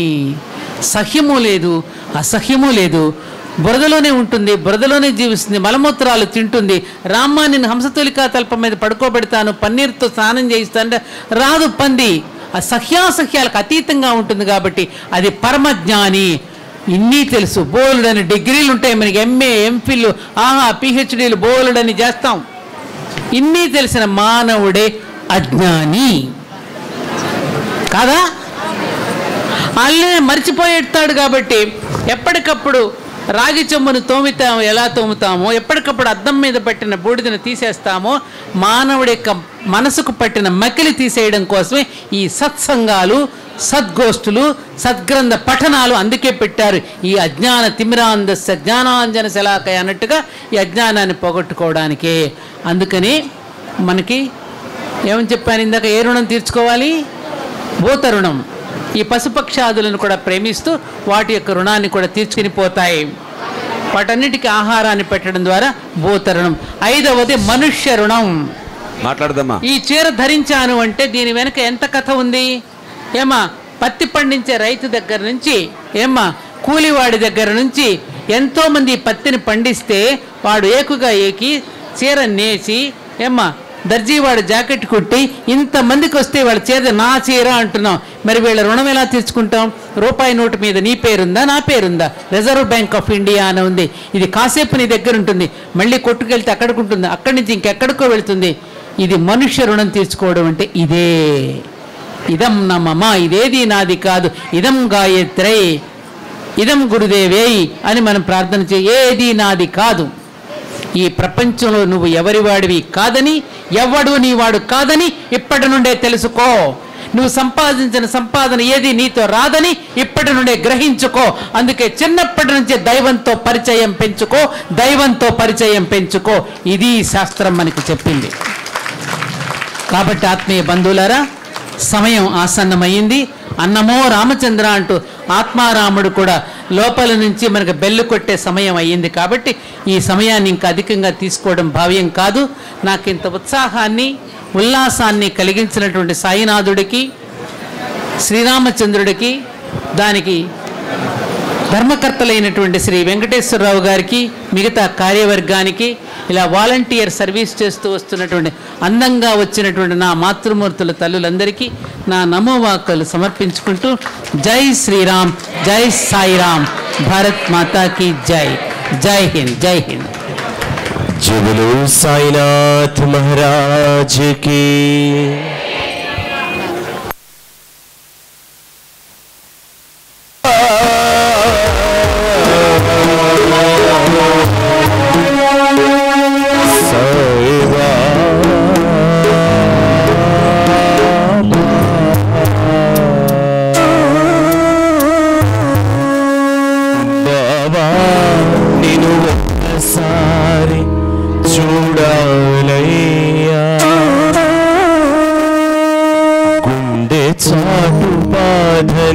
సహ్యము లేదు, అసహ్యము లేదు, బురదలోనే ఉంటుంది, బురదలోనే జీవిస్తుంది, మలమూత్రాలు తింటుంది. రామ్మ, నేను హంసతూలికా తల్పం మీద పడుకోబెడతాను, పన్నీర్తో స్నానం చేయిస్తానంటే రాదు పంది. సహ్యాసహ్యాలకు అతీతంగా ఉంటుంది కాబట్టి అది పరమజ్ఞాని. ఇన్ని తెలుసు, బోలుడని డిగ్రీలు ఉంటాయి మనకి, ఎంఏ ఎంఫిల్ పిహెచ్డీలు బోలుడని చేస్తాం. ఇన్ని తెలిసిన మానవుడే అజ్ఞాని కాదా? అల్లే మర్చిపోయేస్తాడు. కాబట్టి ఎప్పటికప్పుడు రాగి చెంబును ఎలా తోముతామో, ఎప్పటికప్పుడు అద్దం మీద పట్టిన బూడిదను తీసేస్తామో, మానవుడి యొక్క మనసుకు పట్టిన మకిలి తీసేయడం కోసమే ఈ సత్సంగాలు, సద్గోష్ఠులు, సద్గ్రంథ పఠనాలు అందుకే పెట్టారు. ఈ అజ్ఞాన తిమిరాంధస్య జ్ఞానాంజన శలాకయ అన్నట్టుగా ఈ అజ్ఞానాన్ని పోగొట్టుకోవడానికే. అందుకని మనకి ఏమని చెప్పాను ఇందాక, ఏ రుణం తీర్చుకోవాలి? భూత రుణం. ఈ పశుపక్షాదులను కూడా ప్రేమిస్తూ వాటి యొక్క రుణాన్ని కూడా తీర్చుకుని పోతాయి. వాటన్నిటికీ ఆహారాన్ని పెట్టడం ద్వారా భూత రుణం. 5వది మనుష్య రుణం. మాట్లాడదమ్మా. ఈ చీర ధరించాను అంటే దీని వెనుక ఎంత కథ ఉంది ఏమా? పత్తి పండించే రైతు దగ్గర నుంచి, ఏమా కూలివాడి దగ్గర నుంచి ఎంతోమంది పత్తిని పండిస్తే వాడు ఏకుగా ఏకి చీర నేసి, ఏమా దర్జీవాడు జాకెట్ కుట్టి ఇంతమందికి వస్తే వాళ్ళ చీర నా చీర అంటున్నాం. మరి వీళ్ళ రుణం ఎలా తీర్చుకుంటాం? రూపాయి నోటు మీద నీ పేరుందా, నా పేరుందా? రిజర్వ్ బ్యాంక్ ఆఫ్ ఇండియా అని ఉంది. ఇది కాసేపు నీ దగ్గర ఉంటుంది, మళ్ళీ కొట్టుకెళ్తే అక్కడికి ఉంటుంది, అక్కడి నుంచి ఇంకెక్కడికో వెళుతుంది. ఇది మనుష్య రుణం తీర్చుకోవడం అంటే ఇదే. ఇదం నమమ, ఇదేది నాది కాదు, ఇదం గాయత్రై, ఇదం గురుదేవే అని మనం ప్రార్థన ఏది నాది కాదు. ఈ ప్రపంచంలో నువ్వు ఎవరివాడివి కాదని, ఎవడు నీవాడు కాదని ఇప్పటి నుండే తెలుసుకో. నువ్వు సంపాదించిన సంపాదన ఏది నీతో రాదని ఇప్పటి నుండే గ్రహించుకో. అందుకే చిన్నప్పటి నుంచే దైవంతో పరిచయం పెంచుకో, దైవంతో పరిచయం పెంచుకో. ఇది శాస్త్రం మనకి చెప్పింది. కాబట్టి ఆత్మీయ బంధువులారా, సమయం ఆసన్నమైంది. అన్నమో రామచంద్ర అంటూ ఆత్మారాముడు కూడా లోపల నుంచి మనకు బెల్లు కొట్టే సమయం అయ్యింది. కాబట్టి ఈ సమయాన్ని ఇంకా అధికంగా తీసుకోవడం భావ్యం కాదు. నాకు ఇంత ఉత్సాహాన్ని, ఉల్లాసాన్ని కలిగించినటువంటి సాయినాథుడికి, శ్రీరామచంద్రుడికి, దానికి ధర్మకర్తలైనటువంటి శ్రీ వెంకటేశ్వరరావు గారికి, మిగతా కార్యవర్గానికి, ఇలా వాలంటీర్ సర్వీస్ చేస్తూ వస్తున్నటువంటి అందంగా వచ్చినటువంటి నా మాతృమూర్తుల తల్లులందరికీ నా నమోవాక్కులు సమర్పించుకుంటూ, జై శ్రీరామ్, జై సాయిరామ్, భారత్ మాతాకి జై. జై హింద్, జై హింద్. జై సాయినాథ్ మహారాజ్ కి.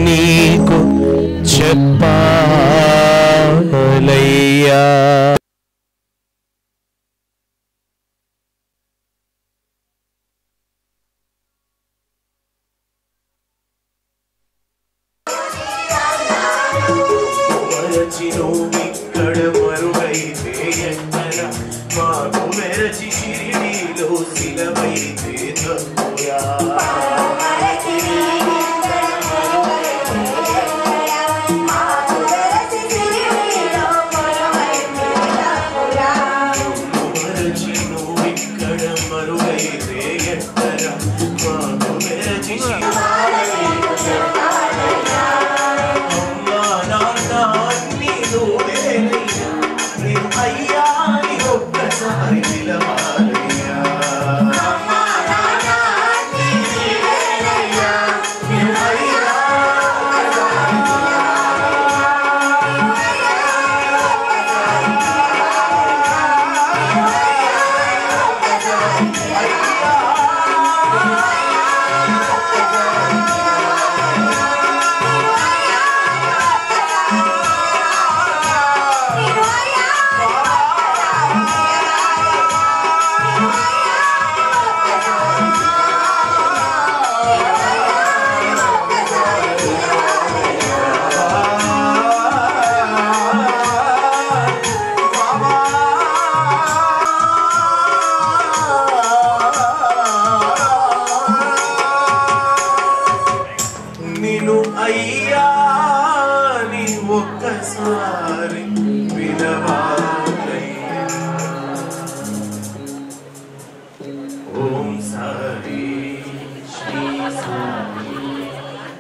నీకు చెప్పాలయ్యా. అయ్యా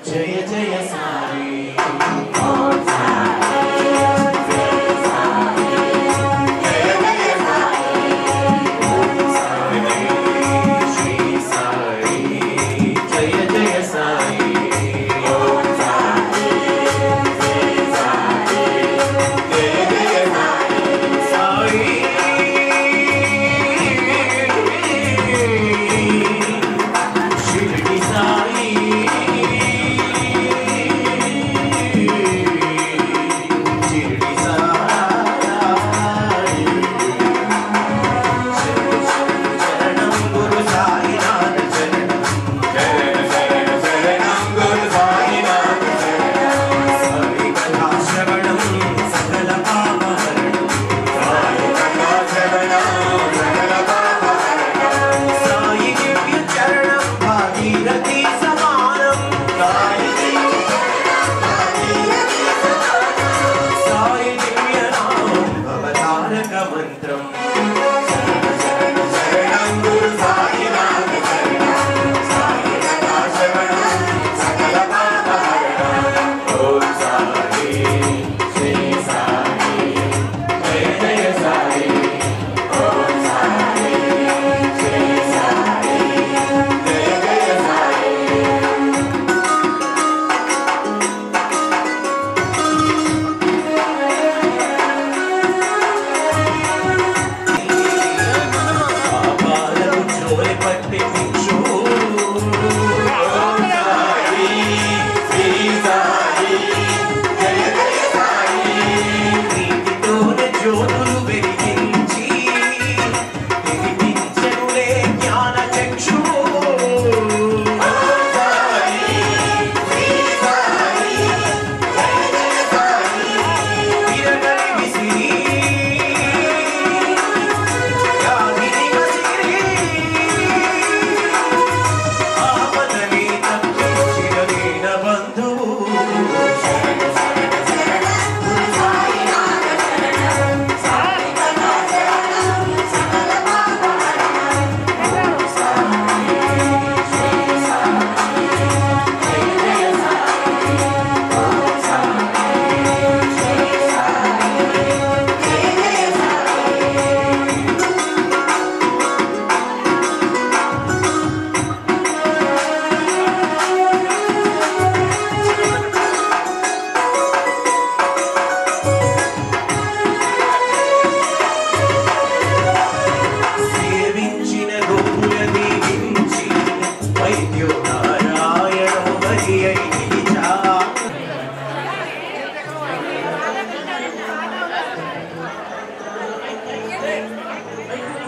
జయ జయ సాయి